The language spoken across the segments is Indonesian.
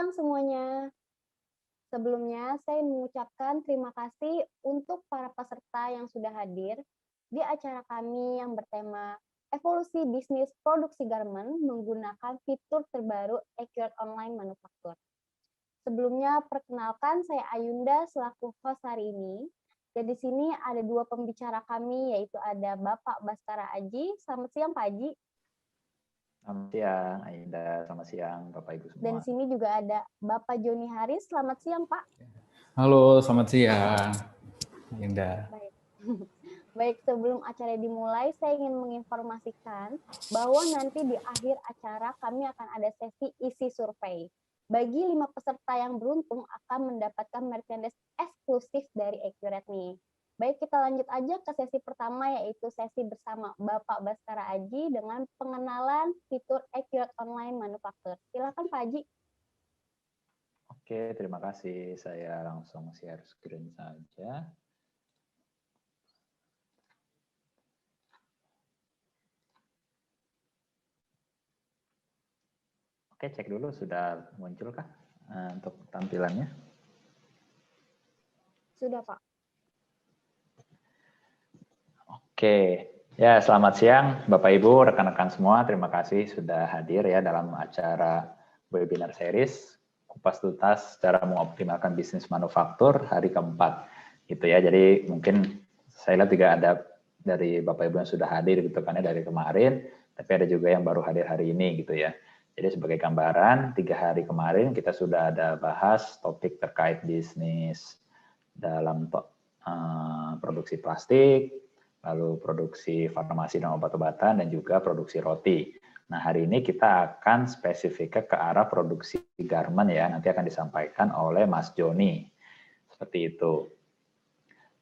siang semuanya. Sebelumnya, saya mengucapkan terima kasih untuk para peserta yang sudah hadir di acara kami yang bertema Evolusi Bisnis Produksi Garment menggunakan fitur terbaru Accurate Online Manufacture. Sebelumnya, perkenalkan saya Ayunda selaku host hari ini. Dan di sini ada dua pembicara kami, yaitu ada Bapak Baskara Aji. Selamat siang, Pak Aji. Selamat siang, Ayunda. Selamat siang, Bapak Ibu semua. Dan di sini juga ada Bapak Joni Haris. Selamat siang, Pak. Halo, selamat siang, Ayunda. Baik. Baik, sebelum acara dimulai, saya ingin menginformasikan bahwa nanti di akhir acara kami akan ada sesi isi survei. Bagi 5 peserta yang beruntung akan mendapatkan merchandise eksklusif dari Accurate nih. Baik, kita lanjut aja ke sesi pertama, yaitu sesi bersama Bapak Baskara Aji dengan pengenalan fitur Accurate Online Manufacture. Silakan Pak Aji. Oke, terima kasih. Saya langsung share screen saja. Oke, cek dulu sudah munculkah untuk tampilannya? Sudah, Pak. Oke, ya selamat siang Bapak Ibu, rekan-rekan semua. Terima kasih sudah hadir ya dalam acara webinar series Kupas Tuntas Cara Mengoptimalkan Bisnis Manufaktur hari keempat. Gitu ya. Jadi mungkin saya lihat juga ada dari Bapak Ibu yang sudah hadir gitu kan ya dari kemarin, tapi ada juga yang baru hadir hari ini gitu ya. Jadi sebagai gambaran, 3 hari kemarin kita sudah ada bahas topik terkait bisnis dalam produksi plastik, lalu produksi farmasi dan obat-obatan, dan juga produksi roti. Nah, hari ini kita akan spesifik ke arah produksi garment ya, nanti akan disampaikan oleh Mas Joni. Seperti itu.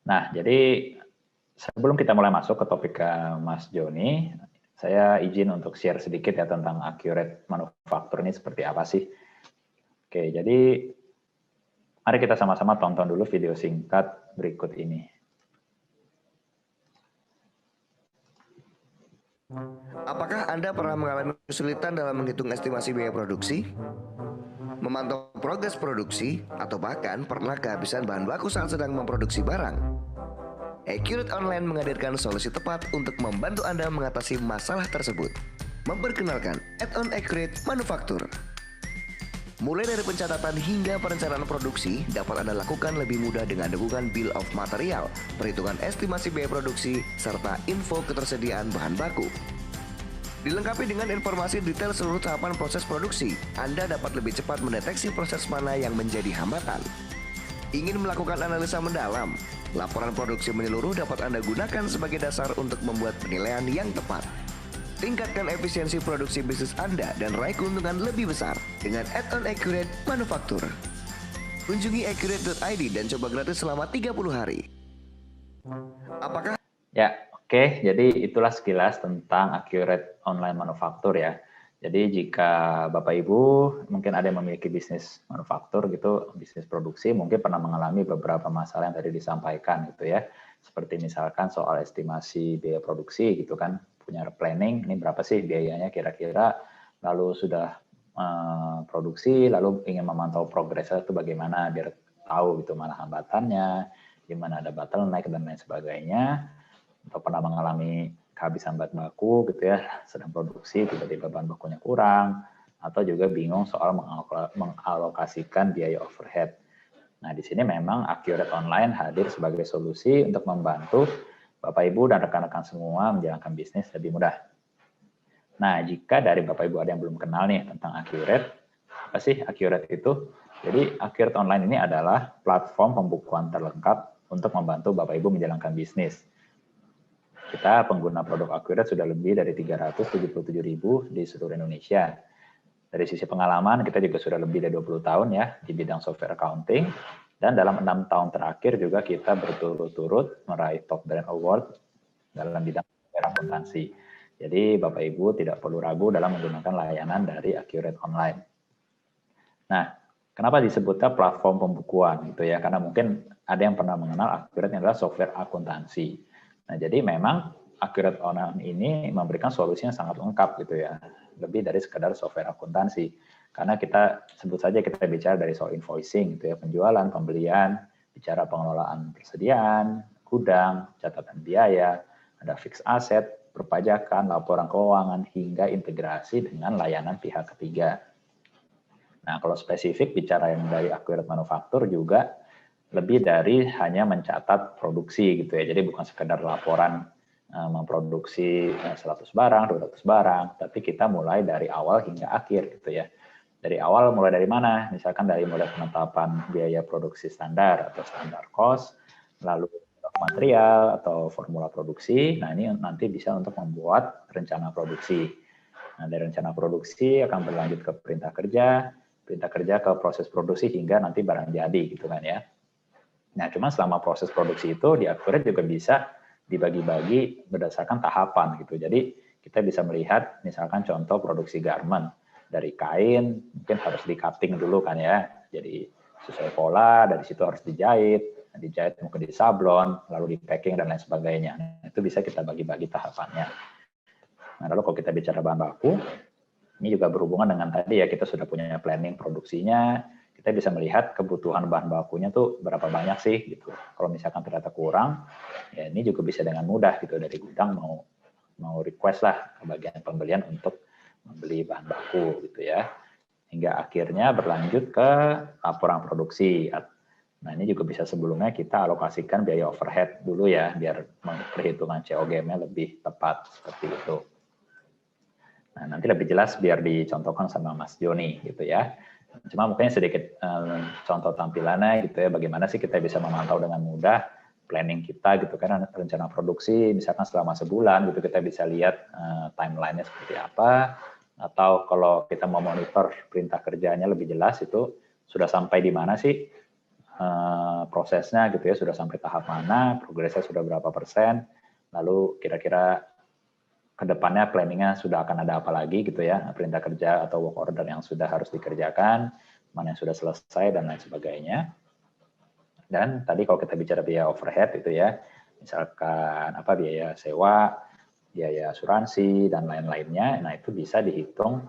Nah, jadi sebelum kita mulai masuk ke topik Mas Joni, saya izin untuk share sedikit ya tentang Accurate Manufacture ini seperti apa sih. Oke, jadi mari kita sama-sama tonton dulu video singkat berikut ini. Apakah Anda pernah mengalami kesulitan dalam menghitung estimasi biaya produksi, memantau progres produksi, atau bahkan pernah kehabisan bahan baku saat sedang memproduksi barang? Accurate Online menghadirkan solusi tepat untuk membantu Anda mengatasi masalah tersebut. Memperkenalkan Add-on Accurate Manufacture. Mulai dari pencatatan hingga perencanaan produksi dapat Anda lakukan lebih mudah dengan dukungan Bill of Material, perhitungan estimasi biaya produksi, serta info ketersediaan bahan baku. Dilengkapi dengan informasi detail seluruh tahapan proses produksi, Anda dapat lebih cepat mendeteksi proses mana yang menjadi hambatan. Ingin melakukan analisa mendalam? Laporan produksi menyeluruh dapat Anda gunakan sebagai dasar untuk membuat penilaian yang tepat. Tingkatkan efisiensi produksi bisnis Anda dan raih keuntungan lebih besar dengan Add-on Accurate Manufacture. Kunjungi accurate.id dan coba gratis selama 30 hari. Apakah? Ya, oke. Jadi itulah sekilas tentang Accurate Online Manufacture ya. Jadi jika Bapak Ibu mungkin ada yang memiliki bisnis manufaktur gitu, bisnis produksi, mungkin pernah mengalami beberapa masalah yang tadi disampaikan gitu ya. Seperti misalkan soal estimasi biaya produksi gitu kan, punya planning, ini berapa sih biayanya kira-kira, lalu sudah produksi, lalu ingin memantau progresnya itu bagaimana biar tahu gitu mana hambatannya, di mana ada bottleneck dan lain sebagainya, atau pernah mengalami kehabisan bahan baku gitu ya, sedang produksi tiba-tiba bahan bakunya kurang, atau juga bingung soal mengalokasikan biaya overhead. Nah, di sini memang Accurate Online hadir sebagai solusi untuk membantu Bapak Ibu dan rekan-rekan semua menjalankan bisnis lebih mudah. Nah, jika dari Bapak Ibu ada yang belum kenal nih tentang Accurate, apa sih Accurate itu? Jadi Accurate Online ini adalah platform pembukuan terlengkap untuk membantu Bapak Ibu menjalankan bisnis. Kita pengguna produk Accurate sudah lebih dari 377.000 di seluruh Indonesia. Dari sisi pengalaman, kita juga sudah lebih dari 20 tahun ya di bidang software accounting. Dan dalam 6 tahun terakhir juga kita berturut-turut meraih Top Brand Award dalam bidang software akuntansi. Jadi Bapak Ibu tidak perlu ragu dalam menggunakan layanan dari Accurate Online. Nah, kenapa disebutnya platform pembukuan gitu ya? Karena mungkin ada yang pernah mengenal Accurate adalah software akuntansi. Nah, jadi memang Accurate Online ini memberikan solusi yang sangat lengkap gitu ya, lebih dari sekedar software akuntansi. Karena kita sebut saja kita bicara dari soal invoicing, gitu ya, penjualan, pembelian, bicara pengelolaan persediaan, gudang, catatan biaya, ada fixed asset, perpajakan, laporan keuangan, hingga integrasi dengan layanan pihak ketiga. Nah, kalau spesifik bicara yang dari Accurate Manufaktur juga lebih dari hanya mencatat produksi gitu ya. Jadi bukan sekedar laporan memproduksi 100 barang, 200 barang, tapi kita mulai dari awal hingga akhir gitu ya. Dari awal mulai dari mana? Misalkan dari mulai penetapan biaya produksi standar atau standar cost, lalu material atau formula produksi. Nah, ini nanti bisa untuk membuat rencana produksi. Nah, dari rencana produksi akan berlanjut ke perintah kerja ke proses produksi hingga nanti barang jadi gitu kan ya. Nah, cuma selama proses produksi itu di Accurate juga bisa dibagi-bagi berdasarkan tahapan gitu. Jadi kita bisa melihat misalkan contoh produksi garment dari kain mungkin harus di cutting dulu kan ya. Jadi sesuai pola, dari situ harus dijahit mungkin di sablon, lalu di packing dan lain sebagainya. Nah, itu bisa kita bagi-bagi tahapannya. Nah, lalu kalau kita bicara bahan baku, ini juga berhubungan dengan tadi ya, kita sudah punya planning produksinya, kita bisa melihat kebutuhan bahan bakunya tuh berapa banyak sih gitu. Kalau misalkan ternyata kurang, ya ini juga bisa dengan mudah gitu dari gudang mau request lah ke bagian pembelian untuk membeli bahan baku gitu ya. Hingga akhirnya berlanjut ke laporan produksi. Nah, ini juga bisa sebelumnya kita alokasikan biaya overhead dulu ya, biar perhitungan COGM-nya lebih tepat seperti itu. Nah, nanti lebih jelas biar dicontohkan sama Mas Joni gitu ya. Cuma mungkin sedikit contoh tampilannya gitu ya, bagaimana sih kita bisa memantau dengan mudah planning kita gitu kan, rencana produksi misalkan selama sebulan gitu kita bisa lihat timeline-nya seperti apa, atau kalau kita mau monitor perintah kerjanya lebih jelas itu sudah sampai di mana sih prosesnya gitu ya, sudah sampai tahap mana, progresnya sudah berapa persen, lalu kira-kira kedepannya planningnya sudah akan ada apa lagi gitu ya, perintah kerja atau work order yang sudah harus dikerjakan, mana yang sudah selesai dan lain sebagainya. Dan tadi kalau kita bicara biaya overhead itu ya, misalkan apa biaya sewa, biaya asuransi dan lain-lainnya, nah itu bisa dihitung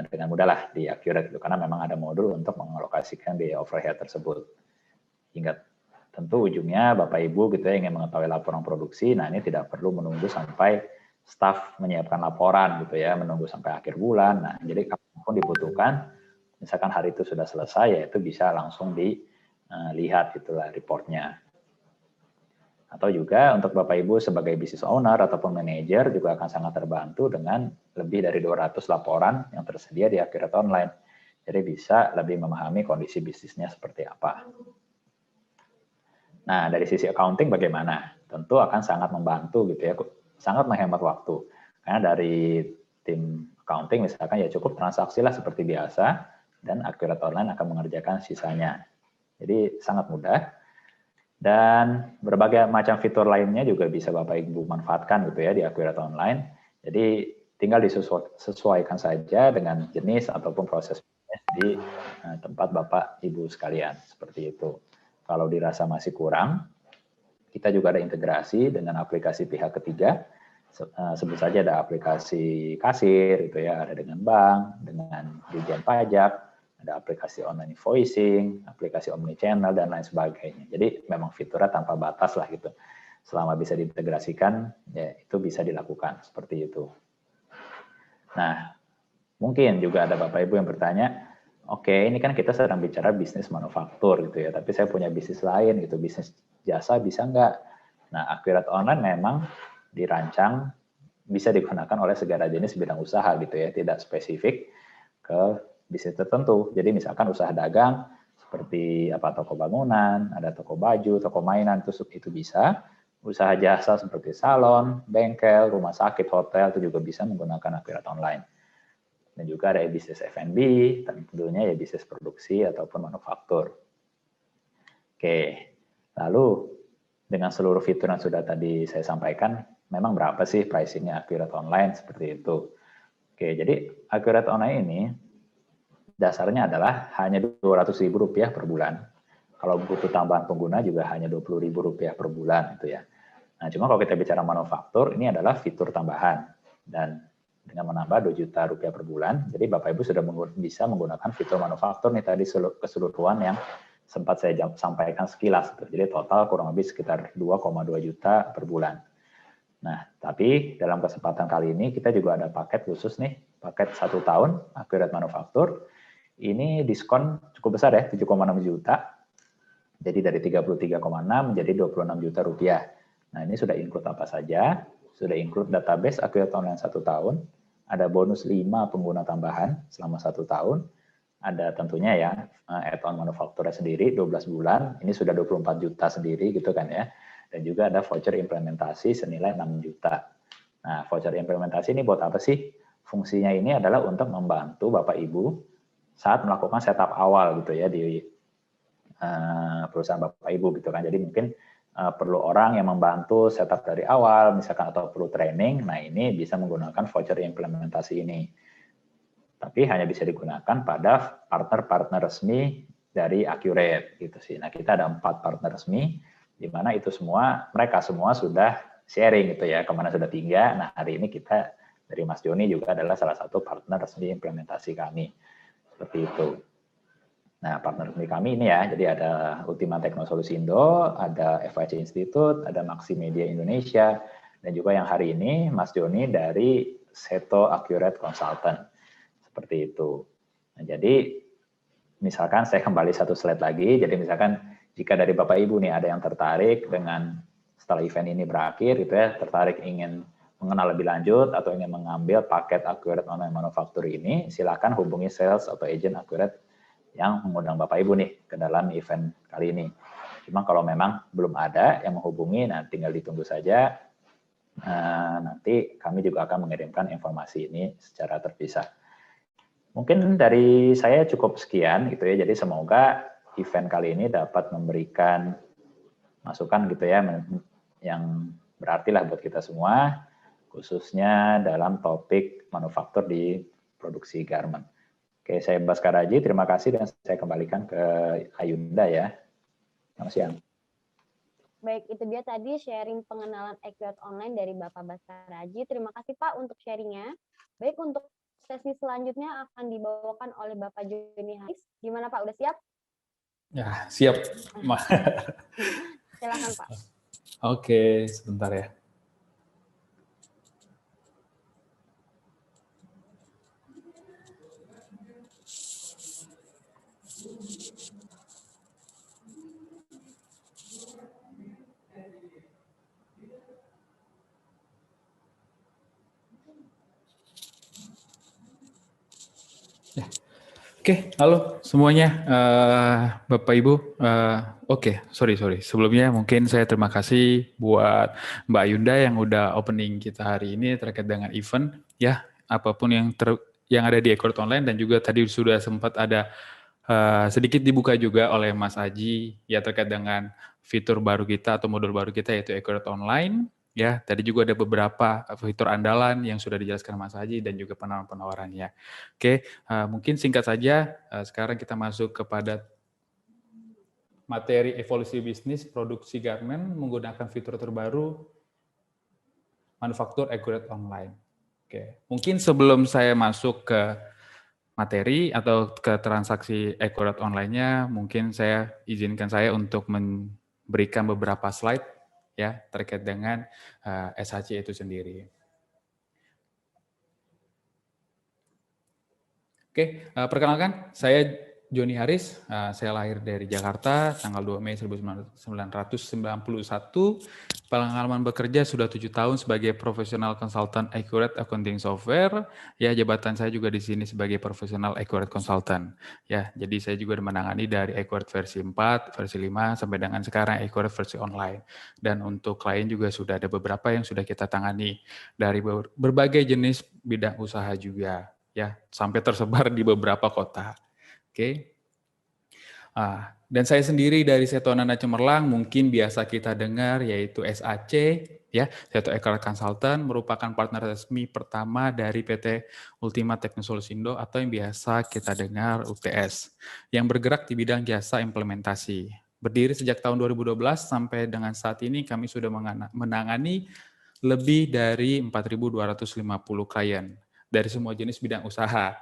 dengan mudah lah di Accurate itu, karena memang ada modul untuk mengalokasikan biaya overhead tersebut. Hingga tentu ujungnya Bapak Ibu gitu ya ingin mengetahui laporan produksi, nah ini tidak perlu menunggu sampai staf menyiapkan laporan gitu ya, menunggu sampai akhir bulan. Nah, jadi kapanpun dibutuhkan, misalkan hari itu sudah selesai, ya itu bisa langsung dilihat gitulah reportnya. Atau juga untuk Bapak Ibu sebagai business owner ataupun manajer juga akan sangat terbantu dengan lebih dari 200 laporan yang tersedia di Accurate Online. Jadi bisa lebih memahami kondisi bisnisnya seperti apa. Nah, dari sisi accounting bagaimana? Tentu akan sangat membantu gitu ya, sangat menghemat waktu. Karena dari tim accounting misalkan ya cukup transaksi lah seperti biasa, dan Accurate Online akan mengerjakan sisanya. Jadi sangat mudah. Dan berbagai macam fitur lainnya juga bisa Bapak Ibu manfaatkan gitu ya di Accurate Online. Jadi tinggal disesuaikan saja dengan jenis ataupun proses di tempat Bapak Ibu sekalian, seperti itu. Kalau dirasa masih kurang, kita juga ada integrasi dengan aplikasi pihak ketiga. Sebut saja ada aplikasi kasir gitu ya, ada dengan bank, dengan Dirjen Pajak, ada aplikasi online invoicing, aplikasi omnichannel, dan lain sebagainya. Jadi memang fiturnya tanpa batas lah gitu. Selama bisa diintegrasikan, ya itu bisa dilakukan seperti itu. Nah, mungkin juga ada Bapak Ibu yang bertanya, oke, ini kan kita sedang bicara bisnis manufaktur gitu ya, tapi saya punya bisnis lain gitu, bisnis jasa bisa nggak? Nah, Accurate Online memang dirancang bisa digunakan oleh segala jenis bidang usaha gitu ya, tidak spesifik ke bisnis tertentu. Jadi misalkan usaha dagang seperti apa, toko bangunan, ada toko baju, toko mainan, itu bisa. Usaha jasa seperti salon, bengkel, rumah sakit, hotel itu juga bisa menggunakan Accurate Online. Dan juga ada bisnis F&B, tentunya ya bisnis produksi ataupun manufaktur. Oke, lalu dengan seluruh fitur yang sudah tadi saya sampaikan, memang berapa sih pricingnya Accurate Online seperti itu. Oke, jadi Accurate Online ini dasarnya adalah hanya Rp200.000 per bulan. Kalau butuh tambahan pengguna juga hanya Rp20.000 per bulan itu ya. Nah, cuma kalau kita bicara manufaktur, ini adalah fitur tambahan. Dan dengan menambah 2 juta rupiah per bulan. Jadi Bapak Ibu sudah bisa menggunakan fitur manufaktur nih tadi keseluruhan yang sempat saya sampaikan sekilas. Jadi total kurang lebih sekitar 2,2 juta per bulan. Nah, tapi dalam kesempatan kali ini kita juga ada paket khusus nih, paket 1 tahun Accurate Manufaktur. Ini diskon cukup besar ya, 7,6 juta. Jadi dari 33,6 menjadi 26 juta rupiah. Nah, ini sudah include apa saja? Sudah include database Accurate Online 1 tahun, ada bonus 5 pengguna tambahan selama 1 tahun, ada tentunya ya add-on manufakturnya sendiri 12 bulan, ini sudah 24 juta sendiri gitu kan ya, dan juga ada voucher implementasi senilai 6 juta. Nah, voucher implementasi ini buat apa sih? Fungsinya ini adalah untuk membantu Bapak Ibu saat melakukan setup awal gitu ya di perusahaan Bapak Ibu gitu kan. Jadi mungkin perlu orang yang membantu setup dari awal, misalkan atau perlu training, nah ini bisa menggunakan voucher implementasi ini. Tapi hanya bisa digunakan pada partner-partner resmi dari Accurate gitu sih. Nah, kita ada 4 partner resmi, di mana itu semua, mereka semua sudah sharing gitu ya, kemana sudah tinggal. Nah, hari ini kita dari Mas Joni juga adalah salah satu partner resmi implementasi kami. Seperti itu. Nah, partner resmi kami ini ya, jadi ada Ultima Technosolusindo, ada FIC Institute, ada Maxi Media Indonesia, dan juga yang hari ini Mas Joni dari Seto Accurate Consultant. Seperti itu. Nah, jadi misalkan saya kembali 1 slide lagi, jadi misalkan jika dari Bapak Ibu nih ada yang tertarik dengan setelah event ini berakhir gitu ya, tertarik ingin mengenal lebih lanjut atau ingin mengambil paket Accurate Online Manufaktur ini, silakan hubungi sales atau agent Accurate yang mengundang Bapak Ibu nih ke dalam event kali ini. Cuma kalau memang belum ada yang menghubungi, nah tinggal ditunggu saja. Nanti kami juga akan mengirimkan informasi ini secara terpisah. Mungkin dari saya cukup sekian gitu ya. Jadi semoga event kali ini dapat memberikan masukan gitu ya yang berarti lah buat kita semua, khususnya dalam topik manufaktur di produksi garment. Oke, saya Baskara Haji, terima kasih dan saya kembalikan ke Ayunda ya. Selamat siang. Baik, itu dia tadi sharing pengenalan Accurate Online dari Bapak Baskara Haji. Terima kasih Pak untuk sharingnya. Baik, untuk sesi selanjutnya akan dibawakan oleh Bapak Joni Haris. Gimana Pak, udah siap? Ya, siap. Silakan Pak. Oke, sebentar ya. Oke, halo semuanya, Bapak Ibu. Sorry. Sebelumnya mungkin saya terima kasih buat Mbak Yunda yang udah opening kita hari ini terkait dengan event. Ya, apapun yang ada di Accurate Online dan juga tadi sudah sempat ada sedikit dibuka juga oleh Mas Aji ya terkait dengan fitur baru kita atau modul baru kita yaitu Accurate Online. Ya, tadi juga ada beberapa fitur andalan yang sudah dijelaskan Mas Haji dan juga penawaran-penawarannya. Oke, mungkin singkat saja, sekarang kita masuk kepada materi evolusi bisnis produksi garment menggunakan fitur terbaru manufaktur Accurate Online. Oke, mungkin sebelum saya masuk ke materi atau ke transaksi Accurate Online-nya, mungkin izinkan saya untuk memberikan beberapa slide ya terkait dengan SHC itu sendiri. Oke, perkenalkan saya Joni Haris, saya lahir dari Jakarta tanggal 2 Mei 1991. Pengalaman bekerja sudah 7 tahun sebagai profesional konsultan Accurate Accounting Software. Ya, jabatan saya juga di sini sebagai profesional Accurate Consultant. Ya, jadi saya juga menangani dari Accurate versi 4, versi 5 sampai dengan sekarang Accurate versi online. Dan untuk klien juga sudah ada beberapa yang sudah kita tangani dari berbagai jenis bidang usaha juga. Ya, sampai tersebar di beberapa kota. Oke. Dan saya sendiri dari Seto Ananda Cemerlang, mungkin biasa kita dengar yaitu SAC, ya, Seto Accurate Consultant merupakan partner resmi pertama dari PT Ultima Technosolusindo atau yang biasa kita dengar UTS, yang bergerak di bidang jasa implementasi. Berdiri sejak tahun 2012 sampai dengan saat ini kami sudah menangani lebih dari 4.250 klien dari semua jenis bidang usaha,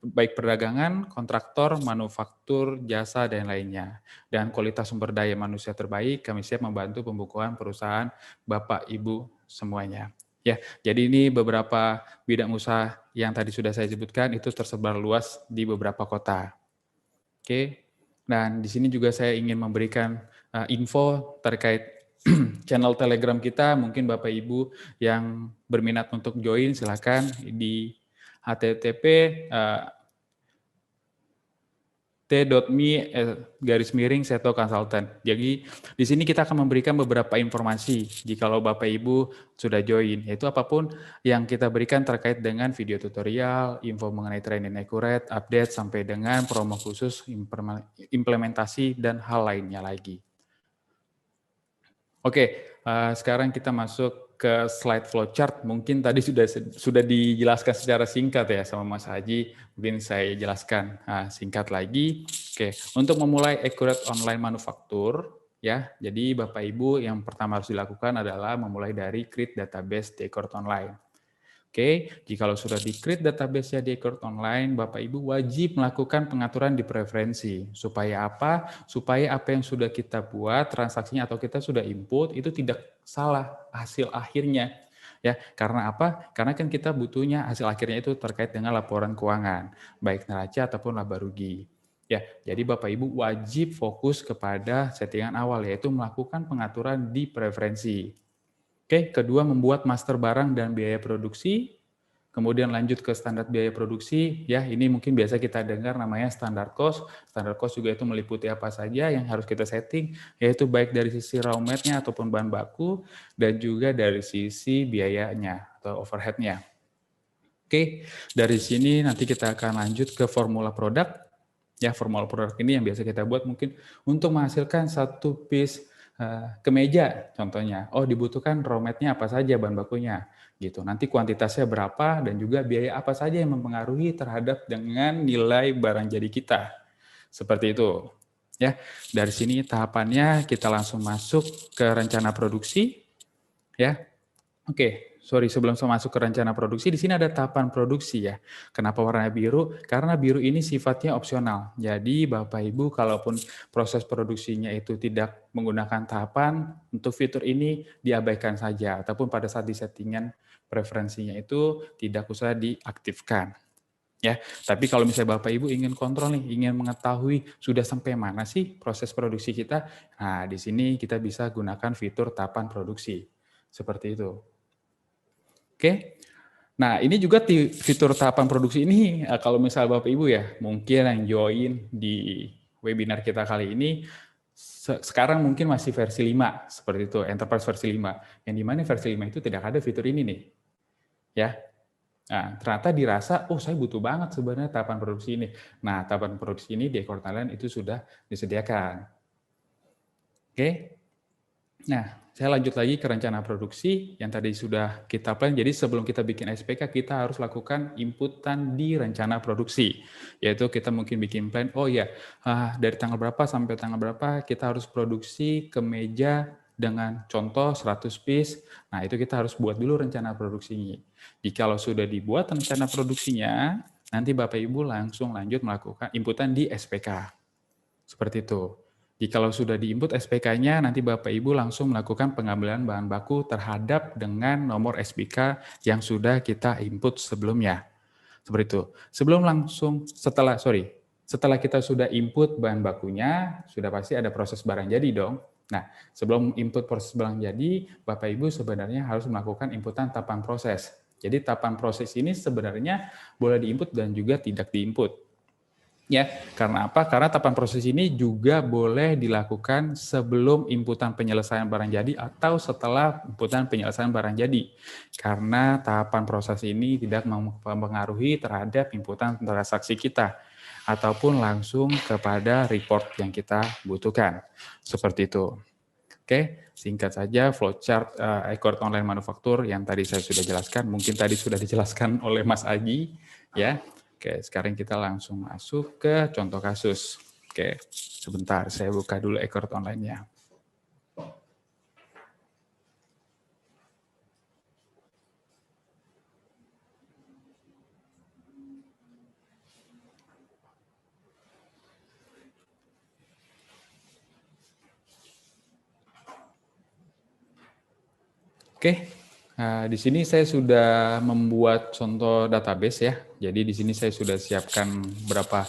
baik perdagangan, kontraktor, manufaktur, jasa, dan lainnya. Dan kualitas sumber daya manusia terbaik, kami siap membantu pembukuan perusahaan Bapak Ibu semuanya. Ya, jadi ini beberapa bidang usaha yang tadi sudah saya sebutkan itu tersebar luas di beberapa kota. Oke, dan di sini juga saya ingin memberikan info terkait channel Telegram kita. Mungkin Bapak Ibu yang berminat untuk join, silakan di http t.me/Seto Consultant. Jadi di sini kita akan memberikan beberapa informasi jikalau Bapak Ibu sudah join, yaitu apapun yang kita berikan terkait dengan video tutorial, info mengenai training accurate, update sampai dengan promo khusus, implementasi dan hal lainnya lagi. Oke, sekarang kita masuk ke slide flowchart. Mungkin tadi sudah dijelaskan secara singkat ya sama Mas Haji. Mungkin saya jelaskan singkat lagi. Oke, untuk memulai accurate online manufaktur, ya. Jadi Bapak Ibu yang pertama harus dilakukan adalah memulai dari create database di Accurate Online. Oke, jikalau sudah di-create database-nya di Accurate Online, Bapak Ibu wajib melakukan pengaturan di preferensi. Supaya apa? Supaya apa yang sudah kita buat, transaksinya atau kita sudah input, itu tidak salah hasil akhirnya. Ya, karena apa? Karena kan kita butuhnya hasil akhirnya itu terkait dengan laporan keuangan, baik neraca ataupun laba rugi. Ya, jadi Bapak Ibu wajib fokus kepada settingan awal, yaitu melakukan pengaturan di preferensi. Oke, kedua membuat master barang dan biaya produksi, kemudian lanjut ke standar biaya produksi, ya ini mungkin biasa kita dengar namanya standar cost. Standar cost juga itu meliputi apa saja yang harus kita setting, yaitu baik dari sisi raw mat-nya ataupun bahan baku, dan juga dari sisi biayanya atau overhead-nya. Oke, dari sini nanti kita akan lanjut ke formula produk. Ya, formula produk ini yang biasa kita buat mungkin untuk menghasilkan satu piece kemeja contohnya. Oh, dibutuhkan raw mat-nya apa saja, bahan bakunya gitu. Nanti kuantitasnya berapa dan juga biaya apa saja yang mempengaruhi terhadap dengan nilai barang jadi kita. Seperti itu. Ya, dari sini tahapannya kita langsung masuk ke rencana produksi. Ya. Oke, sorry sebelum saya masuk ke rencana produksi, di sini ada tahapan produksi ya. Kenapa warna biru? Karena biru ini sifatnya opsional. Jadi Bapak Ibu kalaupun proses produksinya itu tidak menggunakan tahapan, untuk fitur ini diabaikan saja. Ataupun pada saat disettingan preferensinya itu tidak usah diaktifkan. Ya, tapi kalau misalnya Bapak Ibu ingin kontrol nih, ingin mengetahui sudah sampai mana sih proses produksi kita, nah di sini kita bisa gunakan fitur tahapan produksi. Seperti itu. Oke, nah ini juga fitur tahapan produksi ini kalau misalnya Bapak Ibu ya mungkin yang join di webinar kita kali ini sekarang mungkin masih versi 5 seperti itu, Enterprise versi 5, yang dimana versi 5 itu tidak ada fitur ini nih, ya. Nah, ternyata dirasa, oh saya butuh banget sebenarnya tahapan produksi ini. Nah, tahapan produksi ini di Accurate Online itu sudah disediakan. Oke. Nah, saya lanjut lagi ke rencana produksi yang tadi sudah kita plan. Jadi sebelum kita bikin SPK, kita harus lakukan inputan di rencana produksi. Yaitu kita mungkin bikin plan, oh ya, dari tanggal berapa sampai tanggal berapa kita harus produksi kemeja dengan contoh 100 piece. Nah, itu kita harus buat dulu rencana produksinya. Jikalau sudah dibuat rencana produksinya, nanti Bapak Ibu langsung lanjut melakukan inputan di SPK. Seperti itu. Jikalau sudah diinput SPK-nya, nanti Bapak Ibu langsung melakukan pengambilan bahan baku terhadap dengan nomor SPK yang sudah kita input sebelumnya. Seperti itu. Setelah kita sudah input bahan bakunya, sudah pasti ada proses barang jadi dong. Nah, sebelum input proses barang jadi, Bapak Ibu sebenarnya harus melakukan inputan tahapan proses. Jadi tahapan proses ini sebenarnya boleh diinput dan juga tidak diinput. Ya, karena apa? Karena tahapan proses ini juga boleh dilakukan sebelum inputan penyelesaian barang jadi atau setelah inputan penyelesaian barang jadi. Karena tahapan proses ini tidak mempengaruhi terhadap inputan transaksi kita ataupun langsung kepada report yang kita butuhkan. Seperti itu. Oke, singkat saja flowchart Accurate Online Manufaktur yang tadi saya sudah jelaskan, mungkin tadi sudah dijelaskan oleh Mas Aji, ya. Oke, sekarang kita langsung masuk ke contoh kasus. Oke, sebentar, saya buka dulu Accurate Online-nya. Oke, di sini saya sudah membuat contoh database ya. Jadi di sini saya sudah siapkan beberapa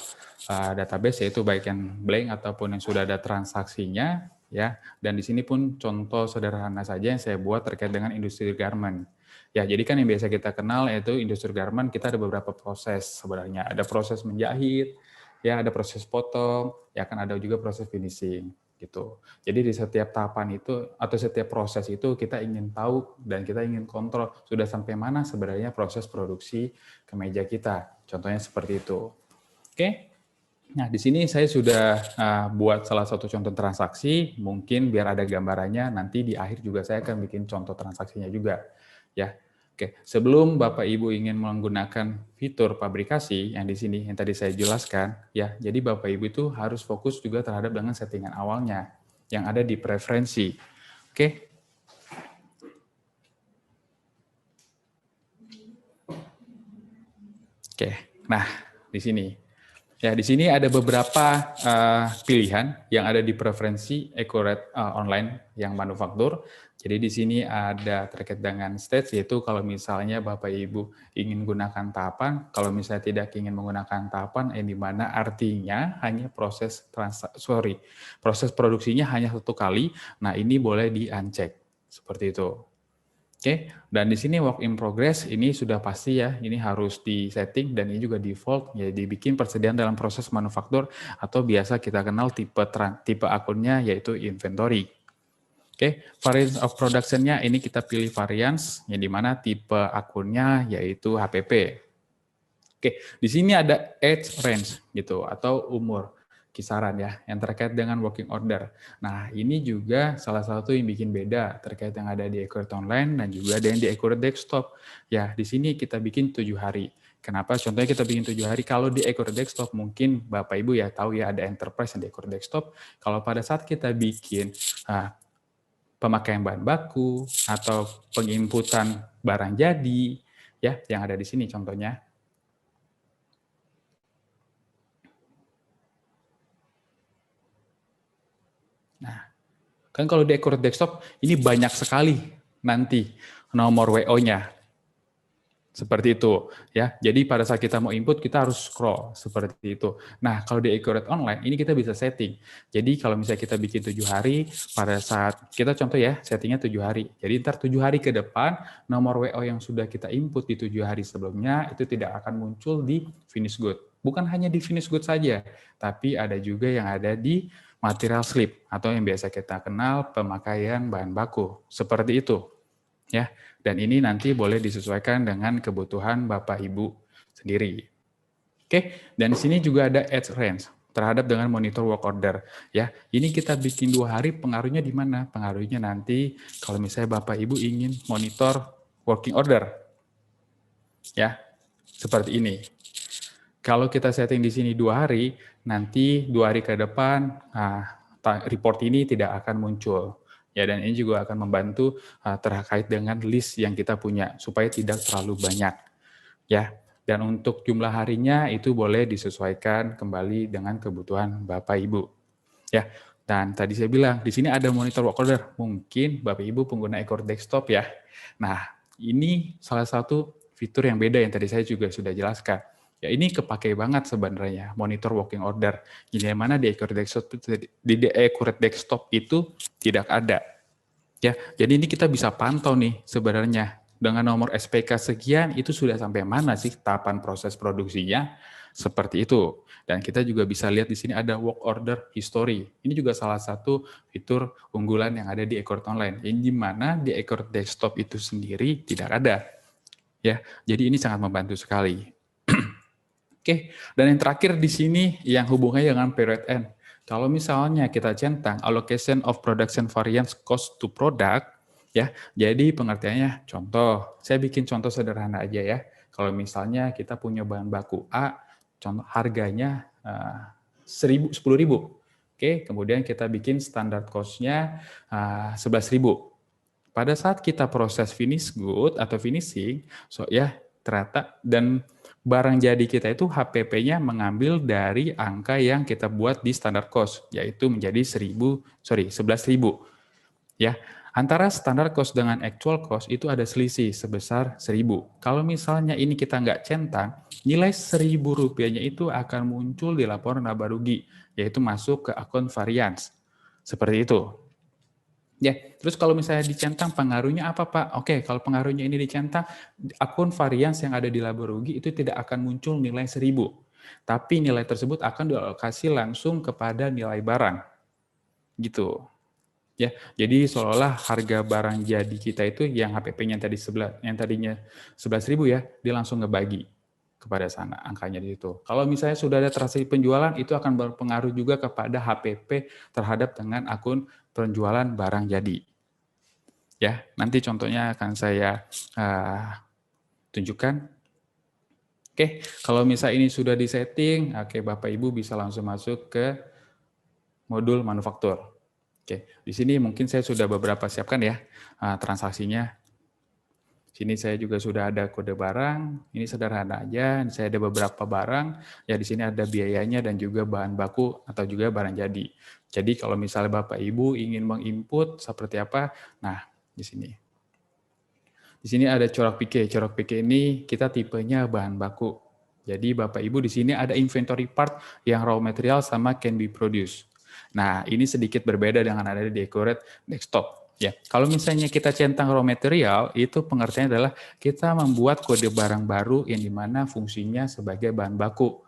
database, yaitu baik yang blank ataupun yang sudah ada transaksinya ya. Dan di sini pun contoh sederhana saja yang saya buat terkait dengan industri garment. Ya, jadi kan yang biasa kita kenal yaitu industri garment, kita ada beberapa proses sebenarnya. Ada proses menjahit, ya ada proses potong, ya kan ada juga proses finishing gitu. Jadi di setiap tahapan itu atau setiap proses itu kita ingin tahu dan kita ingin kontrol sudah sampai mana sebenarnya proses produksi kemeja kita. Contohnya seperti itu. Oke. Nah, di sini saya sudah buat salah satu contoh transaksi, mungkin biar ada gambarannya, nanti di akhir juga saya akan bikin contoh transaksinya juga. Ya. Oke, sebelum Bapak Ibu ingin menggunakan fitur pabrikasi yang di sini yang tadi saya jelaskan, ya, jadi Bapak Ibu itu harus fokus juga terhadap dengan settingan awalnya yang ada di preferensi. Oke. Oke. Nah, di sini. Ya, di sini ada beberapa pilihan yang ada di preferensi EcoRed online yang manufaktur. Jadi di sini ada terkait dengan stage, yaitu kalau misalnya Bapak Ibu ingin gunakan tahapan, kalau misalnya tidak ingin menggunakan tahapan, yang dimana artinya hanya proses produksinya hanya satu kali. Nah, ini boleh di-uncheck seperti itu. Oke, dan di sini work in progress ini sudah pasti ya, ini harus di setting dan ini juga default, ya dibikin persediaan dalam proses manufaktur atau biasa kita kenal tipe akunnya yaitu inventory. Oke, variance of production-nya ini kita pilih variance yang dimana tipe akunnya yaitu HPP. Oke, di sini ada age range gitu atau umur kisaran ya yang terkait dengan working order. Nah, ini juga salah satu yang bikin beda terkait yang ada di EcoRed Online dan juga ada yang di EcoRed Desktop. Ya, di sini kita bikin 7 hari. Kenapa? Contohnya kita bikin 7 hari. Kalau di EcoRed Desktop mungkin Bapak Ibu ya tahu ya ada enterprise yang di EcoRed Desktop. Kalau pada saat kita bikin pemakaian bahan baku atau penginputan barang jadi ya yang ada di sini contohnya. Nah, kan kalau di EcoRed Desktop ini banyak sekali nanti nomor WO-nya. Seperti itu ya. Jadi pada saat kita mau input kita harus scroll seperti itu. Nah, kalau di EcoRed Online ini kita bisa setting. Jadi kalau misalnya kita bikin 7 hari pada saat kita contoh ya, settingnya 7 hari. Jadi ntar 7 hari ke depan nomor WO yang sudah kita input di 7 hari sebelumnya itu tidak akan muncul di finish good. Bukan hanya di finish good saja, tapi ada juga yang ada di material slip atau yang biasa kita kenal pemakaian bahan baku. Seperti itu. Ya, dan ini nanti boleh disesuaikan dengan kebutuhan Bapak Ibu sendiri. Oke, dan di sini juga ada age range terhadap dengan monitor work order. Ya, ini kita bikin 2 hari, pengaruhnya di mana? Pengaruhnya nanti kalau misalnya Bapak Ibu ingin monitor working order. Ya, seperti ini. Kalau kita setting di sini 2 hari, nanti 2 hari ke depan report ini tidak akan muncul. Ya, dan ini juga akan membantu terkait dengan list yang kita punya supaya tidak terlalu banyak. Ya, dan untuk jumlah harinya itu boleh disesuaikan kembali dengan kebutuhan Bapak Ibu. Ya, dan tadi saya bilang di sini ada monitor work order. Mungkin Bapak Ibu pengguna EcoRed Desktop ya. Nah, ini salah satu fitur yang beda yang tadi saya juga sudah jelaskan. Ya, ini kepakai banget sebenarnya monitor working order. Yang mana di EcoRed Desktop itu tidak ada. Ya, jadi ini kita bisa pantau nih sebenarnya dengan nomor SPK sekian itu sudah sampai mana sih tahapan proses produksinya seperti itu. Dan kita juga bisa lihat di sini ada work order history. Ini juga salah satu fitur unggulan yang ada di EcoRed Online. Yang di mana di EcoRed Desktop itu sendiri tidak ada. Ya, jadi ini sangat membantu sekali. Oke, dan yang terakhir di sini yang hubungannya dengan period end. Kalau misalnya kita centang allocation of production variance cost to product, ya, jadi pengertiannya contoh, saya bikin contoh sederhana aja ya. Kalau misalnya kita punya bahan baku A, contoh harganya 10.000. Oke, kemudian kita bikin standar cost-nya 11.000. Pada saat kita proses finish good atau finishing, ternyata dan barang jadi kita itu HPP-nya mengambil dari angka yang kita buat di standar cost, yaitu menjadi 11.000. Ya, Antara standar cost dengan actual cost itu ada selisih sebesar 1.000. Kalau misalnya ini kita nggak centang, nilai Rp1.000 itu akan muncul di laporan laba rugi, yaitu masuk ke akun variance. Seperti itu. Ya, terus kalau misalnya dicentang pengaruhnya apa, Pak? Oke, kalau pengaruhnya ini dicentang, akun variance yang ada di laba rugi itu tidak akan muncul nilai 1.000. Tapi nilai tersebut akan dialokasi langsung kepada nilai barang. Gitu. Ya, jadi seolah-olah harga barang jadi kita itu yang HPP-nya yang tadinya 11.000 ya, dia langsung ngebagi kepada sana angkanya di situ. Kalau misalnya sudah ada transaksi penjualan, itu akan berpengaruh juga kepada HPP terhadap dengan akun penjualan barang jadi. Ya, nanti contohnya akan saya tunjukkan. Oke, kalau misalnya ini sudah disetting, oke Bapak Ibu bisa langsung masuk ke modul manufaktur. Oke, di sini mungkin saya sudah beberapa siapkan ya transaksinya. Sini saya juga sudah ada kode barang. Ini sederhana aja. Saya ada beberapa barang. Ya di sini ada biayanya dan juga bahan baku atau juga barang jadi. Jadi kalau misalnya Bapak Ibu ingin menginput seperti apa, nah di sini. Di sini ada corak PK. Corak PK ini kita tipenya bahan baku. Jadi Bapak Ibu di sini ada inventory part yang raw material sama can be produced. Nah, ini sedikit berbeda dengan ada di Accurate Desktop. Ya, kalau misalnya kita centang raw material, itu pengertiannya adalah kita membuat kode barang baru yang dimana fungsinya sebagai bahan baku.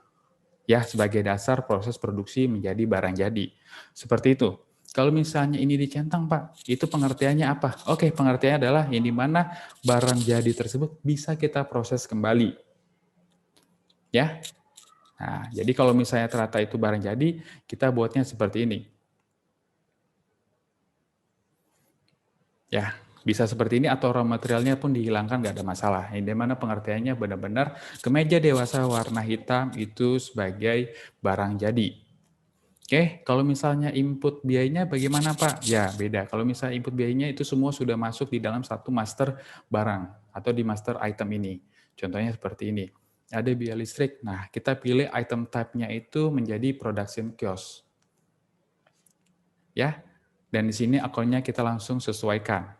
Ya, sebagai dasar proses produksi menjadi barang jadi. Seperti itu. Kalau misalnya ini dicentang, Pak, itu pengertiannya apa? Oke, pengertiannya adalah yang dimana barang jadi tersebut bisa kita proses kembali. Ya, nah, jadi kalau misalnya ternyata itu barang jadi, kita buatnya seperti ini. Ya, bisa seperti ini atau raw materialnya pun dihilangkan, nggak ada masalah. Ini mana pengertiannya benar-benar kemeja dewasa warna hitam itu sebagai barang jadi. Oke, kalau misalnya input biayanya bagaimana Pak? Ya, beda. Kalau misalnya input biayanya itu semua sudah masuk di dalam satu master barang atau di master item ini. Contohnya seperti ini. Ada biaya listrik. Nah, kita pilih item type-nya itu menjadi production cost. Ya, dan di sini akunnya kita langsung sesuaikan.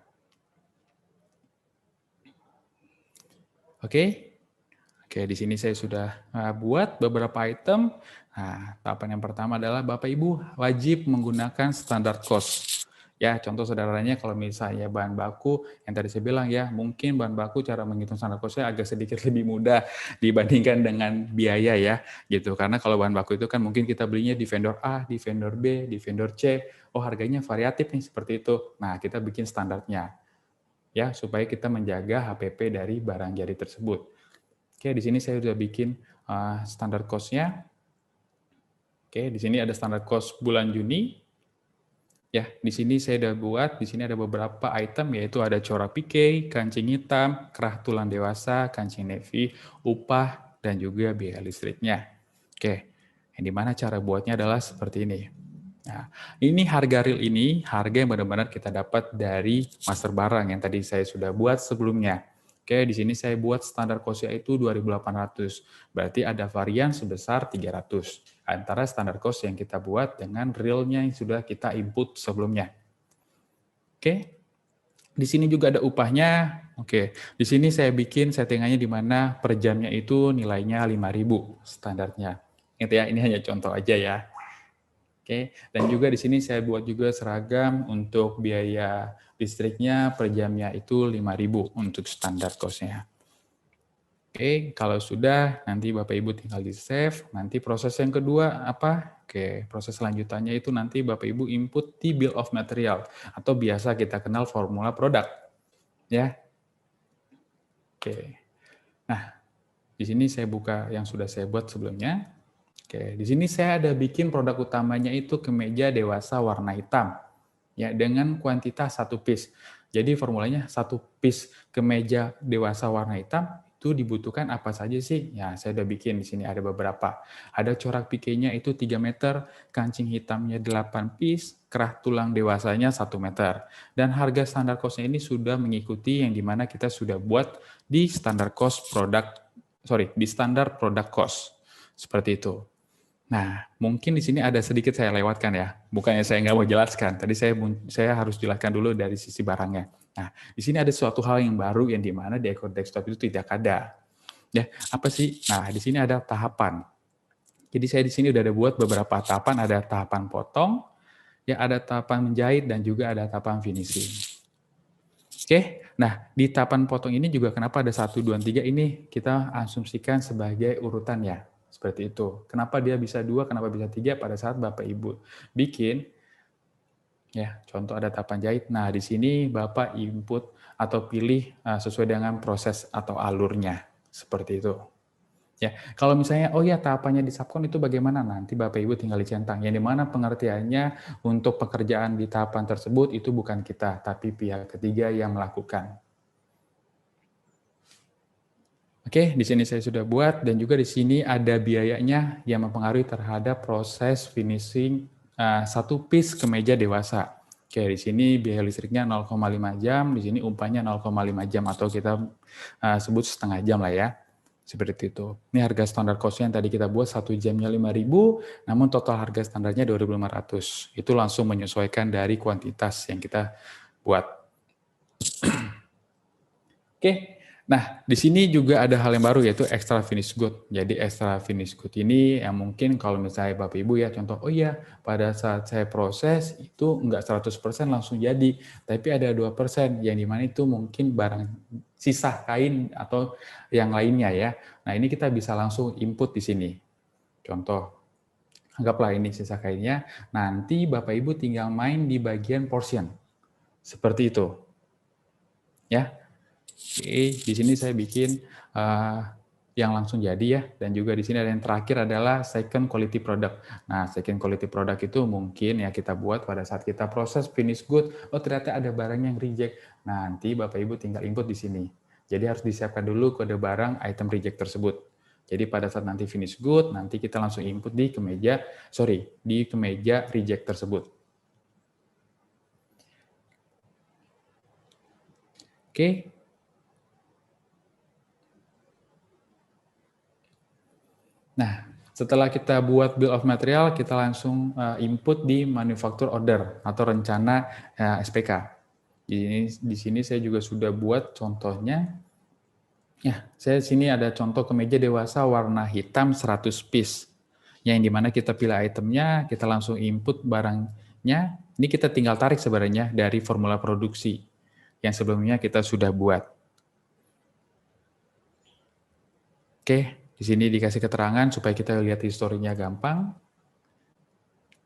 Oke, di sini saya sudah buat beberapa item. Nah, tahapan yang pertama adalah Bapak Ibu wajib menggunakan standar cost. Ya, contoh sederhananya kalau misalnya bahan baku, yang tadi saya bilang ya, mungkin bahan baku cara menghitung standar cost-nya agak sedikit lebih mudah dibandingkan dengan biaya ya, gitu. Karena kalau bahan baku itu kan mungkin kita belinya di vendor A, di vendor B, di vendor C, oh harganya variatif nih seperti itu. Nah, kita bikin standarnya ya, supaya kita menjaga HPP dari barang jadi tersebut. Oke, di sini saya sudah bikin standar cost-nya. Oke, di sini ada standar cost bulan Juni. Ya, di sini saya sudah buat, di sini ada beberapa item, yaitu ada corak PK, kancing hitam, kerah tulang dewasa, kancing navy, upah, dan juga biaya listriknya. Oke, yang dimana cara buatnya adalah seperti ini. Nah, ini harga real ini, harga yang benar-benar kita dapat dari master barang yang tadi saya sudah buat sebelumnya. Oke, di sini saya buat standar cost-nya itu 2.800. Berarti ada varian sebesar 300 antara standar cost yang kita buat dengan realnya yang sudah kita input sebelumnya. Oke. Di sini juga ada upahnya. Oke, di sini saya bikin settingannya di mana per jamnya itu nilainya 5.000 standarnya. Ingat ya, ini hanya contoh aja ya. Oke, dan juga di sini saya buat juga seragam untuk biaya listriknya per jamnya itu 5.000 untuk standar cost-nya. Oke, kalau sudah nanti Bapak Ibu tinggal di save. Nanti proses yang kedua apa? Oke, proses selanjutnya itu nanti Bapak Ibu input di bill of material atau biasa kita kenal formula produk. Ya. Oke. Nah, di sini saya buka yang sudah saya buat sebelumnya. Oke, di sini saya ada bikin produk utamanya itu kemeja dewasa warna hitam. Ya, dengan kuantitas 1 piece. Jadi formulanya 1 piece kemeja dewasa warna hitam itu dibutuhkan apa saja sih? Ya, saya udah bikin di sini ada beberapa. Ada corak PK-nya itu 3 meter, kancing hitamnya 8 piece, kerah tulang dewasanya 1 meter. Dan harga standar cost-nya ini sudah mengikuti yang dimana kita sudah buat di standar cost product, di standar product cost. Seperti itu. Nah, mungkin di sini ada sedikit saya lewatkan ya. Bukannya saya nggak mau jelaskan. Tadi saya harus jelaskan dulu dari sisi barangnya. Nah, di sini ada suatu hal yang baru yang di mana di Ecor Desktop itu tidak ada. Ya, apa sih? Nah, di sini ada tahapan. Jadi saya di sini udah ada buat beberapa tahapan. Ada tahapan potong, ya ada tahapan menjahit dan juga ada tahapan finishing. Oke, nah di tahapan potong ini juga kenapa ada 1, 2, 3 ini kita asumsikan sebagai urutan ya. Seperti itu. Kenapa dia bisa 2, kenapa bisa 3 pada saat Bapak Ibu bikin, ya contoh ada tahapan jahit. Nah di sini Bapak input atau pilih sesuai dengan proses atau alurnya. Seperti itu. Ya, kalau misalnya, oh ya tahapannya di subkon itu bagaimana? Nanti Bapak Ibu tinggal dicentang. Yang dimana pengertiannya untuk pekerjaan di tahapan tersebut itu bukan kita, tapi pihak ketiga yang melakukan. Oke, di sini saya sudah buat dan juga di sini ada biayanya yang mempengaruhi terhadap proses finishing satu piece kemeja dewasa. Oke, di sini biaya listriknya 0,5 jam, di sini umpannya 0,5 jam atau kita sebut setengah jam lah ya. Seperti itu. Ini harga standar cost yang tadi kita buat 1 jamnya 5.000, namun total harga standarnya 2.500. Itu langsung menyesuaikan dari kuantitas yang kita buat. Oke. Nah, di sini juga ada hal yang baru yaitu extra finish good. Jadi extra finish good ini yang mungkin kalau misalnya Bapak Ibu ya contoh, oh iya pada saat saya proses itu enggak 100% langsung jadi, tapi ada 2% yang dimana itu mungkin barang sisa kain atau yang lainnya ya. Nah, ini kita bisa langsung input di sini. Contoh, anggaplah ini sisa kainnya, nanti Bapak Ibu tinggal main di bagian portion. Seperti itu. Ya. Oke, di sini saya bikin yang langsung jadi ya, dan juga di sini ada yang terakhir adalah second quality product. Nah, second quality product itu mungkin ya kita buat pada saat kita proses finish good, oh ternyata ada barang yang reject. Nanti Bapak Ibu tinggal input di sini. Jadi harus disiapkan dulu kode barang item reject tersebut. Jadi pada saat nanti finish good, nanti kita langsung input di kemeja reject tersebut. Oke. Nah, setelah kita buat bill of material, kita langsung input di manufacture order atau rencana SPK. Di sini saya juga sudah buat contohnya. Ya, saya sini ada contoh kemeja dewasa warna hitam 100 piece. Yang dimana kita pilih itemnya, kita langsung input barangnya. Ini kita tinggal tarik sebenarnya dari formula produksi yang sebelumnya kita sudah buat. Oke. Di sini dikasih keterangan supaya kita lihat historinya gampang.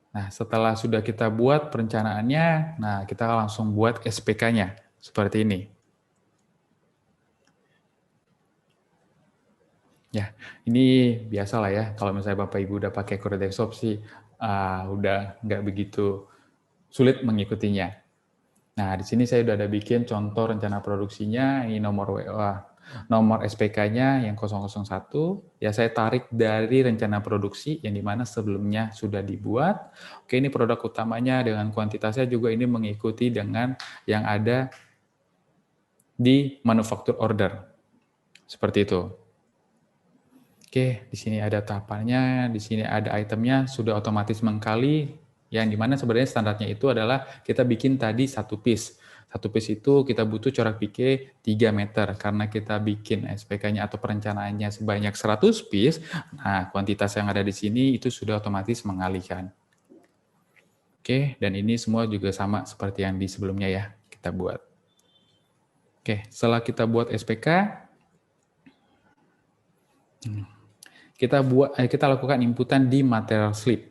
Nah, setelah sudah kita buat perencanaannya, nah kita langsung buat SPK-nya seperti ini. Ya, ini biasa lah ya. Kalau misalnya Bapak Ibu udah pakai Core Desktop sih, udah nggak begitu sulit mengikutinya. Nah, di sini saya udah ada bikin contoh rencana produksinya. Ini nomor SPK-nya yang 001, ya saya tarik dari rencana produksi yang dimana sebelumnya sudah dibuat. Oke, ini produk utamanya dengan kuantitasnya juga ini mengikuti dengan yang ada di manufacture order. Seperti itu. Oke, di sini ada tahapannya, di sini ada itemnya, sudah otomatis mengkali, yang dimana sebenarnya standarnya itu adalah kita bikin tadi 1 piece. 1 piece itu kita butuh corak pike 3 meter. Karena kita bikin SPK-nya atau perencanaannya sebanyak 100 piece, nah kuantitas yang ada di sini itu sudah otomatis mengalihkan. Oke, dan ini semua juga sama seperti yang di sebelumnya ya, kita buat. Oke, setelah kita buat SPK, kita lakukan inputan di material slip.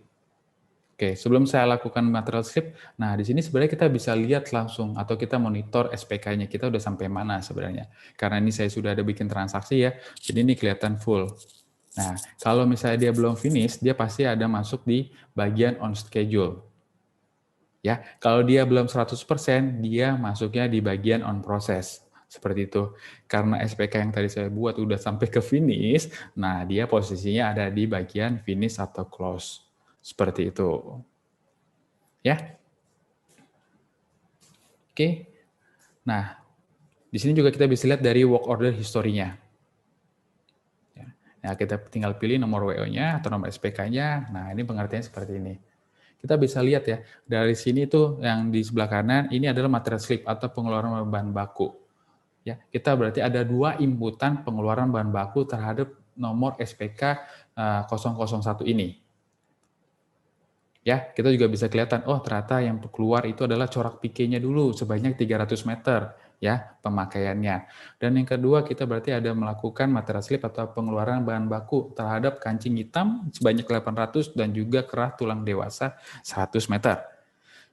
Oke, sebelum saya lakukan material slip, nah di sini sebenarnya kita bisa lihat langsung atau kita monitor SPK-nya kita udah sampai mana sebenarnya. Karena ini saya sudah ada bikin transaksi ya, jadi ini kelihatan full. Nah, kalau misalnya dia belum finish, dia pasti ada masuk di bagian on schedule. Ya, kalau dia belum 100%, dia masuknya di bagian on process. Seperti itu. Karena SPK yang tadi saya buat udah sampai ke finish, nah dia posisinya ada di bagian finish atau close. Seperti itu. Ya. Oke. Nah, di sini juga kita bisa lihat dari work order historinya. Nah, kita tinggal pilih nomor WO-nya atau nomor SPK-nya. Nah, ini pengertiannya seperti ini. Kita bisa lihat ya, dari sini tuh yang di sebelah kanan, ini adalah material slip atau pengeluaran bahan baku. Ya, kita berarti ada 2 inputan pengeluaran bahan baku terhadap nomor SPK 001 ini. Ya, kita juga bisa kelihatan, oh ternyata yang keluar itu adalah corak pikirnya dulu sebanyak 300 meter. Ya, pemakaiannya. Dan yang kedua, kita berarti ada melakukan material slip atau pengeluaran bahan baku terhadap kancing hitam sebanyak 800 dan juga kerah tulang dewasa 100 meter.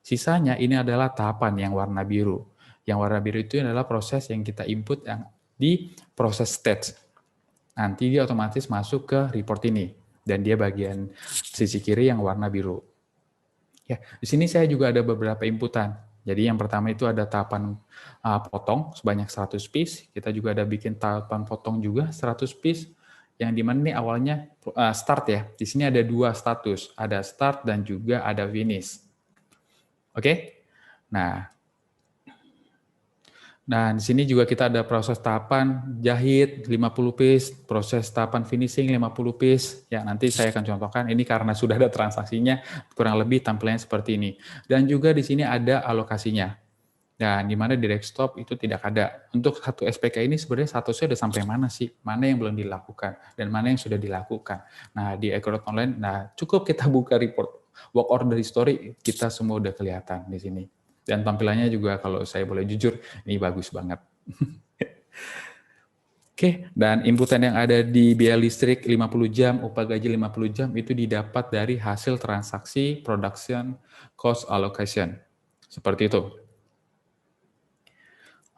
Sisanya ini adalah tahapan yang warna biru. Yang warna biru itu adalah proses yang kita input yang di proses stage. Nanti dia otomatis masuk ke report ini. Dan dia bagian sisi kiri yang warna biru. Ya, di sini saya juga ada beberapa inputan. Jadi yang pertama itu ada tahapan potong sebanyak 100 piece. Kita juga ada bikin tahapan potong juga 100 piece. Yang dimana ini awalnya start ya. Di sini ada 2 status. Ada start dan juga ada finish. Oke? Nah, di sini juga kita ada proses tahapan jahit 50 piece, proses tahapan finishing 50 piece. Ya, nanti saya akan contohkan ini karena sudah ada transaksinya, kurang lebih tampilannya seperti ini. Dan juga di sini ada alokasinya. Dan di mana di desktop itu tidak ada. Untuk satu SPK ini sebenarnya statusnya udah sampai mana sih? Mana yang belum dilakukan dan mana yang sudah dilakukan. Nah, di Accurate Online, cukup kita buka report work order history, kita semua udah kelihatan di sini. Dan tampilannya juga kalau saya boleh jujur, ini bagus banget. Oke, dan inputan yang ada di biaya listrik 50 jam, upah gaji 50 jam, itu didapat dari hasil transaksi production cost allocation. Seperti itu.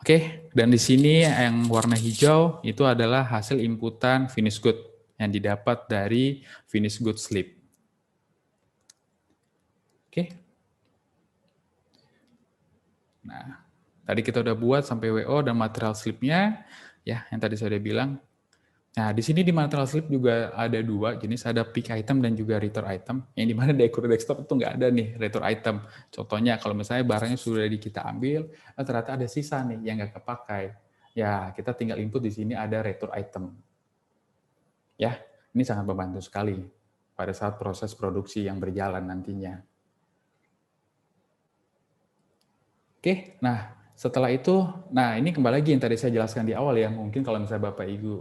Oke, dan di sini yang warna hijau itu adalah hasil inputan finished good yang didapat dari finished good slip. Oke. Nah, tadi kita udah buat sampai WO dan material slip-nya, ya, yang tadi saya udah bilang. Nah, di sini di material slip juga ada 2 jenis, ada pick item dan juga return item. Yang di mana di Accurate Desktop itu nggak ada nih return item. Contohnya kalau misalnya barangnya sudah kita ambil, ternyata ada sisa nih yang nggak kepakai. Ya, kita tinggal input di sini ada return item. Ya, ini sangat membantu sekali pada saat proses produksi yang berjalan nantinya. Oke, nah setelah itu, ini kembali lagi yang tadi saya jelaskan di awal ya, mungkin kalau misalnya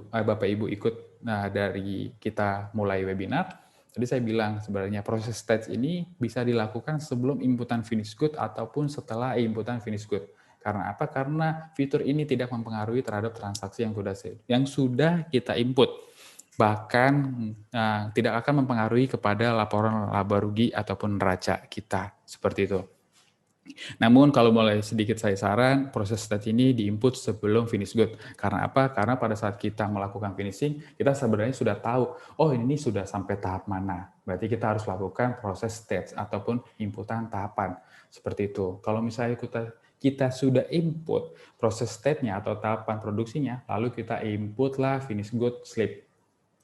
Bapak Ibu ikut dari kita mulai webinar, tadi saya bilang sebenarnya proses stage ini bisa dilakukan sebelum inputan finished good ataupun setelah inputan finished good. Karena apa? Karena fitur ini tidak mempengaruhi terhadap transaksi yang sudah kita input. Bahkan tidak akan mempengaruhi kepada laporan laba rugi ataupun neraca kita, seperti itu. Namun kalau mulai sedikit saya saran, proses stage ini diinput sebelum finish good. Karena apa? Karena pada saat kita melakukan finishing, kita sebenarnya sudah tahu, oh ini sudah sampai tahap mana. Berarti kita harus lakukan proses stage ataupun inputan tahapan. Seperti itu. Kalau misalnya kita sudah input proses stage-nya atau tahapan produksinya, lalu kita inputlah finish good slip.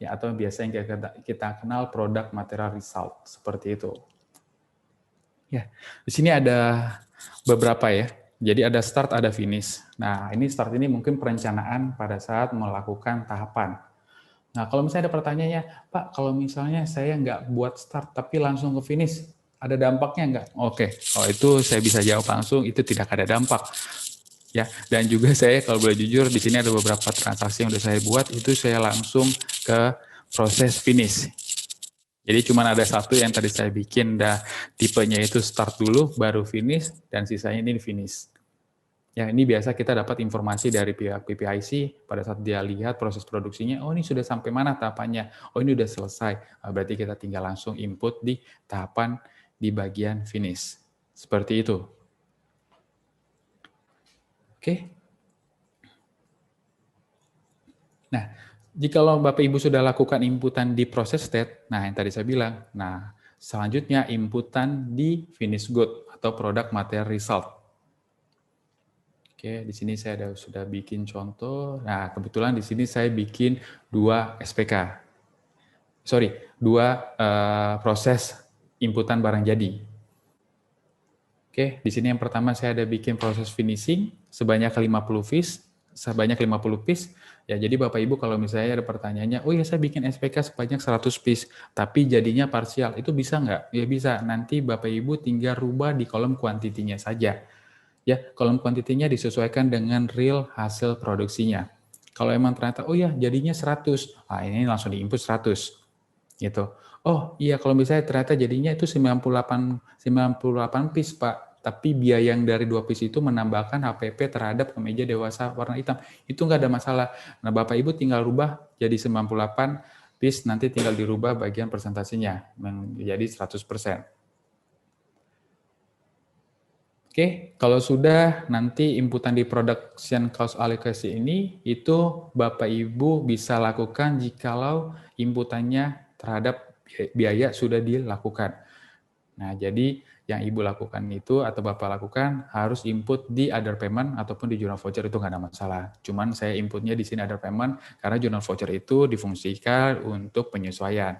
Ya, atau biasanya kita kenal product material result. Seperti itu. Ya, di sini ada beberapa ya. Jadi ada start, ada finish. Nah, ini start ini mungkin perencanaan pada saat melakukan tahapan. Nah, kalau misalnya ada pertanyaannya, Pak, kalau misalnya saya nggak buat start tapi langsung ke finish, ada dampaknya nggak? Oke, kalau itu saya bisa jawab langsung, itu tidak ada dampak. Ya, dan juga saya kalau boleh jujur, di sini ada beberapa transaksi yang sudah saya buat, itu saya langsung ke proses finish. Jadi cuma ada satu yang tadi saya bikin, tipenya itu start dulu, baru finish, dan sisanya ini finish. Ya, ini biasa kita dapat informasi dari pihak PPIC pada saat dia lihat proses produksinya, oh ini sudah sampai mana tahapannya, oh ini sudah selesai, berarti kita tinggal langsung input di tahapan di bagian finish. Seperti itu. Oke. Nah, jika Bapak Ibu sudah lakukan inputan di proses state, nah yang tadi saya bilang, nah selanjutnya inputan di finish good atau product material result. Oke, di sini saya sudah bikin contoh. Nah, kebetulan di sini saya bikin 2 SPK. Sorry, 2 proses inputan barang jadi. Oke, di sini yang pertama saya ada bikin proses finishing sebanyak 50 piece sebanyak 50 piece. Ya, jadi Bapak Ibu kalau misalnya ada pertanyaannya, oh ya saya bikin SPK sebanyak 100 piece, tapi jadinya parsial, itu bisa nggak? Ya bisa, nanti Bapak Ibu tinggal rubah di kolom kuantitinya saja. Ya, kolom kuantitinya disesuaikan dengan real hasil produksinya. Kalau emang ternyata, oh ya jadinya 100, ini langsung di-input 100. Gitu. Oh iya, kalau misalnya ternyata jadinya itu 98 piece Pak, tapi biaya yang dari 2 piece itu menambahkan HPP terhadap kemeja dewasa warna hitam. Itu nggak ada masalah. Nah Bapak Ibu tinggal rubah jadi 98 piece, nanti tinggal dirubah bagian presentasinya menjadi 100%. Oke, kalau sudah nanti inputan di production cost allocation ini itu Bapak Ibu bisa lakukan jikalau inputannya terhadap biaya sudah dilakukan. Nah, jadi yang Ibu lakukan itu atau Bapak lakukan harus input di other payment ataupun di journal voucher, itu nggak ada masalah. Cuman saya inputnya di sini other payment karena journal voucher itu difungsikan untuk penyesuaian.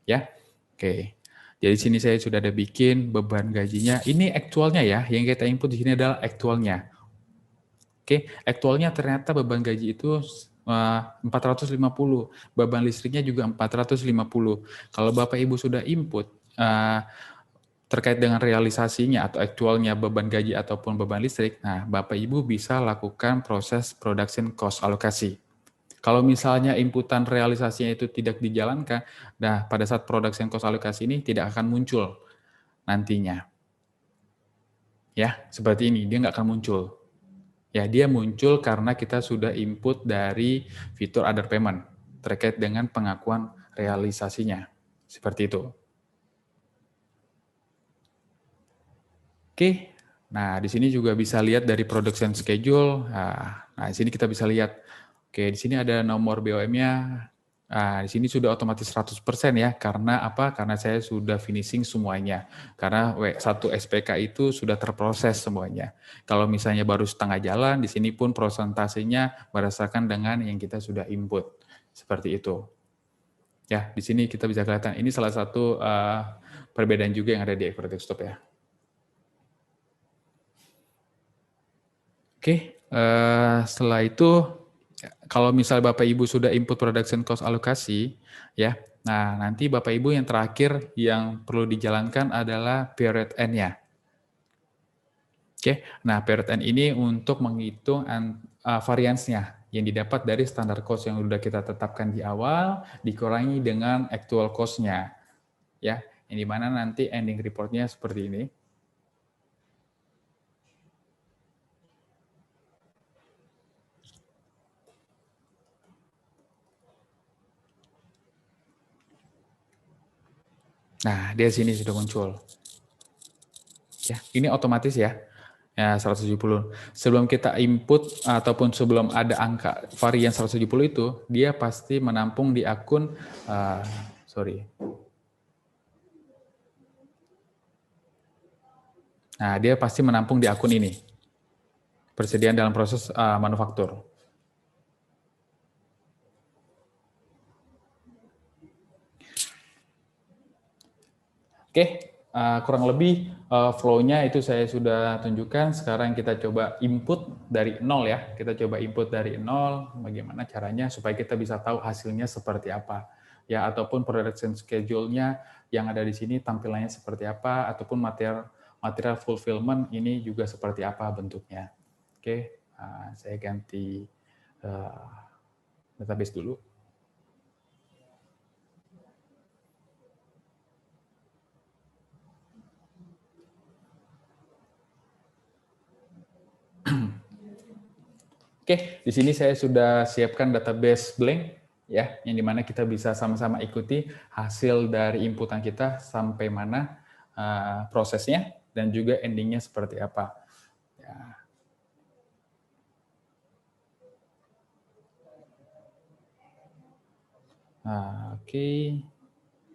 Ya, oke. Jadi sini saya sudah ada bikin beban gajinya. Ini aktualnya ya, yang kita input di sini adalah aktualnya. Oke, aktualnya ternyata beban gaji itu 450, beban listriknya juga 450. Kalau Bapak Ibu sudah input terkait dengan realisasinya atau aktualnya beban gaji ataupun beban listrik, nah Bapak Ibu bisa lakukan proses production cost alokasi. Kalau misalnya inputan realisasinya itu tidak dijalankan, nah pada saat production cost alokasi ini tidak akan muncul nantinya. Ya, seperti ini, dia nggak akan muncul. Ya, dia muncul karena kita sudah input dari fitur other payment terkait dengan pengakuan realisasinya. Seperti itu. Oke, nah di sini juga bisa lihat dari production schedule. Nah, di sini kita bisa lihat, oke, di sini ada nomor BOM-nya. Nah, di sini sudah otomatis 100% ya. Karena apa? Karena saya sudah finishing semuanya. Karena W1 SPK itu sudah terproses semuanya. Kalau misalnya baru setengah jalan, di sini pun prosentasenya berdasarkan dengan yang kita sudah input. Seperti itu. Ya, di sini kita bisa kelihatan. Ini salah satu perbedaan juga yang ada di Accurate Desktop ya. Oke, setelah itu kalau misal Bapak Ibu sudah input production cost alokasi, ya, nah nanti Bapak Ibu yang terakhir yang perlu dijalankan adalah period end-nya. Oke, nah period end ini untuk menghitung variance-nya yang didapat dari standar cost yang sudah kita tetapkan di awal, dikurangi dengan actual cost-nya. Ya, yang dimana nanti ending report-nya seperti ini. Nah, dia sini sudah muncul. Ya, ini otomatis ya. Ya, 170. Sebelum kita input ataupun sebelum ada angka varian 170 itu, dia pasti menampung di akun Nah, dia pasti menampung di akun ini. Persediaan dalam proses manufaktur. Oke, kurang lebih flow-nya itu saya sudah tunjukkan. Sekarang kita coba input dari nol ya. Kita coba input dari nol, bagaimana caranya supaya kita bisa tahu hasilnya seperti apa. Ya, ataupun production schedule-nya yang ada di sini tampilannya seperti apa, ataupun material fulfillment ini juga seperti apa bentuknya. Oke, saya ganti database dulu. Oke, di sini saya sudah siapkan database blank ya, yang dimana kita bisa sama-sama ikuti hasil dari inputan kita sampai mana prosesnya dan juga endingnya seperti apa. Ya. Oke.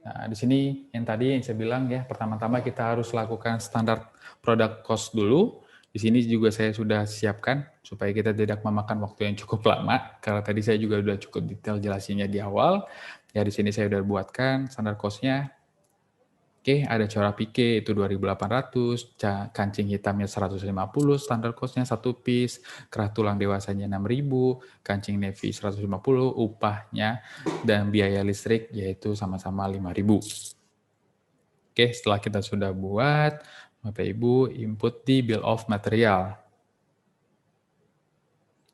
Nah, di sini yang tadi yang saya bilang ya, pertama-tama kita harus lakukan standar product cost dulu. Di sini juga saya sudah siapkan supaya kita tidak memakan waktu yang cukup lama, karena tadi saya juga sudah cukup detail jelasinnya di awal. Ya, di sini saya sudah buatkan standar cost-nya. Oke, ada corak pike itu 2.800, kancing hitamnya 150, standar cost-nya 1 piece, kerah tulang dewasanya 6.000, kancing navy 150, upahnya dan biaya listrik yaitu sama-sama 5.000. Oke, setelah kita sudah buat, Bapak Ibu input di bill of material.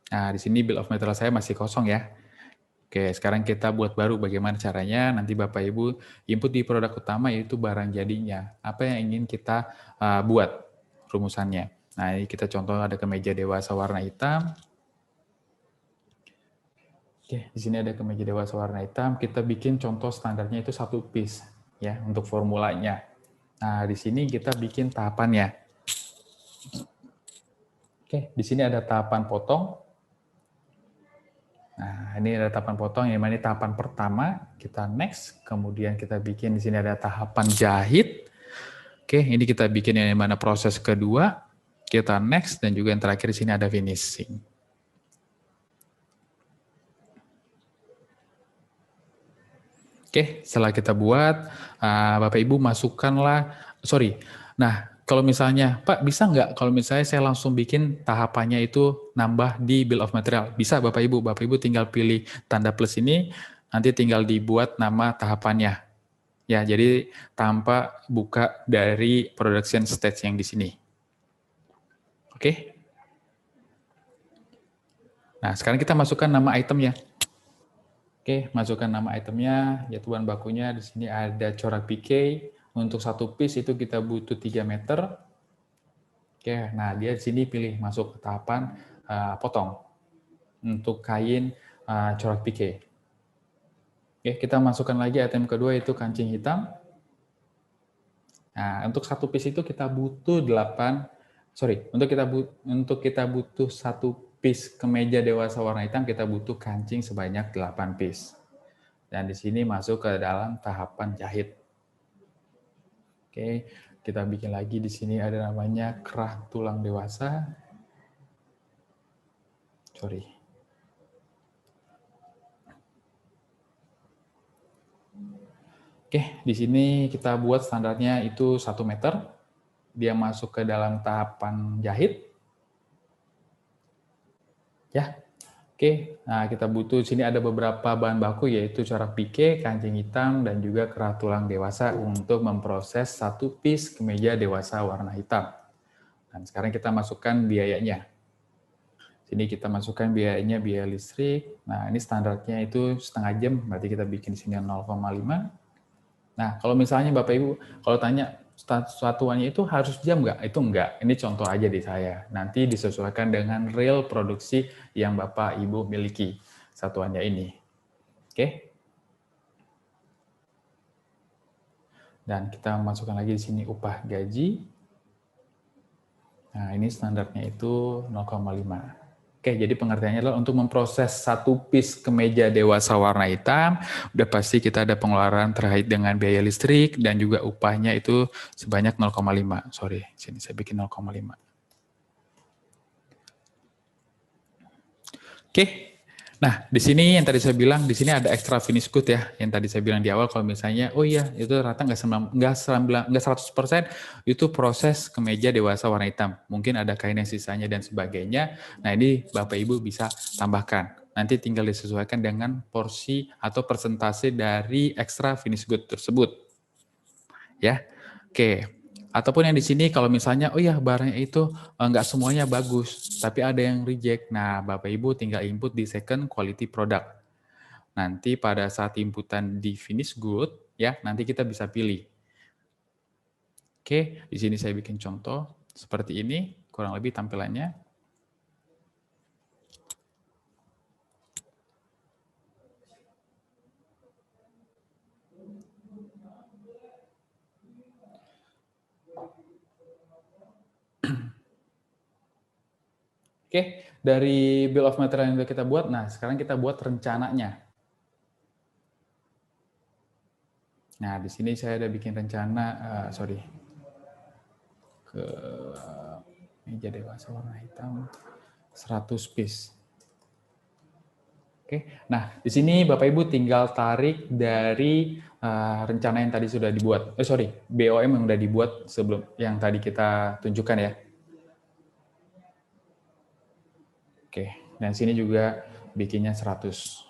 Nah, di sini bill of material saya masih kosong ya. Oke, sekarang kita buat baru bagaimana caranya. Nanti Bapak Ibu input di produk utama yaitu barang jadinya. Apa yang ingin kita buat rumusannya. Nah, ini kita contoh ada kemeja dewasa warna hitam. Oke, di sini ada kemeja dewasa warna hitam. Kita bikin contoh standarnya itu 1 piece ya untuk formulanya. Nah, di sini kita bikin tahapannya. Oke, di sini ada tahapan potong. Nah, ini ada tahapan potong, yang mana ini tahapan pertama, kita next, kemudian kita bikin di sini ada tahapan jahit. Oke, ini kita bikin yang mana proses kedua, kita next, dan juga yang terakhir di sini ada finishing. Oke, setelah kita buat, Bapak Ibu masukkanlah, nah kalau misalnya, Pak bisa nggak kalau misalnya saya langsung bikin tahapannya itu nambah di bill of material? Bisa Bapak Ibu tinggal pilih tanda plus ini, nanti tinggal dibuat nama tahapannya. Ya, jadi tanpa buka dari production stage yang di sini. Oke. Nah, sekarang kita masukkan nama itemnya. Oke, masukkan nama itemnya, yaitu bahan bakunya. Di sini ada corak PK. Untuk 1 piece itu kita butuh 3 meter. Oke, nah dia di sini pilih masuk ke tahapan potong. Untuk kain corak PK. Oke, kita masukkan lagi item kedua itu kancing hitam. Nah, untuk 1 piece itu kita butuh untuk kita butuh 1 piece kemeja dewasa warna hitam, kita butuh kancing sebanyak 8 piece. Dan di sini masuk ke dalam tahapan jahit. Oke, kita bikin lagi di sini ada namanya kerah tulang dewasa. Oke, di sini kita buat standarnya itu 1 meter. Dia masuk ke dalam tahapan jahit. Ya, oke. Nah, kita butuh di sini ada beberapa bahan baku yaitu corak pike, kancing hitam, dan juga kerah tulang dewasa untuk memproses 1 piece kemeja dewasa warna hitam. Dan sekarang kita masukkan biayanya. Sini kita masukkan biayanya, biaya listrik. Nah, ini standarnya itu setengah jam, berarti kita bikin di sini 0,5. Nah, kalau misalnya Bapak Ibu, kalau tanya satuannya itu harus jam nggak? Itu nggak. Ini contoh aja di saya. Nanti disesuaikan dengan real produksi yang Bapak Ibu miliki satuannya ini. Oke. Dan kita masukkan lagi di sini upah gaji. Nah, ini standarnya itu 0,5. Oke, jadi pengertiannya adalah untuk memproses 1 piece kemeja dewasa warna hitam, udah pasti kita ada pengeluaran terkait dengan biaya listrik dan juga upahnya itu sebanyak 0,5. Sorry, sini saya bikin 0,5. Oke. Nah, di sini yang tadi saya bilang, di sini ada extra finish good ya, yang tadi saya bilang di awal kalau misalnya, oh iya, itu rata nggak 100%, itu proses kemeja dewasa warna hitam. Mungkin ada kain yang sisanya dan sebagainya. Nah, ini Bapak Ibu bisa tambahkan. Nanti tinggal disesuaikan dengan porsi atau persentase dari extra finish good tersebut. Ya, oke. Ataupun yang di sini kalau misalnya, oh ya barangnya itu nggak semuanya bagus, tapi ada yang reject. Nah, Bapak Ibu tinggal input di second quality product. Nanti pada saat inputan di finish good, ya nanti kita bisa pilih. Oke, di sini saya bikin contoh seperti ini, kurang lebih tampilannya. Oke, dari bill of material yang sudah kita buat, nah sekarang kita buat rencananya. Nah, di sini saya ada bikin rencana, ke meja dewasa warna hitam 100 piece. Oke, nah di sini Bapak Ibu tinggal tarik dari rencana yang tadi sudah dibuat. BOM yang sudah dibuat sebelum yang tadi kita tunjukkan ya. Oke, dan sini juga bikinnya 100.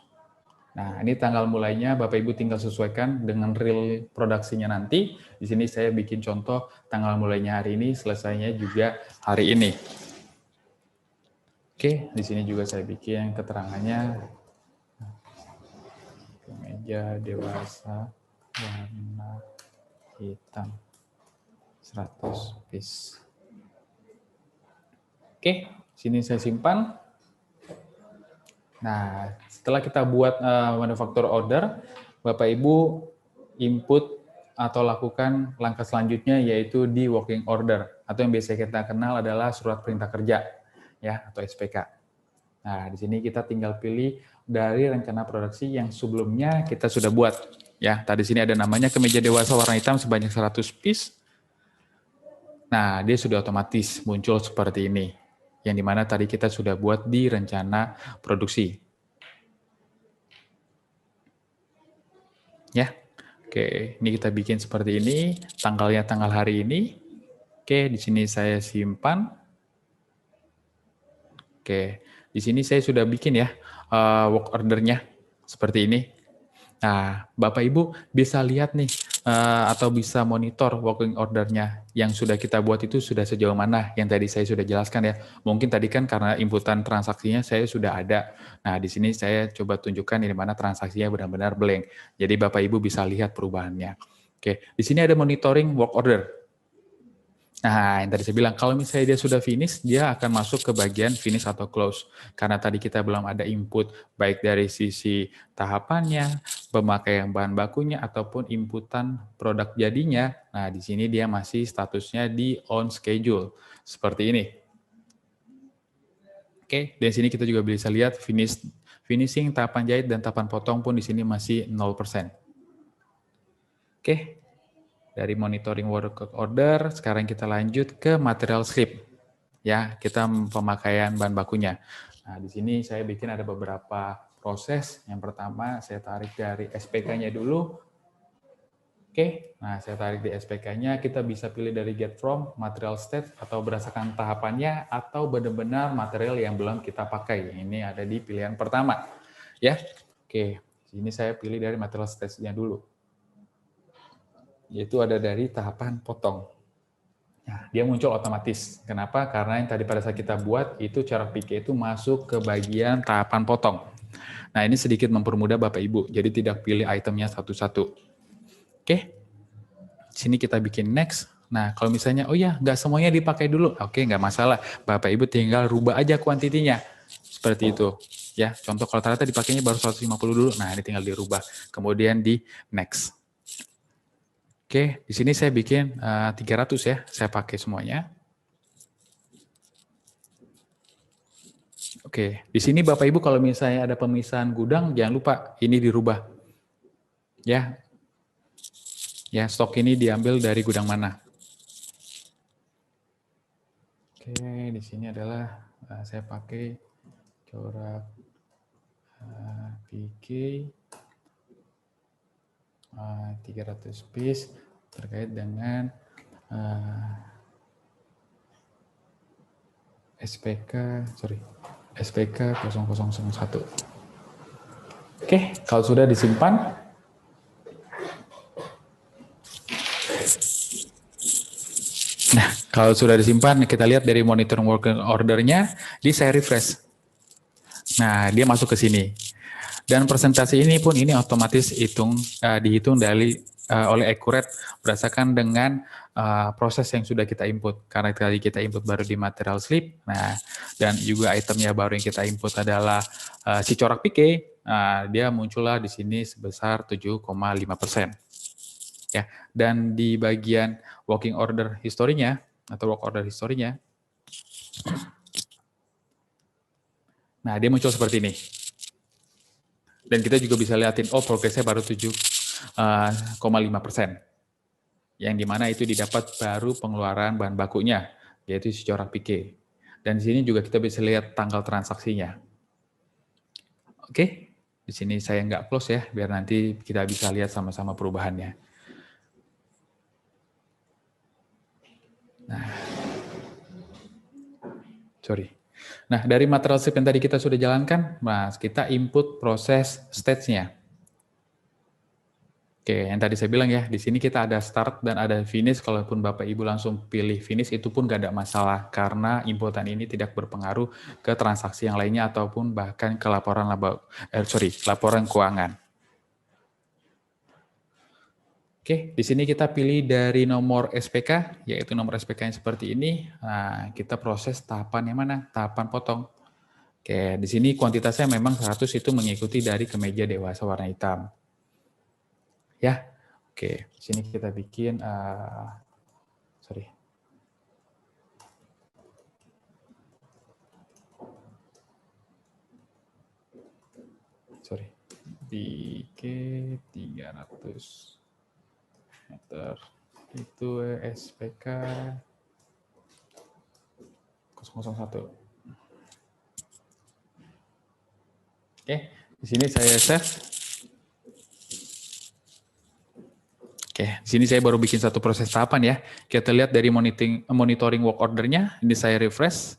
Nah, ini tanggal mulainya Bapak Ibu tinggal sesuaikan dengan real produksinya nanti. Di sini saya bikin contoh tanggal mulainya hari ini, selesainya juga hari ini. Oke, di sini juga saya bikin keterangannya. Kemeja dewasa warna hitam 100 piece. Oke, sini saya simpan. Nah, setelah kita buat manufaktur order, Bapak Ibu input atau lakukan langkah selanjutnya yaitu di working order atau yang biasa kita kenal adalah surat perintah kerja ya atau SPK. Nah, di sini kita tinggal pilih dari rencana produksi yang sebelumnya kita sudah buat ya. Tadi sini ada namanya kemeja dewasa warna hitam sebanyak 100 piece. Nah, dia sudah otomatis muncul seperti ini. Yang dimana tadi kita sudah buat di rencana produksi. Ya, oke, ini kita bikin seperti ini, tanggalnya tanggal hari ini. Oke, di sini saya simpan. Oke, di sini saya sudah bikin ya work ordernya seperti ini. Nah, Bapak Ibu bisa lihat nih atau bisa monitor working ordernya yang sudah kita buat itu sudah sejauh mana yang tadi saya sudah jelaskan ya. Mungkin tadi kan karena inputan transaksinya saya sudah ada. Nah, di sini saya coba tunjukkan di mana transaksinya benar-benar blank. Jadi Bapak Ibu bisa lihat perubahannya. Oke, di sini ada monitoring work order. Nah, yang tadi saya bilang, kalau misalnya dia sudah finish, dia akan masuk ke bagian finish atau close. Karena tadi kita belum ada input, baik dari sisi tahapannya, pemakaian bahan bakunya, ataupun inputan produk jadinya. Nah, di sini dia masih statusnya di on schedule. Seperti ini. Oke, dari sini kita juga bisa lihat finishing, tahapan jahit, dan tahapan potong pun di sini masih 0%. Oke. Dari monitoring work order, sekarang kita lanjut ke material slip. Ya, kita pemakaian bahan bakunya. Nah, di sini saya bikin ada beberapa proses. Yang pertama, saya tarik dari SPK-nya dulu. Oke, nah saya tarik di SPK-nya, kita bisa pilih dari get from, material state, atau berdasarkan tahapannya, atau benar-benar material yang belum kita pakai. Ini ada di pilihan pertama. Ya, oke. Ini saya pilih dari material state-nya dulu. Yaitu ada dari tahapan potong. Nah, dia muncul otomatis. Kenapa? Karena yang tadi pada saat kita buat, itu corak pikir itu masuk ke bagian tahapan potong. Nah, ini sedikit mempermudah Bapak Ibu, jadi tidak pilih itemnya satu-satu. Oke, sini kita bikin next. Nah, kalau misalnya, oh ya, nggak semuanya dipakai dulu. Oke, nggak masalah. Bapak Ibu tinggal rubah aja kuantitinya. Seperti itu. Ya, contoh kalau ternyata dipakainya baru 150 dulu. Nah, ini tinggal dirubah. Kemudian di next. Oke, di sini saya bikin 300 ya, saya pakai semuanya. Oke, di sini Bapak Ibu kalau misalnya ada pemisahan gudang, jangan lupa ini dirubah. Ya, stok ini diambil dari gudang mana. Oke, di sini adalah saya pakai corak PK 300 piece terkait dengan SPK 0001. Oke, kalau sudah disimpan, nah kalau sudah disimpan, kita lihat dari monitoring working ordernya, saya refresh. Nah, dia masuk ke sini. Dan presentasi ini pun ini otomatis dihitung oleh Accurate berdasarkan dengan proses yang sudah kita input. Karena tadi kita input baru di material slip, nah dan juga itemnya baru yang kita input adalah si corak PK, dia muncullah di sini sebesar 7,5%. Ya, dan di bagian working order historinya atau work order historinya, nah dia muncul seperti ini. Dan kita juga bisa lihatin, oh progresnya baru 7,5%. Yang dimana itu didapat baru pengeluaran bahan bakunya, yaitu si corak PK. Dan di sini juga kita bisa lihat tanggal transaksinya. Oke, Di sini saya nggak close ya, biar nanti kita bisa lihat sama-sama perubahannya. Nah, sorry. Nah, dari material strip yang tadi kita sudah jalankan, Mas, kita input proses stage-nya. Oke, yang tadi saya bilang ya, di sini kita ada start dan ada finish. Kalaupun Bapak Ibu langsung pilih finish, itu pun nggak ada masalah, karena inputan ini tidak berpengaruh ke transaksi yang lainnya ataupun bahkan ke laporan laporan keuangan. Oke, di sini kita pilih dari nomor SPK, yaitu nomor SPK yang seperti ini. Nah, kita proses tahapan yang mana? Tahapan potong. Oke, di sini kuantitasnya memang 100 itu mengikuti dari kemeja dewasa warna hitam. Ya, oke. Di sini kita bikin, bikin 300 meter. Itu SPK 001. Oke, di sini saya save. Oke, di sini saya baru bikin satu proses tahapan ya. Kita lihat dari monitoring work order-nya, ini saya refresh.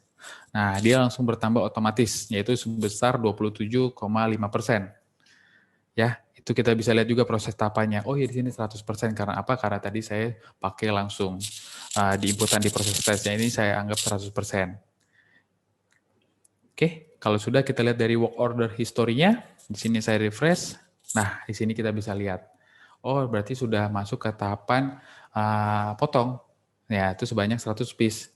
Nah, dia langsung bertambah otomatis, yaitu sebesar 27,5%. Ya, itu kita bisa lihat juga proses tahapannya. Oh ya, di sini 100%. Karena apa? Karena tadi saya pakai langsung di inputan di proses testnya ini saya anggap 100%. Oke, kalau sudah kita lihat dari work order historinya, di sini saya refresh. Nah, di sini kita bisa lihat. Oh, berarti sudah masuk ke tahapan potong. Ya, itu sebanyak 100 piece.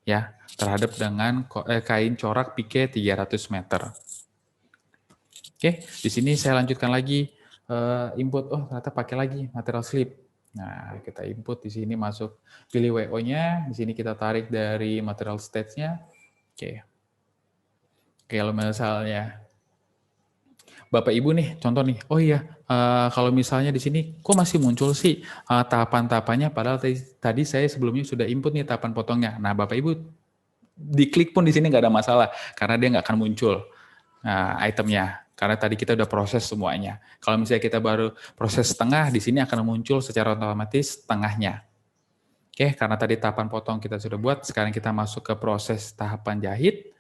Ya, terhadap dengan kain corak pike 300 meter. Oke, di sini saya lanjutkan lagi input. Oh, ternyata pakai lagi material slip. Nah, kita input di sini masuk pilih WO-nya. Di sini kita tarik dari material stage-nya. Oke. Kalau misalnya Bapak Ibu nih, contoh nih, oh iya, kalau misalnya di sini, kok masih muncul sih tahapan-tahapannya, padahal tadi saya sebelumnya sudah input nih tahapan potongnya. Nah, Bapak Ibu diklik pun di sini nggak ada masalah, karena dia nggak akan muncul itemnya, karena tadi kita udah proses semuanya. Kalau misalnya kita baru proses setengah, di sini akan muncul secara otomatis setengahnya. Oke, karena tadi tahapan potong kita sudah buat, sekarang kita masuk ke proses tahapan jahit.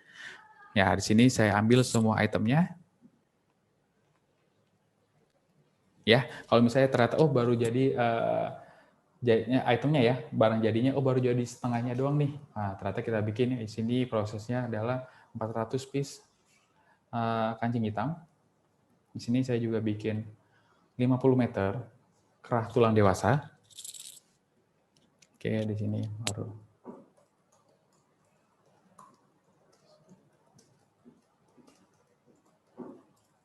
Ya, di sini saya ambil semua itemnya. Ya, kalau misalnya ternyata baru jadi jahitnya itemnya ya, barang jadinya baru jadi setengahnya doang nih. Nah, ternyata kita bikin di sini prosesnya adalah 400 piece kancing hitam. Di sini saya juga bikin 50 meter kerah tulang dewasa. Oke, di sini baru.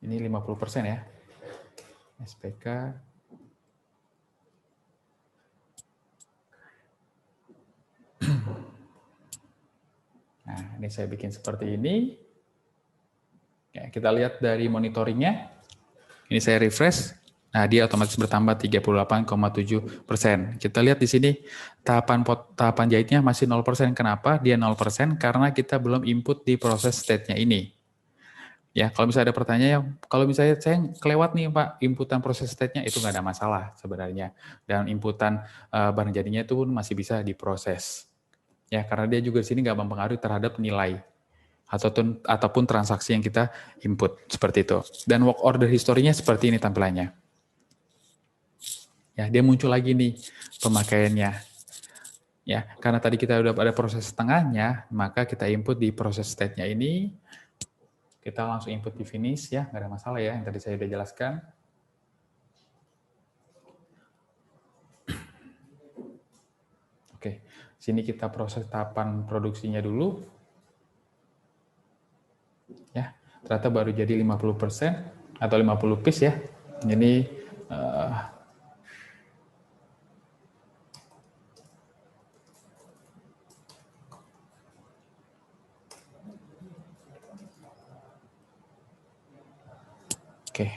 Ini 50% ya. SPK. Nah, ini saya bikin seperti ini. Ya, kita lihat dari monitoringnya. Ini saya refresh. Nah, dia otomatis bertambah 38,7%. Kita lihat di sini tahapan jahitnya masih 0%. Kenapa? Dia 0% karena kita belum input di proses state-nya ini. Ya, kalau misalnya ada pertanyaan, kalau misalnya saya kelewat nih Pak, inputan proses state-nya itu nggak ada masalah sebenarnya. Dan inputan barang jadinya itu pun masih bisa diproses. Ya, karena dia juga di sini nggak mempengaruhi terhadap nilai ataupun transaksi yang kita input seperti itu. Dan work order historinya seperti ini tampilannya. Ya, dia muncul lagi nih pemakaiannya. Ya, karena tadi kita udah ada proses setengahnya, maka kita input di proses state-nya ini. Kita langsung input di finish ya, nggak ada masalah ya, yang tadi saya udah jelaskan. Oke, sini kita proses tahapan produksinya dulu. Ya, ternyata baru jadi 50% atau 50 piece ya. Jadi oke,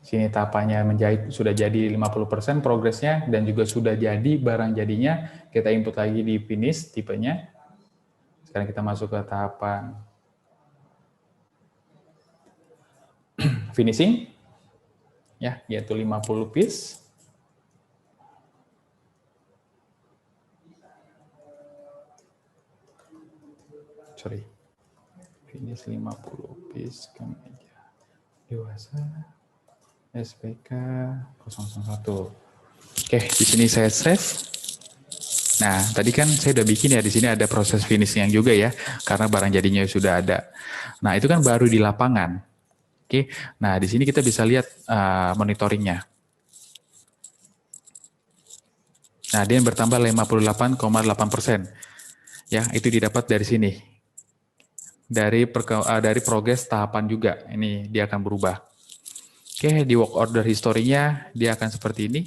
sini tahapannya menjahit sudah jadi 50% progresnya dan juga sudah jadi barang jadinya. Kita input lagi di finish tipenya. Sekarang kita masuk ke tahapan finishing, ya, yaitu 50 piece. Sorry, finish 50 piece kemeja dewasa SPK 001. Oke, di sini saya save. Nah, tadi kan saya udah bikin ya, di sini ada proses finishing juga ya, karena barang jadinya sudah ada. Nah, itu kan baru di lapangan. Oke, nah di sini kita bisa lihat monitoringnya. Nah, dia bertambah 58,8%. Ya, itu didapat dari sini. Dari progres tahapan juga, ini dia akan berubah. Oke, di work order historinya dia akan seperti ini.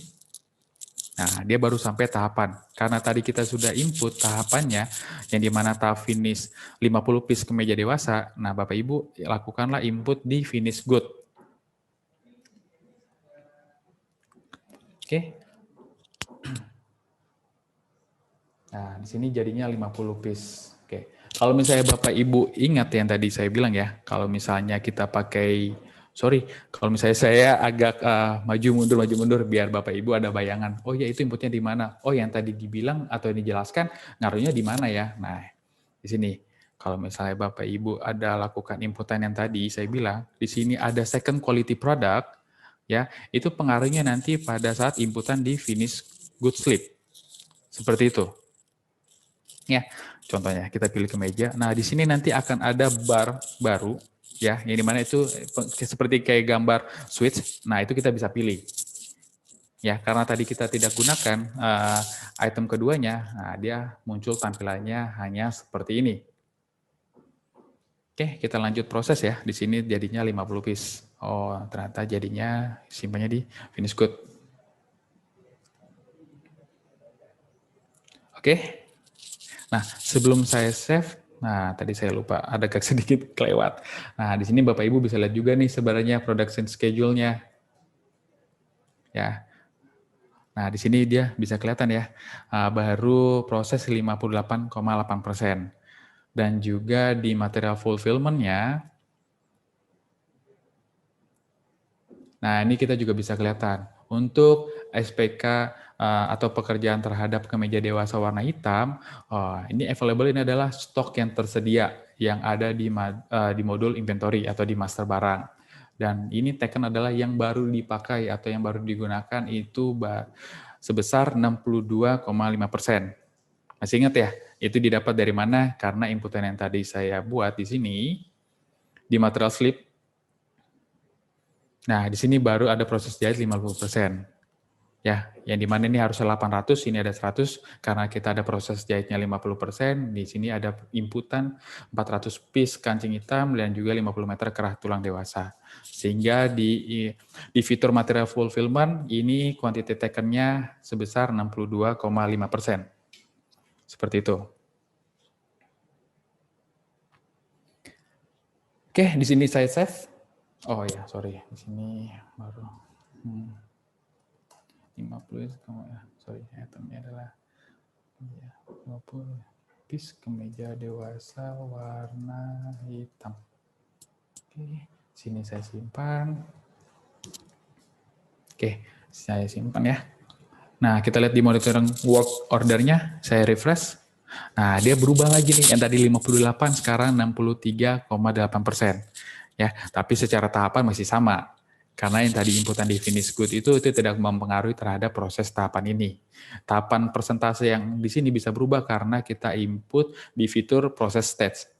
Nah, dia baru sampai tahapan. Karena tadi kita sudah input tahapannya, yang dimana tahap finish 50 piece kemeja dewasa, nah Bapak Ibu lakukanlah input di finish good. Oke. Nah, di sini jadinya 50 piece. Oke. Kalau misalnya Bapak Ibu ingat yang tadi saya bilang ya, kalau misalnya kita pakai, kalau misalnya saya agak maju mundur biar Bapak Ibu ada bayangan. Oh ya, itu inputnya di mana? Oh, yang tadi dibilang atau dijelaskan ngaruhnya di mana ya? Nah, di sini. Kalau misalnya Bapak Ibu ada lakukan inputan yang tadi saya bilang, di sini ada second quality product, ya, itu pengaruhnya nanti pada saat inputan di finish good slip. Seperti itu. Ya, contohnya kita pilih kemeja. Nah, di sini nanti akan ada bar baru, ya, yang dimana itu seperti kayak gambar switch. Nah, itu kita bisa pilih. Ya, karena tadi kita tidak gunakan item keduanya, nah dia muncul tampilannya hanya seperti ini. Oke, kita lanjut proses ya. Di sini jadinya 50 piece. Oh, ternyata jadinya simpannya di finish good. Oke. Nah, sebelum saya save, nah tadi saya lupa, ada sedikit kelewat. Nah, di sini Bapak Ibu bisa lihat juga nih sebenarnya production schedule-nya. Ya. Nah, di sini dia bisa kelihatan ya, baru proses 58,8%. Dan juga di material fulfillment-nya, nah ini kita juga bisa kelihatan. Untuk SPK atau pekerjaan terhadap kemeja dewasa warna hitam, ini available ini adalah stok yang tersedia yang ada di modul inventory atau di master barang. Dan ini taken adalah yang baru dipakai atau yang baru digunakan itu sebesar 62,5%. Masih ingat ya, itu didapat dari mana? Karena inputan yang tadi saya buat di sini, di material slip. Nah, di sini baru ada proses jahit 50%. Ya, yang di mana ini harusnya 800, ini ada 100, karena kita ada proses jahitnya 50%, di sini ada inputan 400 piece kancing hitam dan juga 50 meter kerah tulang dewasa. Sehingga di fitur material fulfillment, ini quantity taken-nya sebesar 62,5%. Seperti itu. Oke, di sini saya save. Oh ya, sorry, di sini baru 50, sorry, itemnya adalah 20 piece kemeja dewasa warna hitam. Oke, sini saya simpan. Oke, saya simpan ya. Nah, kita lihat di monitoring work ordernya, saya refresh. Nah, dia berubah lagi nih, yang tadi 58 sekarang 63,8%. Ya, tapi secara tahapan masih sama. Karena yang tadi inputan di finish good itu tidak mempengaruhi terhadap proses tahapan ini. Tahapan persentase yang di sini bisa berubah karena kita input di fitur proses stage.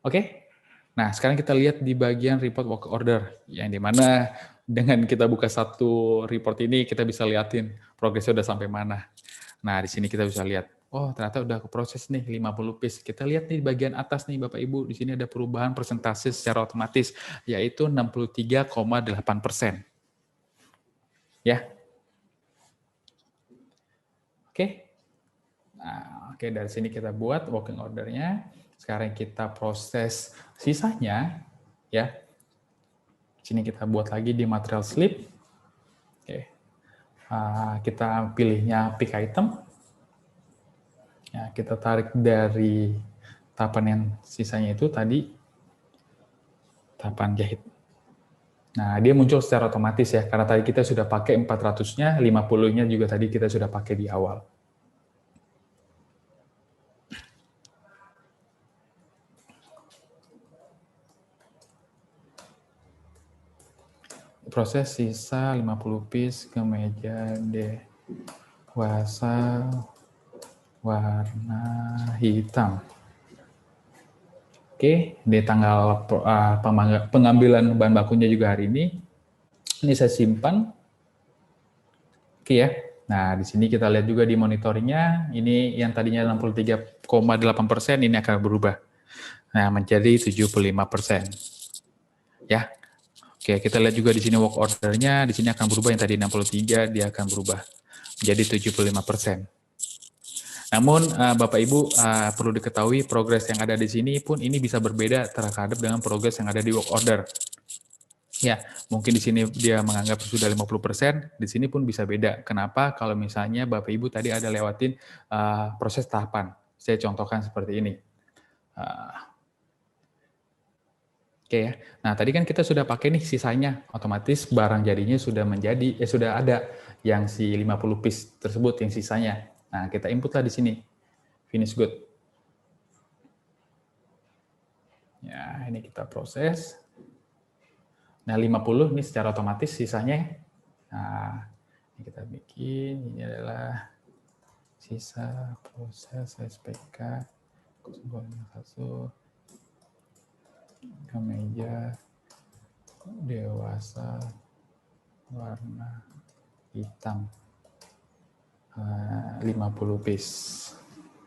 Oke? Nah, sekarang kita lihat di bagian report work order, yang dimana dengan kita buka satu report ini, kita bisa liatin progresnya udah sampai mana. Nah, di sini kita bisa lihat, oh ternyata udah ke proses nih 50 piece. Kita lihat nih di bagian atas nih Bapak Ibu, di sini ada perubahan persentase secara otomatis, yaitu 63,8%. Ya. Oke. Nah, oke, dari sini kita buat working ordernya. Sekarang kita proses sisanya, ya. Sini kita buat lagi di material slip. Oke. Kita pilihnya pick item. Ya, kita tarik dari tahapan yang sisanya itu tadi tahapan jahit. Nah, dia muncul secara otomatis ya, karena tadi kita sudah pakai 400-nya, 50-nya juga tadi kita sudah pakai di awal. Proses sisa 50 piece kemeja dewasa warna hitam. Oke, di tanggal pengambilan bahan bakunya juga hari ini. Ini saya simpan. Oke ya. Nah, di sini kita lihat juga di monitoringnya. Ini yang tadinya 63,8% ini akan berubah. Nah, menjadi 75%. Ya. Oke, kita lihat juga di sini work order-nya, di sini akan berubah, yang tadi 63 dia akan berubah menjadi 75%. Namun Bapak Ibu perlu diketahui progres yang ada di sini pun ini bisa berbeda terhadap dengan progres yang ada di work order. Ya, mungkin di sini dia menganggap sudah 50%, di sini pun bisa beda. Kenapa? Kalau misalnya Bapak Ibu tadi ada lewatin proses tahapan. Saya contohkan seperti ini. Oke ya. Nah, tadi kan kita sudah pakai nih sisanya, otomatis barang jadinya sudah menjadi sudah ada yang si 50 piece tersebut yang sisanya. Nah, kita inputlah di sini. Finish good. Ya, ini kita proses. Nah, 50 ini secara otomatis sisanya. Nah, ini kita bikin, ini adalah sisa proses SPK 051 kemeja dewasa warna hitam 50 piece.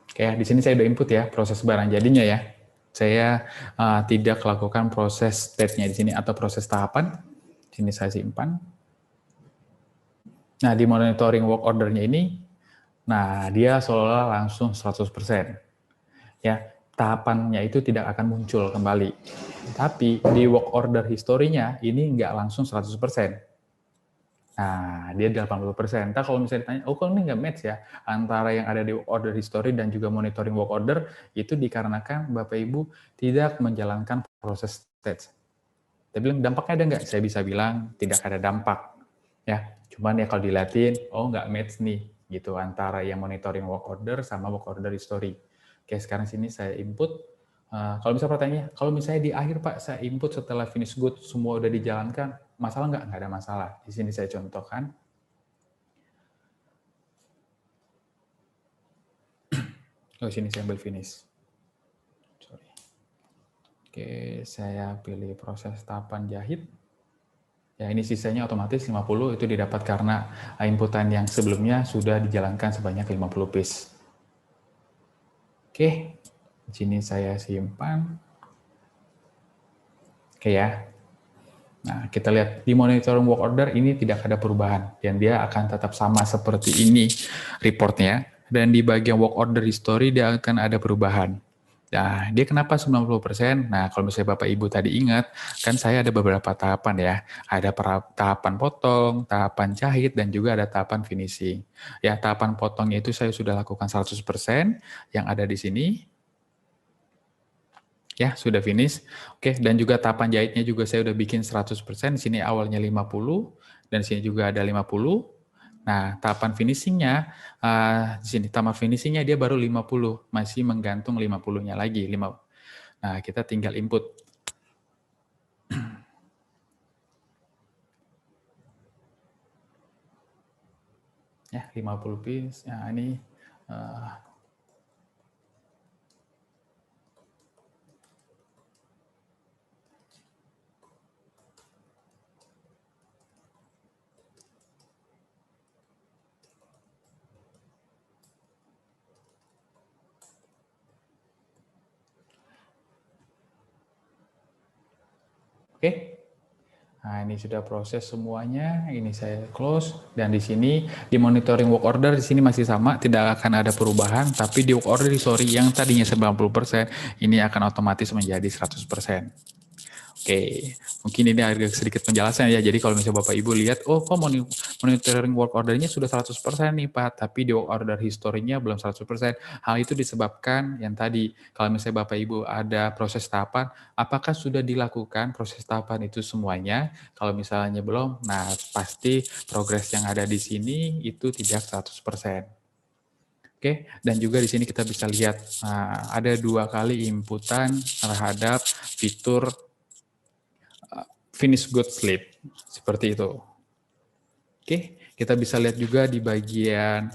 Oke, di sini saya udah input ya proses barang jadinya ya. Saya tidak lakukan proses state-nya di sini atau proses tahapan. Di sini saya simpan. Nah, di monitoring work order-nya ini, nah dia seolah langsung 100%. Ya, tahapannya itu tidak akan muncul kembali. Tapi di work order history-nya ini nggak langsung 100%. Nah, dia 80%. Entah kalau misalnya ditanya, oh kok ini nggak match ya antara yang ada di work order history dan juga monitoring work order, itu dikarenakan Bapak Ibu tidak menjalankan proses stage. Saya bilang dampaknya ada nggak? Saya bisa bilang tidak ada dampak. Ya, cuman ya kalau dilihatin, oh nggak match nih gitu antara yang monitoring work order sama work order history. Oke, sekarang sini saya input. Kalau misalnya pertanyaannya, kalau misalnya di akhir Pak, saya input setelah finish good, semua udah dijalankan, masalah nggak? Nggak ada masalah. Di sini saya contohkan. Oh, sini saya ambil finish. Sorry. Oke, saya pilih proses tahapan jahit. Ya, ini sisanya otomatis 50, itu didapat karena inputan yang sebelumnya sudah dijalankan sebanyak 50 piece. Oke. Di sini saya simpan. Oke ya. Nah, kita lihat di monitoring work order ini tidak ada perubahan dan dia akan tetap sama seperti ini reportnya. Dan di bagian work order history dia akan ada perubahan. Nah, dia kenapa 90%? Nah, kalau misalnya Bapak Ibu tadi ingat, kan saya ada beberapa tahapan ya. Ada tahapan potong, tahapan jahit, dan juga ada tahapan finishing. Ya, tahapan potongnya itu saya sudah lakukan 100%, yang ada di sini. Ya, sudah finish. Oke, dan juga tahapan jahitnya juga saya udah bikin 100%. Di sini awalnya 50, dan di sini juga ada 50. Nah, tahapan finishingnya, di sini tahapan finishingnya dia baru 50, masih menggantung 50-nya lagi. Nah, kita tinggal input. Ya, 50 piece. Nah, ini oke. Nah, ini sudah proses semuanya. Ini saya close. Dan di sini di monitoring work order di sini masih sama, tidak akan ada perubahan. Tapi di work order history yang tadinya 90%, ini akan otomatis menjadi 100%. Oke, mungkin ini agak sedikit penjelasan ya. Jadi kalau misalnya Bapak Ibu lihat, oh kok monitoring work ordernya sudah 100% nih Pak, tapi di work order historinya belum 100%. Hal itu disebabkan yang tadi, kalau misalnya Bapak Ibu ada proses tahapan, apakah sudah dilakukan proses tahapan itu semuanya? Kalau misalnya belum, nah pasti progres yang ada di sini itu tidak 100%. Oke, dan juga di sini kita bisa lihat ada 2 kali inputan terhadap fitur finish good sleep, seperti itu. Oke, kita bisa lihat juga di bagian,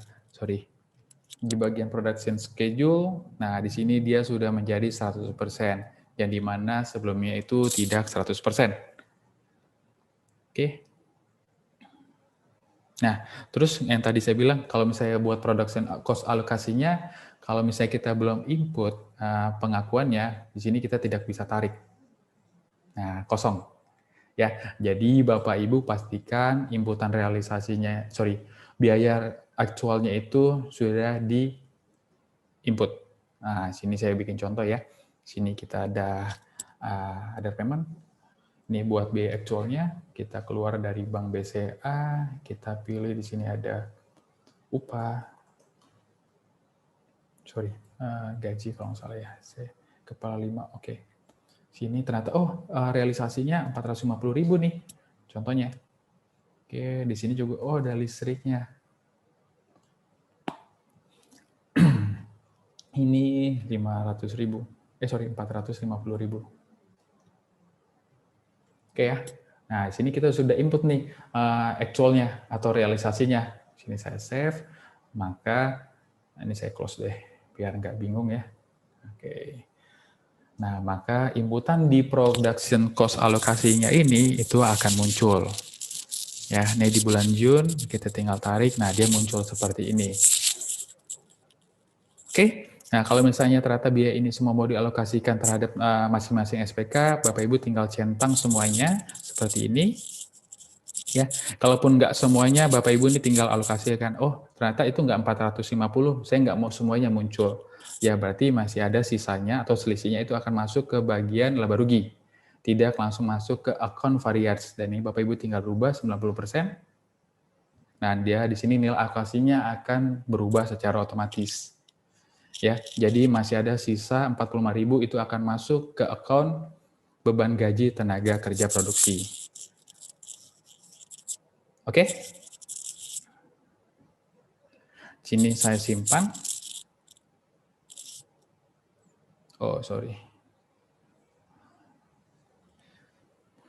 production schedule. Nah, di sini dia sudah menjadi 100%, yang dimana sebelumnya itu tidak 100%. Oke. Nah, terus yang tadi saya bilang, kalau misalnya buat production cost alokasinya, kalau misalnya kita belum input pengakuannya, di sini kita tidak bisa tarik. Nah, kosong. Ya, jadi Bapak Ibu pastikan inputan realisasinya, biaya aktualnya itu sudah di input. Nah, sini saya bikin contoh ya. Sini kita ada payment. Ini buat biaya aktualnya, kita keluar dari Bank BCA, kita pilih di sini ada upah. Gaji kalau nggak salah ya. Kepala 5, oke. Sini ternyata, realisasinya 450.000 nih, contohnya. Oke, di sini juga, ada listriknya. Ini 500.000, 450.000. Oke ya, nah di sini kita sudah input nih actualnya atau realisasinya. Sini saya save, maka ini saya close deh, biar nggak bingung ya. Oke. Nah, maka inputan di production cost alokasinya ini itu akan muncul. Ya, ini di bulan Jun kita tinggal tarik, nah dia muncul seperti ini. Oke, nah kalau misalnya ternyata biaya ini semua mau dialokasikan terhadap masing-masing SPK, Bapak Ibu tinggal centang semuanya seperti ini. Ya, kalaupun nggak semuanya, Bapak Ibu ini tinggal alokasikan. Oh, ternyata itu nggak 450, saya nggak mau semuanya muncul. Ya, berarti masih ada sisanya atau selisihnya itu akan masuk ke bagian laba rugi. Tidak langsung masuk ke account variance. Dan ini Bapak Ibu tinggal rubah 90%. Nah, dia di sini nilai alokasinya akan berubah secara otomatis. Ya, jadi masih ada sisa 45.000 itu akan masuk ke account beban gaji tenaga kerja produksi. Oke? Sini saya simpan.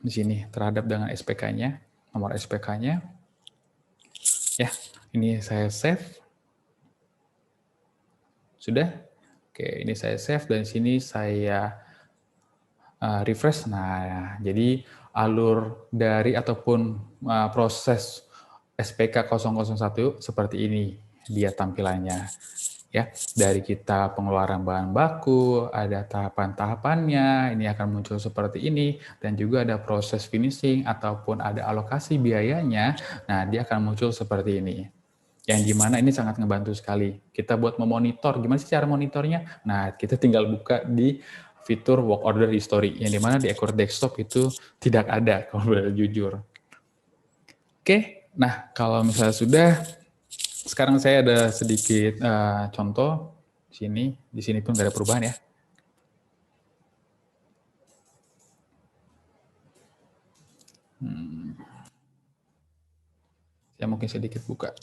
Di sini terhadap dengan SPK-nya, nomor SPK-nya. Ya, ini saya save. Sudah? Oke, ini saya save dan sini saya refresh. Nah, jadi alur dari ataupun proses SPK 001 seperti ini dia tampilannya. Ya, dari kita pengeluaran bahan baku, ada tahapan-tahapannya, ini akan muncul seperti ini, dan juga ada proses finishing ataupun ada alokasi biayanya, nah dia akan muncul seperti ini. Yang dimana ini sangat ngebantu sekali. Kita buat memonitor, gimana sih cara monitornya? Nah, kita tinggal buka di fitur work order history, yang dimana di Accurate Desktop itu tidak ada, kalau boleh jujur. Oke, nah kalau misalnya sudah, sekarang saya ada sedikit contoh di sini pun nggak ada perubahan ya. Saya mungkin sedikit buka.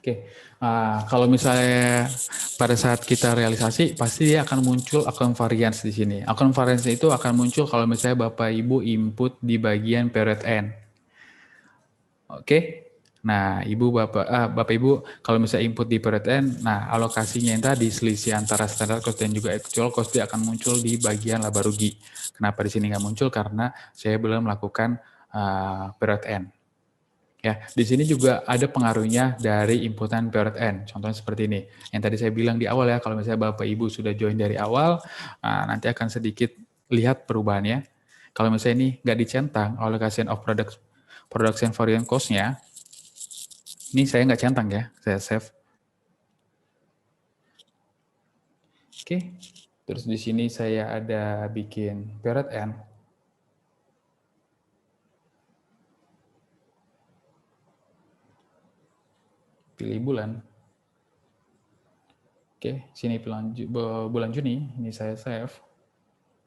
Oke, kalau misalnya pada saat kita realisasi, pasti dia akan muncul account variance di sini. Account variance itu akan muncul kalau misalnya Bapak Ibu input di bagian period end. Oke, nah Bapak Ibu kalau misalnya input di period end, nah alokasinya yang tadi selisih antara standard cost dan juga actual cost dia akan muncul di bagian laba rugi. Kenapa di sini nggak muncul? Karena saya belum melakukan period end. Ya, di sini juga ada pengaruhnya dari inputan period end. Contohnya seperti ini. Yang tadi saya bilang di awal ya, kalau misalnya Bapak Ibu sudah join dari awal, nanti akan sedikit lihat perubahannya. Kalau misalnya ini nggak dicentang, allocation of production variant cost-nya, ini saya nggak centang ya, saya save. Oke, terus di sini saya ada bikin period end. Pilih bulan. Oke, sini bulan Juni, ini saya save.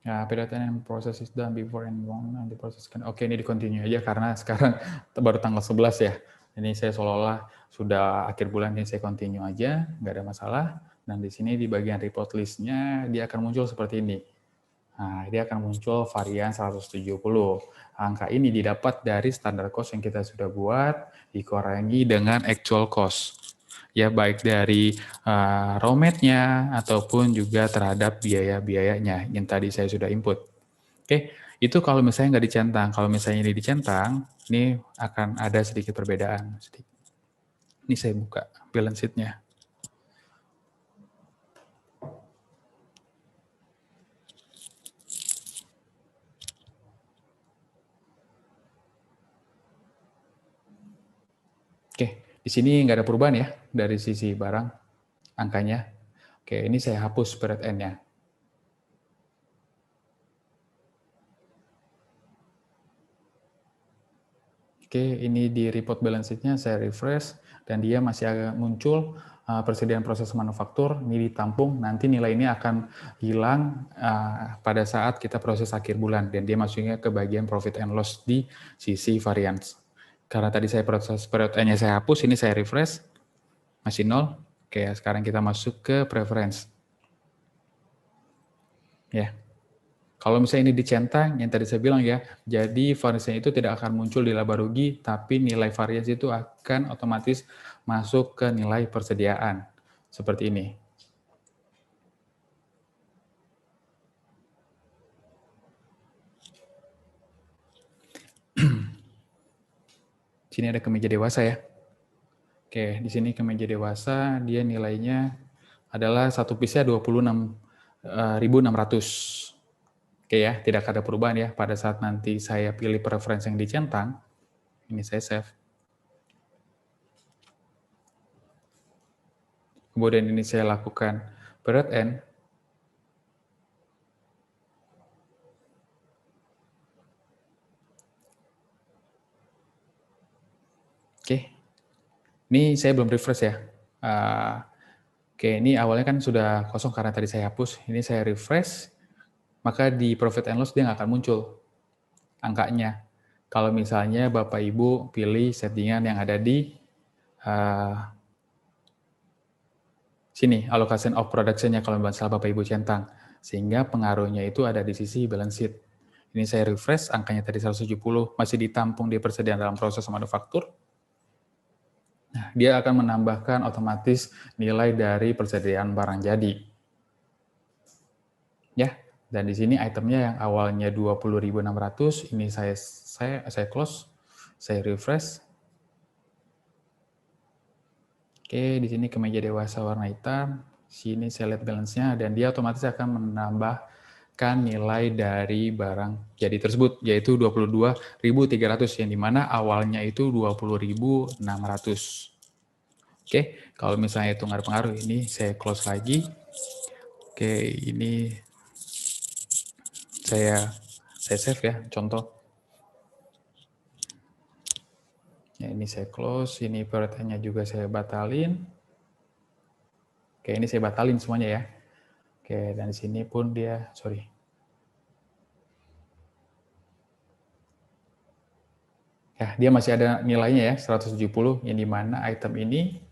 Ya, period end and process is done before anyone and the process can. Oke, ini di continue aja karena sekarang baru tanggal 11 ya. Ini saya seolah-olah sudah akhir bulan, ini saya continue aja, nggak ada masalah. Dan di sini di bagian report list-nya dia akan muncul seperti ini. Nah, dia akan muncul varian 170. Angka ini didapat dari standar cost yang kita sudah buat, dikurangi dengan actual cost. Ya, baik dari raw mat-nya ataupun juga terhadap biaya-biayanya yang tadi saya sudah input. Oke, itu kalau misalnya nggak dicentang. Kalau misalnya ini dicentang, ini akan ada sedikit perbedaan. Ini saya buka balance sheet-nya. Oke, di sini nggak ada perubahan ya dari sisi barang angkanya. Oke, ini saya hapus period end-nya. Oke, ini di report balance sheet-nya saya refresh dan dia masih agak muncul persediaan proses manufaktur, ini ditampung, nanti nilai ini akan hilang pada saat kita proses akhir bulan dan dia masuknya ke bagian profit and loss di sisi variance. Karena tadi saya proses period end-nya saya hapus, ini saya refresh, masih 0. Oke, sekarang kita masuk ke preference. Ya. Kalau misalnya ini dicentang, yang tadi saya bilang ya, jadi variasinya itu tidak akan muncul di laba rugi, tapi nilai variasi itu akan otomatis masuk ke nilai persediaan. Seperti ini. Sini ada kemeja dewasa ya. Oke, di sini kemeja dewasa, dia nilainya adalah satu piece-nya 26.600. Oke ya, tidak ada perubahan ya. Pada saat nanti saya pilih preference yang dicentang, ini saya save. Kemudian ini saya lakukan period end. Oke, ini saya belum refresh ya. Oke, ini awalnya kan sudah kosong karena tadi saya hapus. Ini saya refresh, maka di profit and loss dia nggak akan muncul angkanya. Kalau misalnya Bapak Ibu pilih settingan yang ada di sini, allocation of production-nya kalau misalnya Bapak Ibu centang. Sehingga pengaruhnya itu ada di sisi balance sheet. Ini saya refresh, angkanya tadi 170 masih ditampung di persediaan dalam proses manufaktur. Nah, dia akan menambahkan otomatis nilai dari persediaan barang jadi. Ya, dan di sini itemnya yang awalnya 20.600, ini saya close, saya refresh. Oke, di sini kemeja dewasa warna hitam, sini saya lihat balance-nya, dan dia otomatis akan menambahkan nilai dari barang jadi tersebut, yaitu 22.300, yang dimana awalnya itu 20.600. Oke, kalau misalnya itu nggak ada pengaruh, ini saya close lagi. Oke, ini saya save ya, contoh. Ya, ini saya close, ini period-nya juga saya batalin. Oke, ini saya batalin semuanya ya. Oke, dan di sini pun dia, sorry. Ya, dia masih ada nilainya ya, 170, yang dimana item ini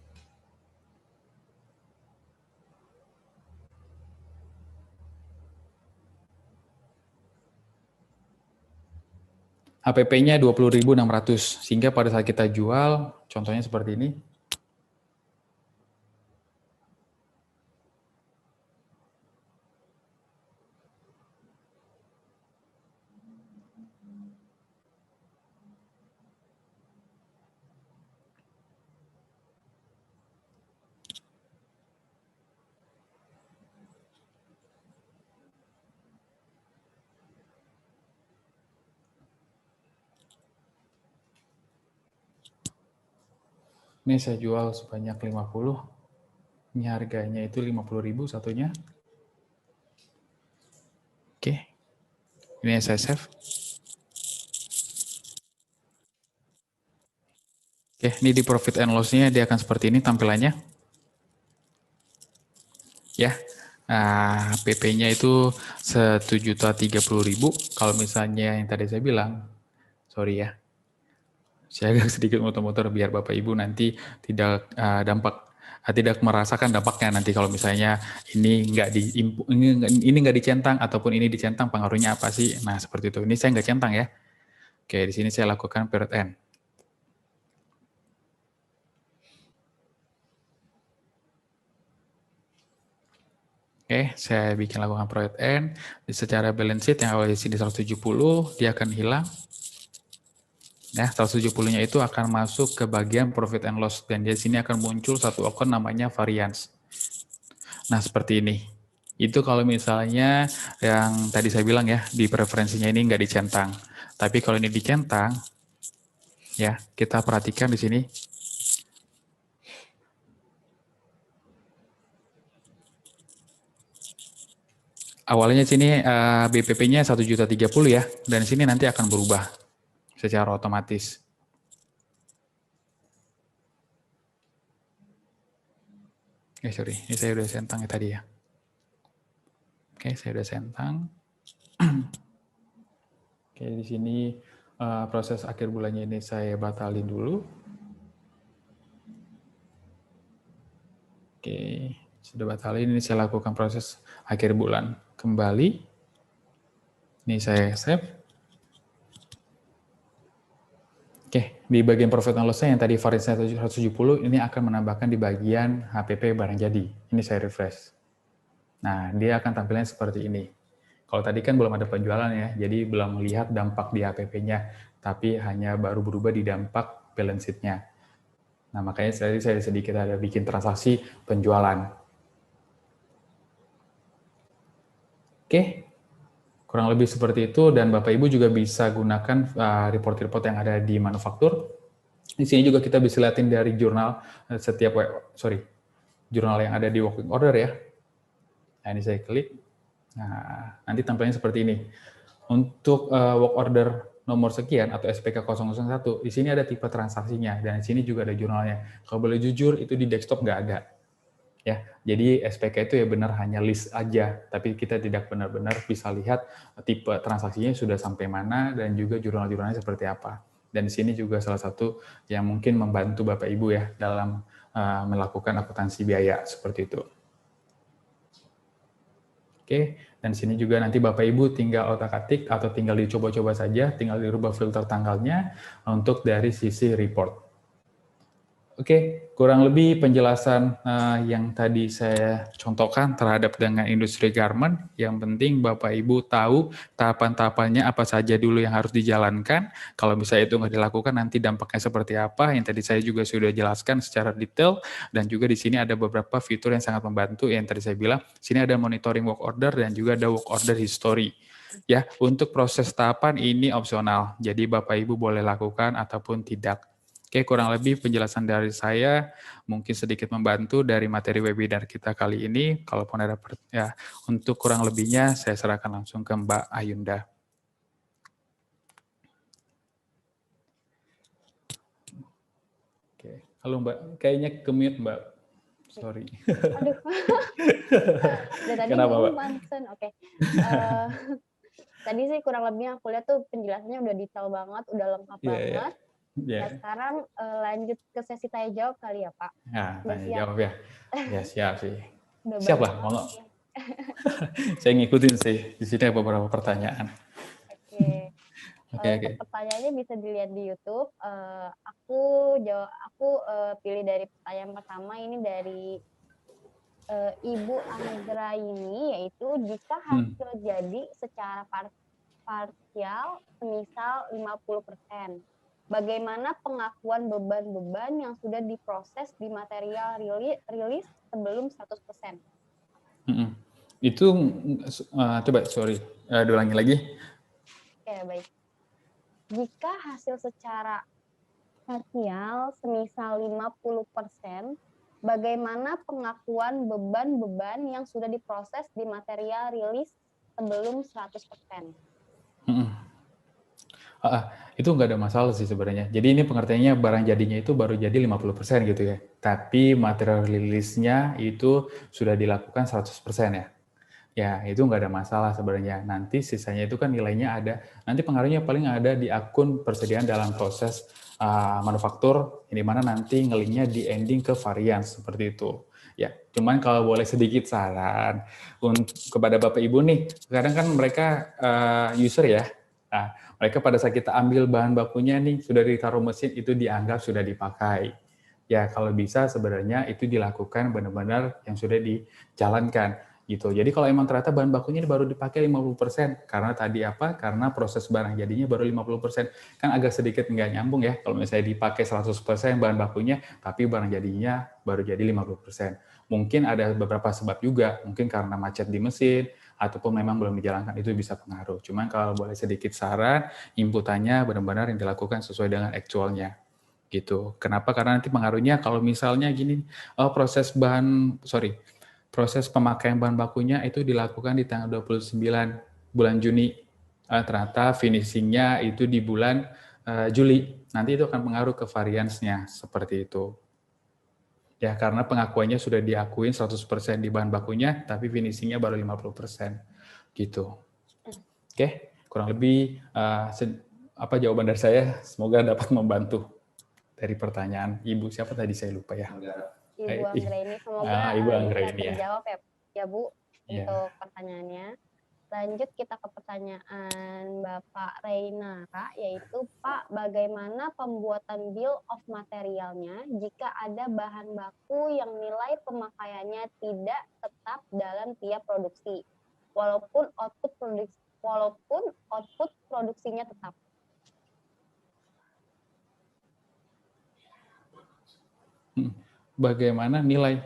HPP-nya 20.600, sehingga pada saat kita jual, contohnya seperti ini. Ini saya jual sebanyak 50. Ini harganya itu 50.000 satunya. Oke. Ini saya save. Oke, ini di profit and loss-nya dia akan seperti ini tampilannya. Ya. Nah, PP-nya itu 1.030.000. Kalau misalnya yang tadi saya bilang, sorry ya, saya agak sedikit muter-muter biar Bapak Ibu nanti tidak tidak merasakan dampaknya nanti kalau misalnya ini nggak dicentang ataupun ini dicentang, pengaruhnya apa sih? Nah seperti itu. Ini saya nggak centang ya. Oke, di sini saya lakukan period end. Oke, saya bikin lakukan period end. Secara balance sheet yang awalnya di sini 170, dia akan hilang. Nah, 170-nya itu akan masuk ke bagian profit and loss. Dan di sini akan muncul satu akun namanya variance. Nah, seperti ini. Itu kalau misalnya yang tadi saya bilang ya, di preferensinya ini nggak dicentang. Tapi kalau ini dicentang, ya kita perhatikan di sini. Awalnya sini BPP-nya 1.030 ya, dan sini nanti akan berubah secara otomatis. Sorry, ini saya udah centang ya tadi ya. Oke, saya udah centang. Oke, di sini proses akhir bulannya ini saya batalin dulu. Oke, sudah batalin, ini saya lakukan proses akhir bulan. Kembali, ini saya save. Oke, di bagian profit and loss-nya yang tadi variance 170, ini akan menambahkan di bagian HPP barang jadi. Ini saya refresh. Nah, dia akan tampilnya seperti ini. Kalau tadi kan belum ada penjualan ya, jadi belum melihat dampak di HPP-nya, tapi hanya baru berubah di dampak balance sheet-nya. Nah, makanya tadi saya sedikit ada bikin transaksi penjualan. Oke, kurang lebih seperti itu, dan Bapak Ibu juga bisa gunakan report-report yang ada di manufaktur. Di sini juga kita bisa lihatin dari jurnal jurnal yang ada di working order ya. Nah, ini saya klik. Nah, nanti tampilnya seperti ini. Untuk work order nomor sekian atau SPK 001, di sini ada tipe transaksinya, dan di sini juga ada jurnalnya. Kalau boleh jujur, itu di desktop nggak ada. Ya, jadi SPK itu ya benar hanya list aja, tapi kita tidak benar-benar bisa lihat tipe transaksinya sudah sampai mana dan juga jurnal-jurnalnya seperti apa. Dan di sini juga salah satu yang mungkin membantu Bapak Ibu ya dalam melakukan akuntansi biaya seperti itu. Oke, dan di sini juga nanti Bapak Ibu tinggal otak-atik atau tinggal dicoba-coba saja, tinggal dirubah filter tanggalnya untuk dari sisi report. Oke, kurang lebih penjelasan yang tadi saya contohkan terhadap dengan industri garment. Yang penting Bapak Ibu tahu tahapan-tahapannya apa saja dulu yang harus dijalankan. Kalau misalnya itu nggak dilakukan, nanti dampaknya seperti apa. Yang tadi saya juga sudah jelaskan secara detail. Dan juga di sini ada beberapa fitur yang sangat membantu. Yang tadi saya bilang, sini ada monitoring work order dan juga ada work order history. Ya, untuk proses tahapan ini opsional. Jadi Bapak Ibu boleh lakukan ataupun tidak. Oke, kurang lebih penjelasan dari saya mungkin sedikit membantu dari materi webinar kita kali ini. Kalaupun ada ya, untuk kurang lebihnya saya serahkan langsung ke Mbak Ayunda. Oke, halo Mbak, kayaknya ke-mute Mbak. Sorry. Aduh. Tadi Kenapa Mbak? Oke. Tadi sih kurang lebihnya aku lihat tuh penjelasannya udah detail banget, udah lengkap banget. Nah, sekarang lanjut ke sesi tanya jawab kali ya Pak. Nah, tanya jawab ya. Ya siap sih. Udah Siap lah, mau. Saya ngikutin sih. Di sini ada beberapa pertanyaan. Oke. Pertanyaannya bisa dilihat di YouTube. Aku pilih dari pertanyaan pertama ini dari Ibu Anggra ini, yaitu jika hasil jadi secara parsial semisal 50%. Bagaimana pengakuan beban-beban yang sudah diproses di material rilis sebelum 100%? Itu, coba, ulangi lagi. Oke, baik. Jika hasil secara parsial semisal 50%, bagaimana pengakuan beban-beban yang sudah diproses di material rilis sebelum 100%? Itu nggak ada masalah sih sebenarnya. Jadi ini pengertiannya barang jadinya itu baru jadi 50% gitu ya. Tapi material rilisnya itu sudah dilakukan 100% ya. Ya, itu nggak ada masalah sebenarnya. Nanti sisanya itu kan nilainya ada, nanti pengaruhnya paling ada di akun persediaan dalam proses manufaktur, di mana nanti ngelinknya di ending ke varian seperti itu. Ya, cuman kalau boleh sedikit saran kepada Bapak Ibu nih, kadang kan mereka user ya. Nah, mereka pada saat kita ambil bahan bakunya nih, sudah ditaruh mesin, itu dianggap sudah dipakai. Ya, kalau bisa sebenarnya itu dilakukan benar-benar yang sudah dijalankan gitu. Jadi kalau emang ternyata bahan bakunya ini baru dipakai 50%, karena tadi apa? Karena proses barang jadinya baru 50%. Kan agak sedikit nggak nyambung ya, kalau misalnya dipakai 100% bahan bakunya, tapi barang jadinya baru jadi 50%. Mungkin ada beberapa sebab juga, mungkin karena macet di mesin, ataupun memang belum dijalankan, itu bisa pengaruh. Cuman kalau boleh sedikit saran, inputannya benar-benar yang dilakukan sesuai dengan actualnya. Gitu. Kenapa? Karena nanti pengaruhnya kalau misalnya gini, proses pemakaian bahan bakunya itu dilakukan di tanggal 29 bulan Juni. Ternyata finishingnya itu di bulan Juli. Nanti itu akan pengaruh ke variansnya seperti itu. Ya, karena pengakuannya sudah diakuin 100% di bahan bakunya, tapi finishingnya baru 50%. Gitu. Oke, kurang lebih apa jawaban dari saya. Semoga dapat membantu dari pertanyaan Ibu. Siapa tadi saya lupa ya. Ibu Anggraini, semoga Ibu bisa Anggraini, terjawab ya Bu Ya. untuk pertanyaannya. Lanjut kita ke pertanyaan Bapak Reynara, yaitu Pak, bagaimana pembuatan bill of materialnya jika ada bahan baku yang nilai pemakaiannya tidak tetap dalam tiap produksi, walaupun output produksinya tetap? Bagaimana nilai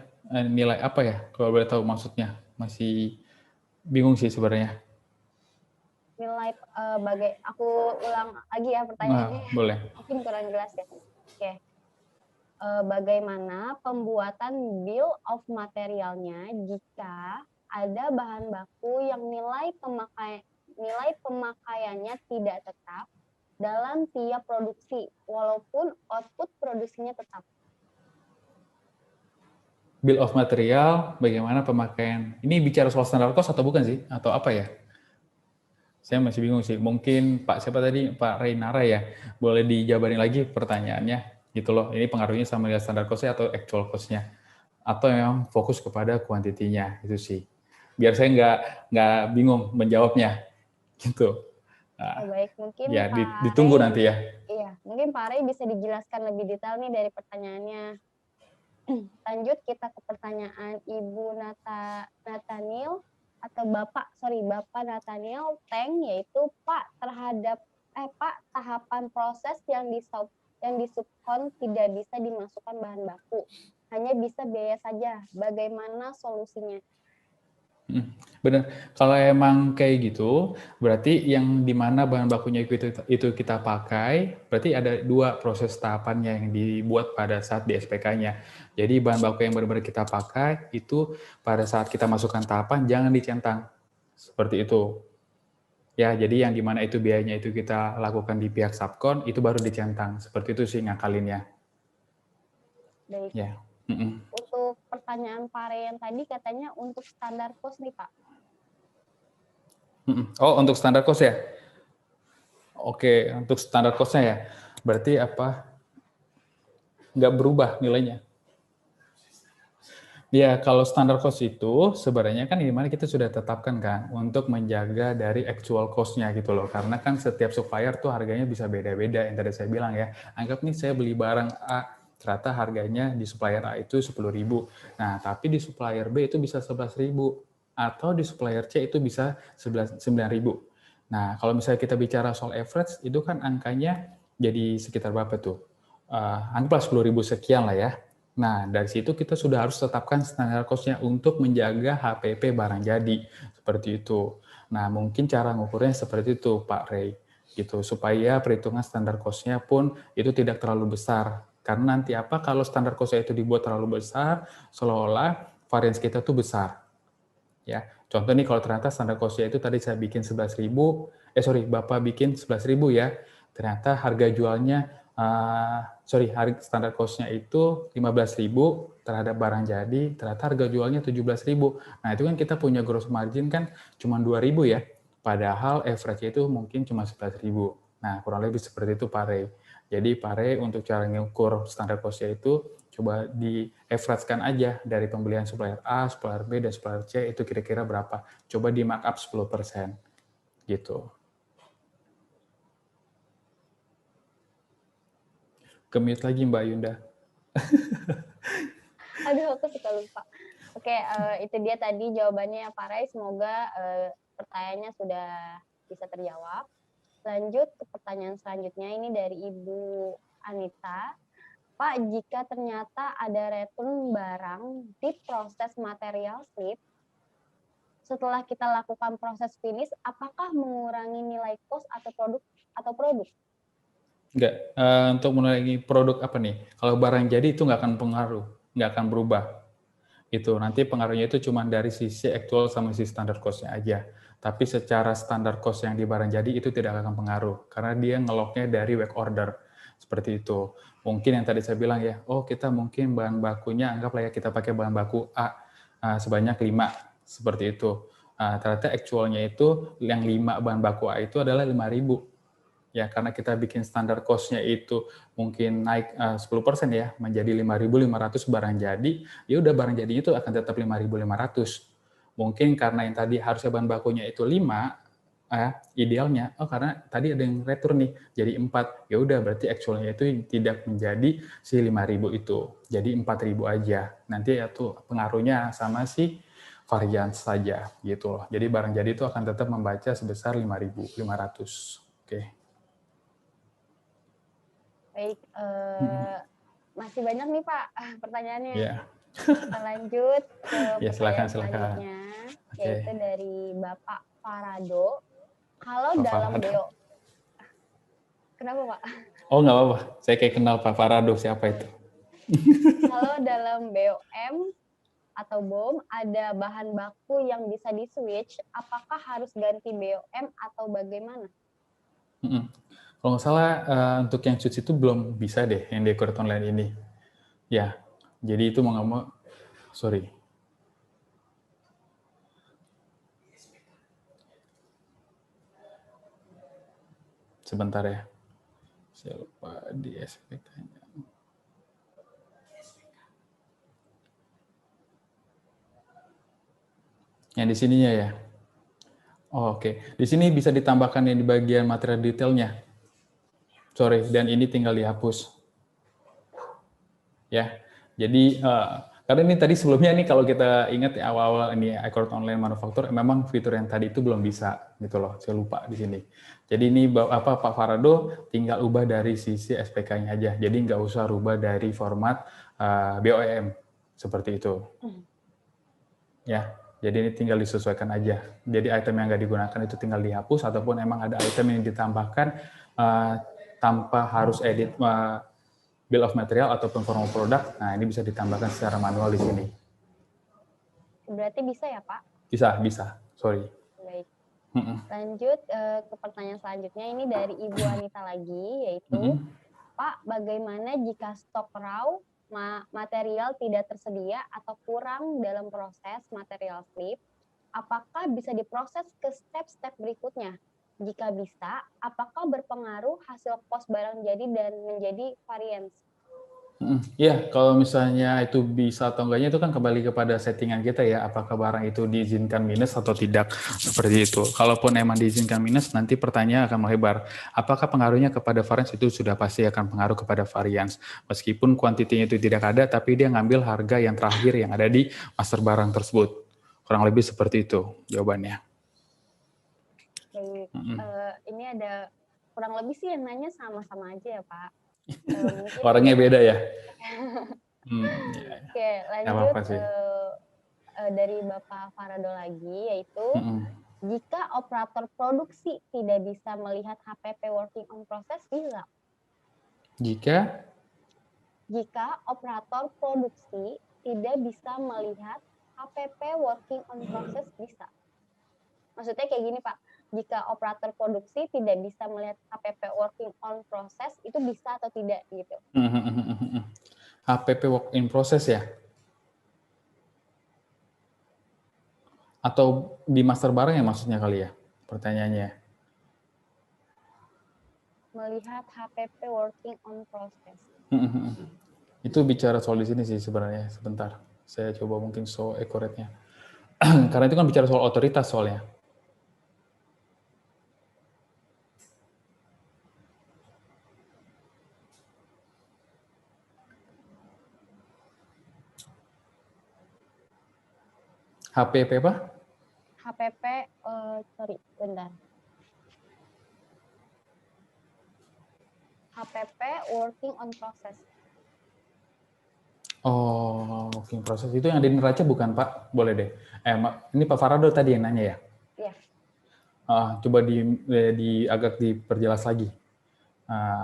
apa ya? Kalau boleh tahu maksudnya, masih bingung sih sebenarnya. Nilai aku ulang lagi ya pertanyaannya. Boleh. Mungkin kurang jelas ya. Oke. Bagaimana pembuatan bill of materialnya jika ada bahan baku yang nilai pemakaiannya tidak tetap dalam tiap produksi, walaupun output produksinya tetap? Bill of material, bagaimana pemakaian? Ini bicara soal standar cost atau bukan sih? Atau apa ya? Saya masih bingung sih. Mungkin Pak siapa tadi? Pak Reynara ya. Boleh dijabarin lagi pertanyaannya gitu loh. Ini pengaruhnya sama dengan standar cost-nya atau actual cost-nya? Atau yang fokus kepada kuantitinya itu sih. Biar saya nggak bingung menjawabnya gitu. Nah, baik, mungkin ya Pak ditunggu Rey, nanti ya. Iya, mungkin Pak Rey bisa dijelaskan lebih detail nih dari pertanyaannya. Lanjut kita ke pertanyaan Ibu Nathaniel atau Bapak Nathaniel Teng, yaitu Pak, Pak, tahapan proses yang disubkon tidak bisa dimasukkan bahan baku, hanya bisa biaya saja. Bagaimana solusinya? Benar. Kalau emang kayak gitu, berarti yang dimana bahan bakunya itu kita pakai, berarti ada dua proses tahapannya yang dibuat pada saat di SPK-nya. Jadi bahan baku yang benar-benar kita pakai itu pada saat kita masukkan tahapan jangan dicentang seperti itu. Ya, jadi yang dimana itu biayanya itu kita lakukan di pihak subkon itu baru dicentang. Seperti itu sih ngakalinnya. Baik. Ya. Untuk pertanyaan Pak Rey yang tadi katanya untuk standar cost nih Pak. Oh, untuk standar cost ya? Oke, untuk standar cost-nya ya. Berarti apa? Nggak berubah nilainya. Ya, kalau standar cost itu sebenarnya kan dimana kita sudah tetapkan kan untuk menjaga dari actual cost-nya gitu loh. Karena kan setiap supplier tuh harganya bisa beda-beda yang tadi saya bilang ya. Anggap nih saya beli barang A, ternyata harganya di supplier A itu 10.000. Nah, tapi di supplier B itu bisa 11.000. Atau di supplier C itu bisa 9.000. Nah, kalau misalnya kita bicara soal average, itu kan angkanya jadi sekitar berapa tuh? Anggaplah 10.000 sekian lah ya. Nah, dari situ kita sudah harus tetapkan standar cost-nya untuk menjaga HPP barang jadi. Seperti itu. Nah, mungkin cara ngukurnya seperti itu, Pak Rey. gitu, supaya perhitungan standar cost-nya pun itu tidak terlalu besar. Karena nanti kalau standar cost-nya itu dibuat terlalu besar, seolah-olah variance kita tuh besar. Ya, contoh nih kalau ternyata standar cost-nya itu tadi saya bikin 11.000, Bapak bikin 11.000 ya, ternyata harga jualnya, harga standar cost-nya itu 15.000 terhadap barang jadi, ternyata harga jualnya 17.000. Nah, itu kan kita punya gross margin kan cuma 2.000 ya, padahal average itu mungkin cuma 11.000. Nah, kurang lebih seperti itu Pak Rey. Jadi Pak Rey untuk cara ngukur standar cost-nya itu coba di-average-kan aja dari pembelian supplier A, supplier B, dan supplier C itu kira-kira berapa. Coba di markup 10%. Gitu. Ke-mute lagi Mbak Yunda. Aduh, aku suka lupa. Oke, itu dia tadi jawabannya ya Pak Rai. Semoga pertanyaannya sudah bisa terjawab. Lanjut ke pertanyaan selanjutnya, ini dari Ibu Anita. Pak, jika ternyata ada return barang di proses material slip, setelah kita lakukan proses finish, apakah mengurangi nilai cost atau produk? Enggak, untuk mengurangi produk apa nih? Kalau barang jadi itu nggak akan pengaruh, nggak akan berubah. Itu nanti pengaruhnya itu cuma dari sisi actual sama sisi standar cost-nya aja. Tapi secara standar cost yang di barang jadi itu tidak akan pengaruh, karena dia ngeloknya dari work order. Seperti itu. Mungkin yang tadi saya bilang ya, kita mungkin bahan bakunya, anggaplah ya kita pakai bahan baku A sebanyak 5, seperti itu. Ternyata actualnya itu yang 5 bahan baku A itu adalah 5.000. Ya, karena kita bikin standar cost-nya itu mungkin naik 10% ya, menjadi 5.500 barang jadi, ya udah barang jadinya itu akan tetap 5.500. Mungkin karena yang tadi harusnya bahan bakunya itu 5, idealnya, karena tadi ada yang return nih, jadi 4, ya udah berarti actualnya itu tidak menjadi si 5.000 itu, jadi 4.000 aja. Nanti itu pengaruhnya sama si varian saja, gitu loh. Jadi barang jadi itu akan tetap membaca sebesar 5.500. Oke. Baik, masih banyak nih Pak pertanyaannya. Yeah. Kita lanjut ke pertanyaan silakan. selanjutnya, yaitu dari Bapak Farado. Kalau Pak dalam Farado. Kenapa Pak? Oh nggak apa-apa, saya kayak kenal Pak Farado, siapa itu? Kalau dalam BOM atau BOM ada bahan baku yang bisa di-switch, apakah harus ganti BOM atau bagaimana? Kalau nggak salah untuk yang switch itu belum bisa deh yang di Accurate Online ini. Ya, jadi itu mau nggak mau, sorry. Sebentar ya. Saya lupa di SPK-nya. Yang di sininya ya. Oke. Di sini bisa ditambahkan yang di bagian material detailnya. Sorry, dan ini tinggal dihapus. Ya, jadi karena ini tadi sebelumnya nih kalau kita ingat ya, awal-awal ini Accurate Online Manufacture memang fitur yang tadi itu belum bisa gitu loh, saya lupa di sini. Jadi ini Pak Farado tinggal ubah dari sisi SPK-nya aja, jadi nggak usah rubah dari format BOM seperti itu. Ya, jadi ini tinggal disesuaikan aja. Jadi item yang nggak digunakan itu tinggal dihapus, ataupun emang ada item yang ditambahkan tanpa harus edit bill of material ataupun formal product, nah ini bisa ditambahkan secara manual di sini. Berarti bisa ya Pak? Bisa. Sorry. Baik. Lanjut ke pertanyaan selanjutnya, ini dari Ibu Anita lagi, yaitu Pak, bagaimana jika stok raw material tidak tersedia atau kurang dalam proses material slip? Apakah bisa diproses ke step-step berikutnya? Jika bisa, apakah berpengaruh hasil cost barang jadi dan menjadi variance? Ya, kalau misalnya itu bisa atau enggaknya itu kan kembali kepada settingan kita ya, apakah barang itu diizinkan minus atau tidak, seperti itu. Kalaupun emang diizinkan minus, nanti pertanyaan akan melebar. Apakah pengaruhnya kepada variance? Itu sudah pasti akan pengaruh kepada variance. Meskipun kuantitinya itu tidak ada, tapi dia ngambil harga yang terakhir yang ada di master barang tersebut. Kurang lebih seperti itu jawabannya. Baik, ini ada kurang lebih sih yang nanya sama-sama aja ya Pak. Orangnya beda ya. Oke, lanjut dari Bapak Farado lagi, yaitu Jika operator produksi tidak bisa melihat HPP working on process, bisa. Jika operator produksi tidak bisa melihat HPP working on process, bisa. Maksudnya kayak gini, Pak. Jika operator produksi tidak bisa melihat HPP working on process, itu bisa atau tidak gitu. HPP work in process ya? Atau di master barang ya maksudnya kali ya? Pertanyaannya. Melihat HPP working on process. Itu bicara soal di sini sih sebenarnya. Sebentar. Saya coba mungkin show accurate-nya. Karena itu kan bicara soal otoritas soalnya. HPP apa? HPP, sorry, bentar. HPP working on process. Oh, working process itu yang ada di neraca bukan Pak? Boleh deh. Ini Pak Farado tadi yang nanya ya? Iya. Coba agak diperjelas lagi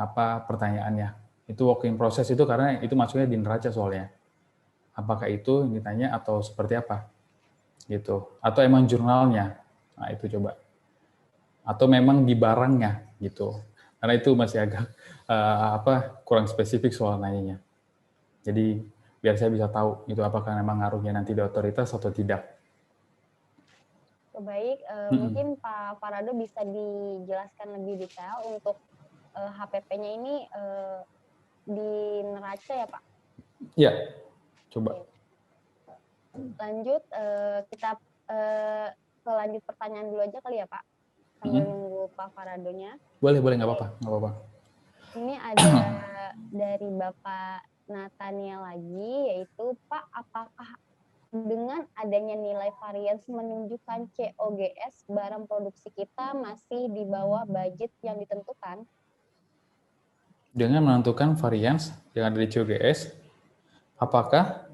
apa pertanyaannya. Itu working process itu karena itu masuknya di neraca soalnya. Apakah itu yang ditanya atau seperti apa? Gitu. Atau emang jurnalnya? Nah, itu coba. Atau memang di barangnya gitu. Karena itu masih agak kurang spesifik soal nanyanya. Jadi biar saya bisa tahu itu apakah memang ngaruhnya nanti di otoritas atau tidak. Baik, mungkin Pak Farado bisa dijelaskan lebih detail untuk HPP-nya ini di neraca ya Pak? Iya, coba. Lanjut, kita ke lanjut pertanyaan dulu aja kali ya Pak, sambil nunggu Pak Faradonya. Boleh, nggak apa-apa. Ini ada dari Bapak Nathaniel lagi, yaitu Pak, apakah dengan adanya nilai varians menunjukkan COGS barang produksi kita masih di bawah budget yang ditentukan? Dengan menentukan varians yang ada di COGS, apakah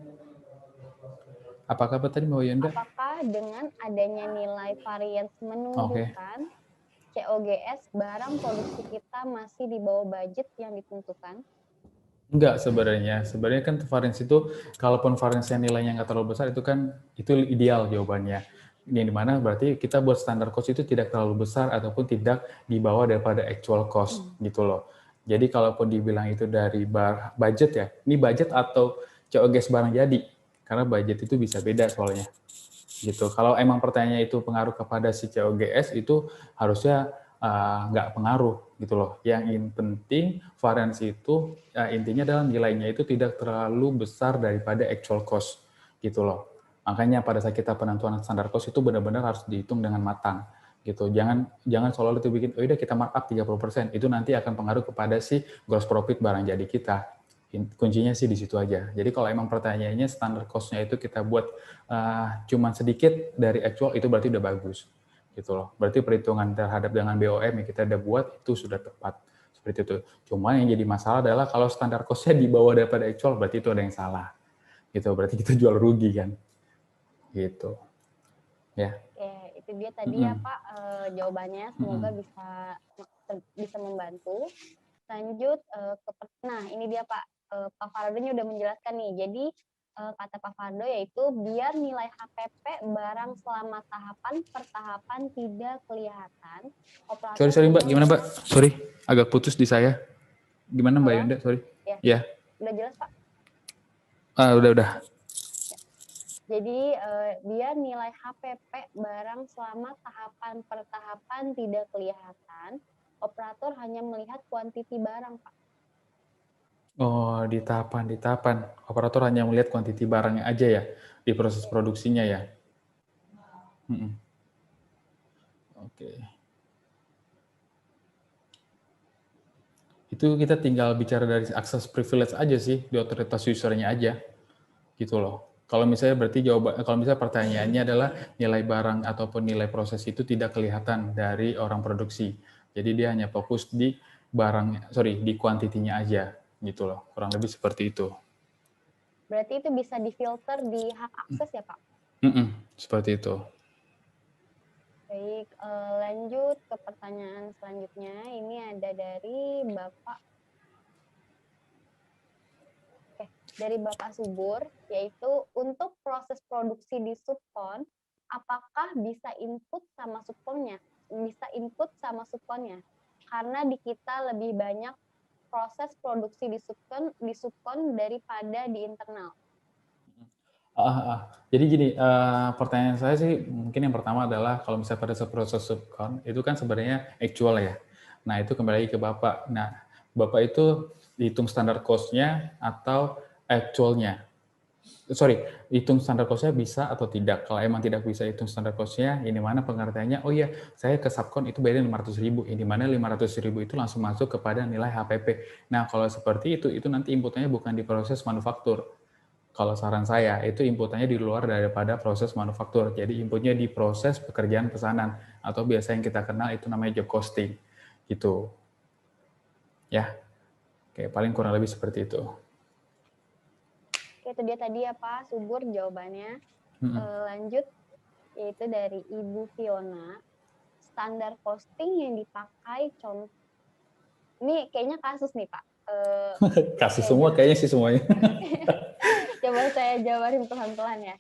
apa tadi Mbak Yanda? Apakah dengan adanya nilai varians menunjukkan COGS barang produksi kita masih di bawah budget yang ditentukan? Enggak sebenarnya. Sebenarnya kan variance itu, kalaupun variance yang nilainya nggak terlalu besar, itu ideal jawabannya. Yang dimana berarti kita buat standar cost itu tidak terlalu besar ataupun tidak di bawah daripada actual cost gitu loh. Jadi kalaupun dibilang itu dari budget ya, ini budget atau COGS barang jadi, karena budget itu bisa beda soalnya. Gitu. Kalau emang pertanyaannya itu pengaruh kepada si COGS, itu harusnya nggak pengaruh gitu loh. Yang penting variance itu intinya adalah nilainya itu tidak terlalu besar daripada actual cost gitu loh. Makanya pada saat kita penentuan standar cost itu benar-benar harus dihitung dengan matang gitu. Jangan selalu itu bikin oh udah kita markup 30%, itu nanti akan pengaruh kepada si gross profit barang jadi kita. Kuncinya sih di situ aja. Jadi kalau emang pertanyaannya standar cost-nya itu kita buat cuman sedikit dari actual, itu berarti udah bagus gitu loh. Berarti perhitungan terhadap dengan BOM yang kita udah buat itu sudah tepat. Seperti itu. Cuma yang jadi masalah adalah kalau standar cost-nya di bawah daripada actual, berarti itu ada yang salah. Gitu. Berarti kita jual rugi kan. Gitu. Ya. Oke, itu dia tadi ya Pak jawabannya. Semoga bisa membantu. Lanjut nah ini dia Pak. Pak Fardonya udah menjelaskan nih. Jadi kata Pak Fardo yaitu biar nilai HPP barang selama tahapan per tahapan tidak kelihatan. Sorry Mbak, gimana Mbak? Sorry, agak putus di saya. Gimana Mbak Yunda? Sorry. Ya. Udah jelas Pak? Udah. Jadi biar nilai HPP barang selama tahapan per tahapan tidak kelihatan, operator hanya melihat kuantiti barang Pak. Oh, di tahapan. Operator hanya melihat kuantiti barangnya aja ya, di proses produksinya ya. Oke. Itu kita tinggal bicara dari access privilege aja sih, di otoritas usernya aja. Gitu loh. Kalau misalnya pertanyaannya adalah nilai barang ataupun nilai proses itu tidak kelihatan dari orang produksi. Jadi dia hanya fokus di di kuantitinya aja. Gitu loh, kurang lebih seperti itu. Berarti itu bisa difilter di hak akses ya Pak? Seperti itu. Baik, lanjut ke pertanyaan selanjutnya. Ini ada dari Bapak, oke, dari Bapak Subur, yaitu untuk proses produksi di subkon, apakah bisa input sama subkonnya? Bisa input sama subkonnya? Karena di kita lebih banyak proses produksi di subkon daripada di internal. Jadi gini, pertanyaan saya sih mungkin yang pertama adalah kalau misalnya pada proses subkon itu kan sebenarnya actual ya. Nah itu kembali lagi ke Bapak. Nah Bapak itu hitung standar cost-nya atau actual-nya? Sorry, hitung standar cost-nya bisa atau tidak. Kalau emang tidak bisa hitung standar cost-nya, ini mana pengertiannya, oh iya, saya ke subkon itu bayar 500.000, ini mana 500.000 itu langsung masuk kepada nilai HPP. Nah, kalau seperti itu nanti inputnya bukan di proses manufaktur. Kalau saran saya, itu inputannya di luar daripada proses manufaktur. Jadi inputnya di proses pekerjaan pesanan, atau biasa yang kita kenal itu namanya job costing. Gitu. Ya, oke, paling kurang lebih seperti itu. Oke, itu dia tadi ya Pak Subur jawabannya. Lanjut, yaitu dari Ibu Fiona. Standar costing yang dipakai contoh, ini kayaknya kasus nih Pak. Kasih semua kayaknya sih semuanya. Coba saya jabarin pelan-pelan ya.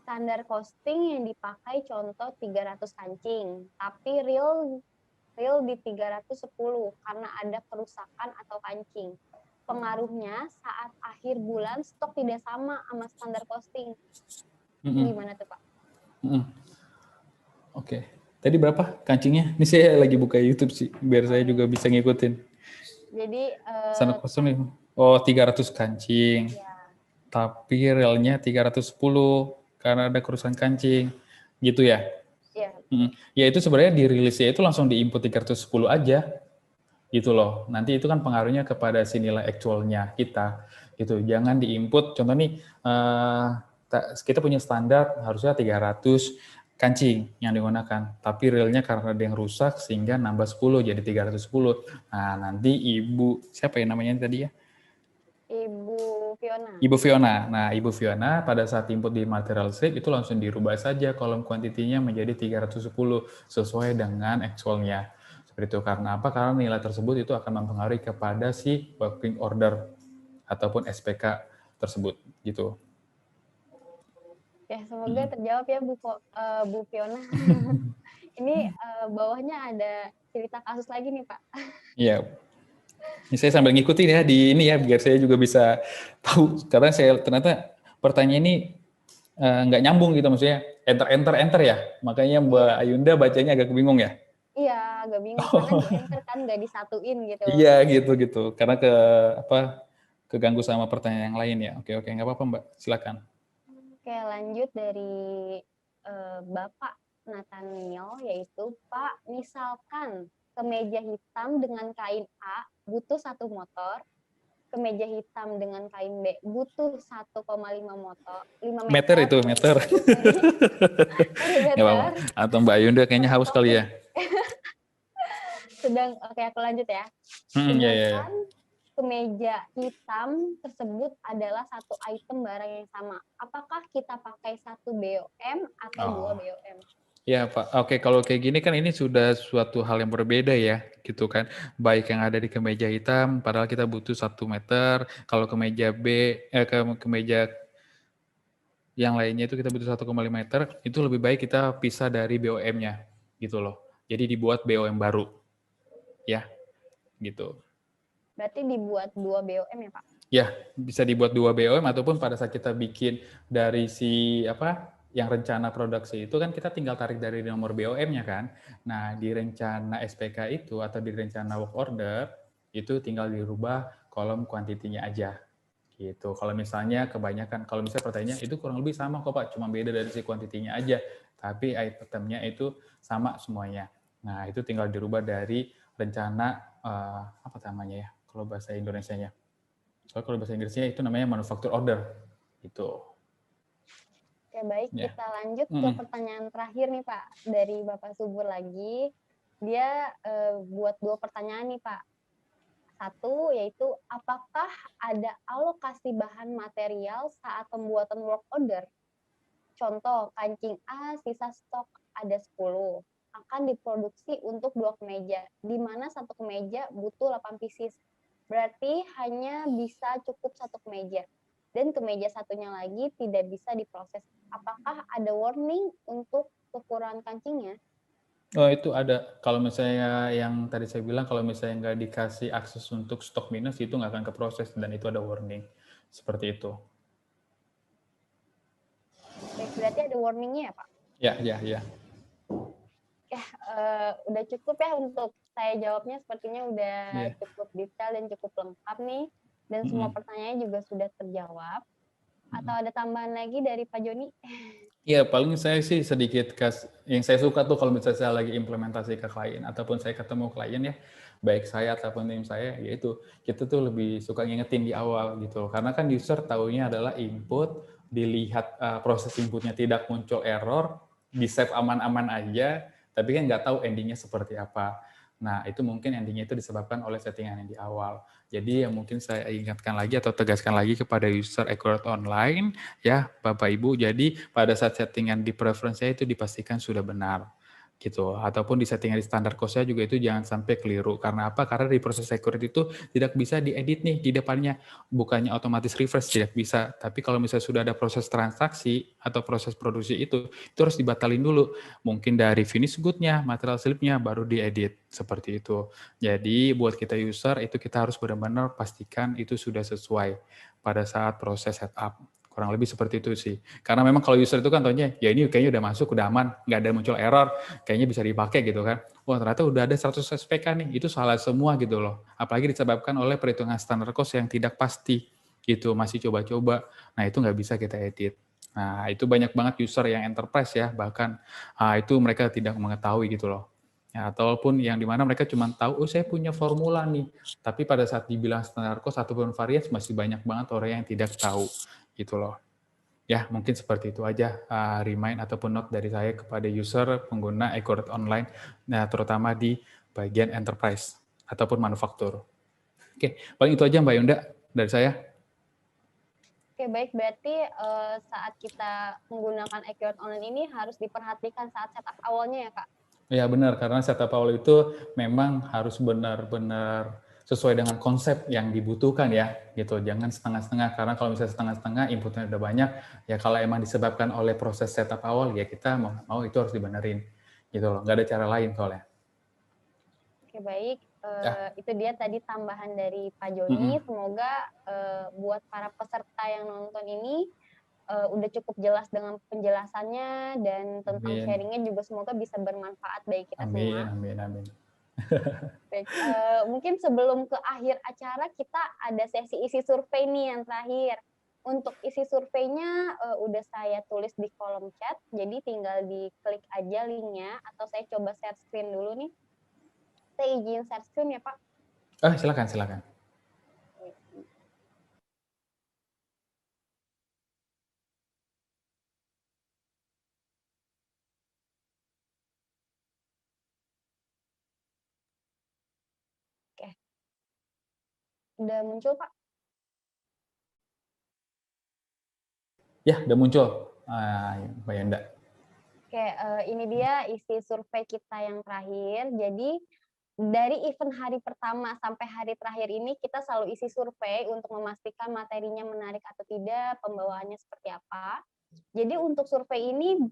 Standar costing yang dipakai contoh 300 kancing, tapi real di 310 karena ada kerusakan atau kancing. Pengaruhnya saat akhir bulan stok tidak sama standar costing. Gimana tuh Pak? Oke. Tadi berapa kancingnya? Ini saya lagi buka YouTube sih, biar saya juga bisa ngikutin. Jadi Standar costing, 300 kancing. ya. Tapi realnya 310 karena ada kerusakan kancing. Gitu ya? Iya. Ya itu sebenarnya dirilisnya itu langsung diinput 310 aja. Gitu loh. Nanti itu kan pengaruhnya kepada si nilai actualnya kita. Gitu. Jangan diinput. Contoh nih, kita punya standar harusnya 300 kancing yang digunakan. Tapi realnya karena ada yang rusak sehingga nambah 10 jadi 310. Nah, nanti siapa ya namanya tadi ya? Ibu Fiona. Ibu Fiona. Nah, Ibu Fiona pada saat input di material slip itu langsung dirubah saja kolom kuantitinya menjadi 310 sesuai dengan actualnya. Seperti itu. Karena apa? Karena nilai tersebut itu akan mempengaruhi kepada si working order ataupun SPK tersebut gitu. Ya, semoga terjawab ya Bu Fiona. Ini bawahnya ada cerita kasus lagi nih Pak. Iya. Ini saya sambil ngikutin ya di ini ya biar saya juga bisa tahu karena saya ternyata pertanyaan ini nggak nyambung gitu maksudnya enter ya. Makanya Mbak Ayunda bacanya agak bingung ya. Iya, agak bingung karena di enter kan nggak disatuin gitu. Iya gitu karena keganggu sama pertanyaan yang lain ya. Oke nggak apa-apa Mbak, silakan. Oke, lanjut dari Bapak Nathaniel, yaitu Pak, misalkan kemeja hitam dengan kain A butuh 1 motor, kemeja hitam dengan kain B butuh 1,5 meter itu meter. meter. Atau Mbak Ayunda kayaknya haus kali ya. Oke, aku lanjut ya. Ya. Kemeja hitam tersebut adalah satu item barang yang sama. Apakah kita pakai 1 BOM atau 2 BOM? Ya Pak, oke kalau kayak gini kan ini sudah suatu hal yang berbeda ya, gitu kan. Baik yang ada di kemeja hitam, padahal kita butuh 1 meter. Kalau kemeja kemeja yang lainnya itu kita butuh 1,5 meter, itu lebih baik kita pisah dari BOM-nya, gitu loh. Jadi dibuat BOM baru, ya, gitu. Berarti dibuat 2 BOM ya Pak? Ya, bisa dibuat 2 BOM ataupun pada saat kita bikin dari yang rencana produksi itu kan kita tinggal tarik dari nomor BOM-nya kan. Nah, di rencana SPK itu atau di rencana work order itu tinggal dirubah kolom kuantitinya aja. Gitu. Kalau misalnya pertanyaannya itu kurang lebih sama kok Pak, cuma beda dari si kuantitinya aja, tapi itemnya itu sama semuanya. Nah, itu tinggal dirubah dari rencana apa namanya ya? Kalau bahasa Indonesianya. Soalnya kalau bahasa Inggrisnya itu namanya manufacture order. Gitu. Oke, baik. Ya. Kita lanjut ke pertanyaan terakhir nih Pak. Dari Bapak Subur lagi. Dia buat 2 pertanyaan nih Pak. 1, yaitu apakah ada alokasi bahan material saat pembuatan work order? contoh, kancing A sisa stok ada 10, akan diproduksi untuk 2 kemeja, di mana satu kemeja butuh 8 pieces. Berarti hanya bisa cukup satu kemeja, dan kemeja satunya lagi tidak bisa diproses. Apakah ada warning untuk kekurangan kancingnya? Oh, itu ada. Kalau misalnya yang tadi saya bilang, kalau misalnya nggak dikasih akses untuk stok minus, itu nggak akan keproses, dan itu ada warning. Seperti itu. Baik, berarti ada warningnya ya, Pak? Ya. Udah cukup ya untuk saya jawabnya, sepertinya udah cukup detail dan cukup lengkap nih, dan semua pertanyaannya juga sudah terjawab. Atau ada tambahan lagi dari Pak Joni? Iya, paling saya sih sedikit yang saya suka tuh kalau misalnya saya lagi implementasi ke klien ataupun saya ketemu klien ya, baik saya ataupun tim saya, yaitu kita tuh lebih suka ngingetin di awal gitu. Karena kan user taunya adalah input, dilihat proses inputnya tidak muncul error, di save aman-aman aja, tapi kan nggak tahu endingnya seperti apa. Nah, itu mungkin endingnya itu disebabkan oleh settingan yang di awal. Jadi yang mungkin saya ingatkan lagi atau tegaskan lagi kepada user Accurate Online, ya Bapak Ibu, jadi pada saat settingan di preference-nya itu dipastikan sudah benar. Gitu, ataupun di settingan di standar cost-nya juga itu jangan sampai keliru. Karena apa? Karena di proses accurate itu tidak bisa diedit nih di depannya. Bukannya otomatis refresh, tidak bisa. Tapi kalau misalnya sudah ada proses transaksi atau proses produksi itu harus dibatalin dulu. Mungkin dari finish good-nya, material slip-nya, baru diedit. Seperti itu. Jadi buat kita user, itu kita harus benar-benar pastikan itu sudah sesuai pada saat proses setup. Kurang lebih seperti itu sih. Karena memang kalau user itu kan taunya, ya ini kayaknya udah masuk, udah aman, nggak ada muncul error, kayaknya bisa dipakai gitu kan. Wah ternyata udah ada 100 SPK nih, itu salah semua gitu loh. Apalagi disebabkan oleh perhitungan standar cost yang tidak pasti gitu, masih coba-coba. Nah itu nggak bisa kita edit. Nah itu banyak banget user yang enterprise ya, bahkan itu mereka tidak mengetahui gitu loh. Ya, ataupun yang dimana mereka cuma tahu, oh saya punya formula nih, tapi pada saat dibilang standar cost ataupun variance masih banyak banget orang yang tidak tahu gitu loh. Ya, mungkin seperti itu aja remind ataupun note dari saya kepada user pengguna Accurate Online, nah terutama di bagian enterprise ataupun manufaktur. Oke, paling itu aja Mbak Yunda dari saya. Oke, baik. Berarti saat kita menggunakan Accurate Online ini harus diperhatikan saat setup awalnya ya, Kak? Ya benar, karena setup awal itu memang harus benar-benar sesuai dengan konsep yang dibutuhkan ya, gitu. Jangan setengah-setengah, karena kalau misalnya setengah-setengah inputnya udah banyak, ya kalau emang disebabkan oleh proses setup awal, ya kita mau itu harus dibenerin, gitu loh. Nggak ada cara lain soalnya. Oke, baik. Itu dia tadi tambahan dari Pak Joni. Semoga buat para peserta yang nonton ini udah cukup jelas dengan penjelasannya dan tentang sharingnya juga semoga bisa bermanfaat bagi kita semua. Amin. Baik, mungkin sebelum ke akhir acara kita ada sesi isi survei nih yang terakhir. Untuk isi surveinya udah saya tulis di kolom chat, jadi tinggal diklik aja linknya atau saya coba share screen dulu nih. Saya izin share screen ya Pak. Silakan. Oke. Udah muncul Pak? Ya, udah muncul, Mbak Yanda. Oke, ini dia isi survei kita yang terakhir. Jadi dari event hari pertama sampai hari terakhir ini kita selalu isi survei untuk memastikan materinya menarik atau tidak, pembawaannya seperti apa. Jadi untuk survei ini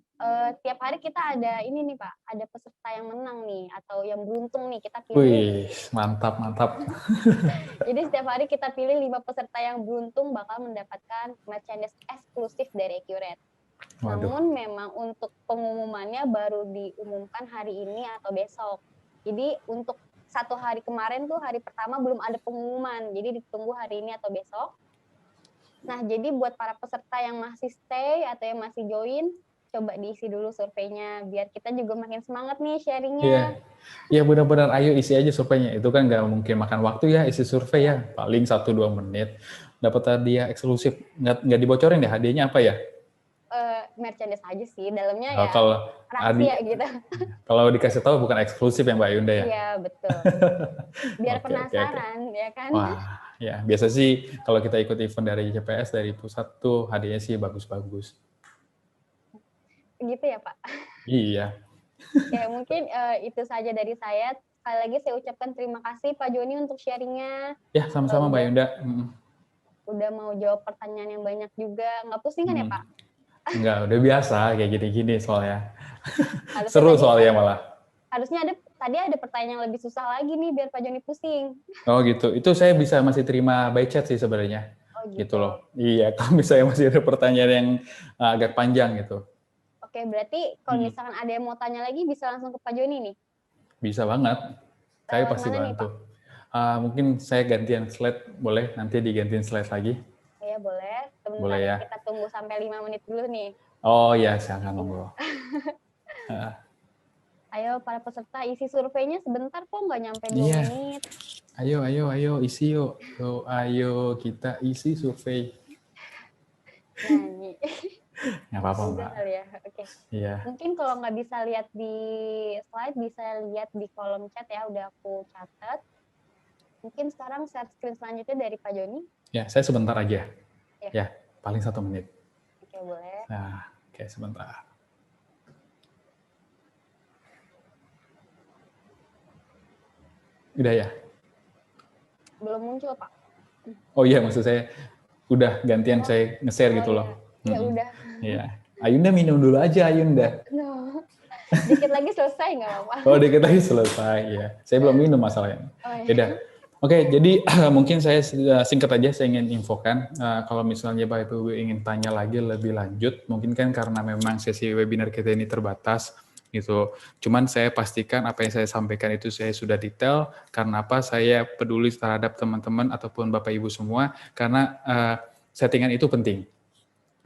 tiap hari kita ada ini nih Pak, ada peserta yang menang nih atau yang beruntung nih kita pilih. Wih, mantap. Jadi setiap hari kita pilih 5 peserta yang beruntung bakal mendapatkan merchandise eksklusif dari Accurate. Waduh. Namun memang untuk pengumumannya baru diumumkan hari ini atau besok. Jadi untuk 1 hari kemarin tuh hari pertama belum ada pengumuman, jadi ditunggu hari ini atau besok. Nah, jadi buat para peserta yang masih stay atau yang masih join, coba diisi dulu surveinya, biar kita juga makin semangat nih sharingnya. Iya benar-benar, ayo isi aja surveinya. Itu kan nggak mungkin makan waktu ya isi survei ya, paling 1-2 menit. Dapat hadiah eksklusif, nggak dibocorin deh hadiahnya apa ya? Merchandise aja sih, dalamnya ya kalau rahasia gitu. Kalau dikasih tahu bukan eksklusif ya Mbak Yunda ya? Iya, betul. Biar penasaran, ya kan? Wah, ya biasa sih kalau kita ikut event dari JPS, dari pusat tuh hadiahnya sih bagus-bagus. Gitu ya, Pak? Iya. Oke, mungkin itu saja dari saya. Sekali lagi saya ucapkan terima kasih Pak Joni untuk sharingnya. Ya, sama-sama Mbak Yunda. Udah mau jawab pertanyaan yang banyak juga. Nggak pusing kan ya, Pak? Enggak, udah biasa kayak gini-gini soalnya. Harusnya Seru tadi soalnya malah. harusnya tadi ada pertanyaan yang lebih susah lagi nih biar Pak Joni pusing. Oh gitu, itu saya bisa masih terima by chat sih sebenarnya. Oh Gitu gitu. loh. Iya, kalau misalnya masih ada pertanyaan yang agak panjang gitu. Oke, berarti kalau misalkan ada yang mau tanya lagi bisa langsung ke Pak Joni nih? Bisa banget. Saya Lewat pasti mana nih, bantu. Pak? Mungkin saya gantian slide, boleh? Nanti digantiin slide lagi. Ya boleh. Sebentar Boleh ya, ya. kita tunggu sampai 5 menit dulu nih. Oh ya, silakan monggo. Ayo para peserta isi surveinya sebentar kok, nggak nyampe 2 Iya. menit. Ayo, isi yuk. Ayo kita isi survei. Nyanyi. Nggak apa-apa, Juga Mbak. kali ya, oke. Iya. Mungkin kalau nggak bisa lihat di slide, bisa lihat di kolom chat ya, udah aku catat. Mungkin sekarang share screen selanjutnya dari Pak Joni. Ya, saya sebentar aja. Ya. Ya, paling 1 menit. Oke, boleh. Nah, oke sebentar. Udah ya? Belum muncul, Pak. Oh iya, maksud saya udah gantian saya nge-share gitu loh. Ya udah. Iya. Ayunda minum dulu aja, Ayunda. No. Dikit lagi selesai nggak apa-apa. Oh, dikit lagi selesai ya. Saya belum minum masalahnya. Oh, iya. Beda. Oke, jadi mungkin saya singkat aja saya ingin infokan kalau misalnya Bapak Ibu ingin tanya lagi lebih lanjut, mungkin kan karena memang sesi webinar kita ini terbatas gitu. Cuman saya pastikan apa yang saya sampaikan itu saya sudah detail karena apa? Saya peduli terhadap teman-teman ataupun Bapak Ibu semua karena settingan itu penting.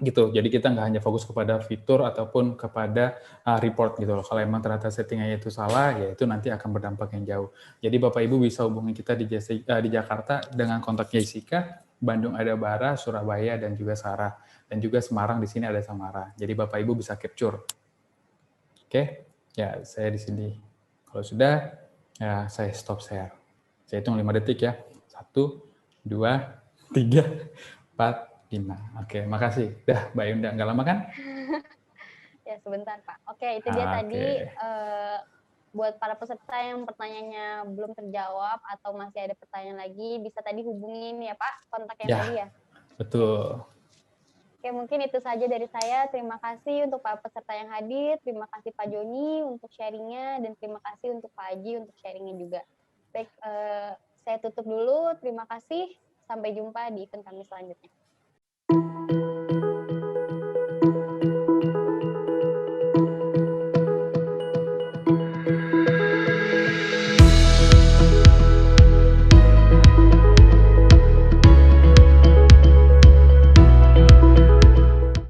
Gitu. Jadi kita nggak hanya fokus kepada fitur ataupun kepada report gitu loh. Kalau emang ternyata settingannya itu salah, ya itu nanti akan berdampak yang jauh. Jadi Bapak Ibu bisa hubungi kita di Jakarta dengan kontak Jessica, Bandung ada Bara, Surabaya dan juga Sarah, dan juga Semarang di sini ada Samara. Jadi Bapak Ibu bisa capture. Oke, ya saya di sini. Kalau sudah, ya saya stop share. Saya hitung 5 detik ya. 1, 2, 3, 4. 5. Oke, makasih. Dah, Mbak Yunda, nggak lama kan? Ya, sebentar, Pak. Oke, itu dia tadi buat para peserta yang pertanyaannya belum terjawab atau masih ada pertanyaan lagi, bisa tadi hubungin ya, Pak, kontak yang tadi ya? Betul. Oke, mungkin itu saja dari saya. Terima kasih untuk para peserta yang hadir, terima kasih Pak Joni untuk sharingnya, dan terima kasih untuk Pak Aji untuk sharingnya juga. Baik, saya tutup dulu. Terima kasih. Sampai jumpa di event kami selanjutnya.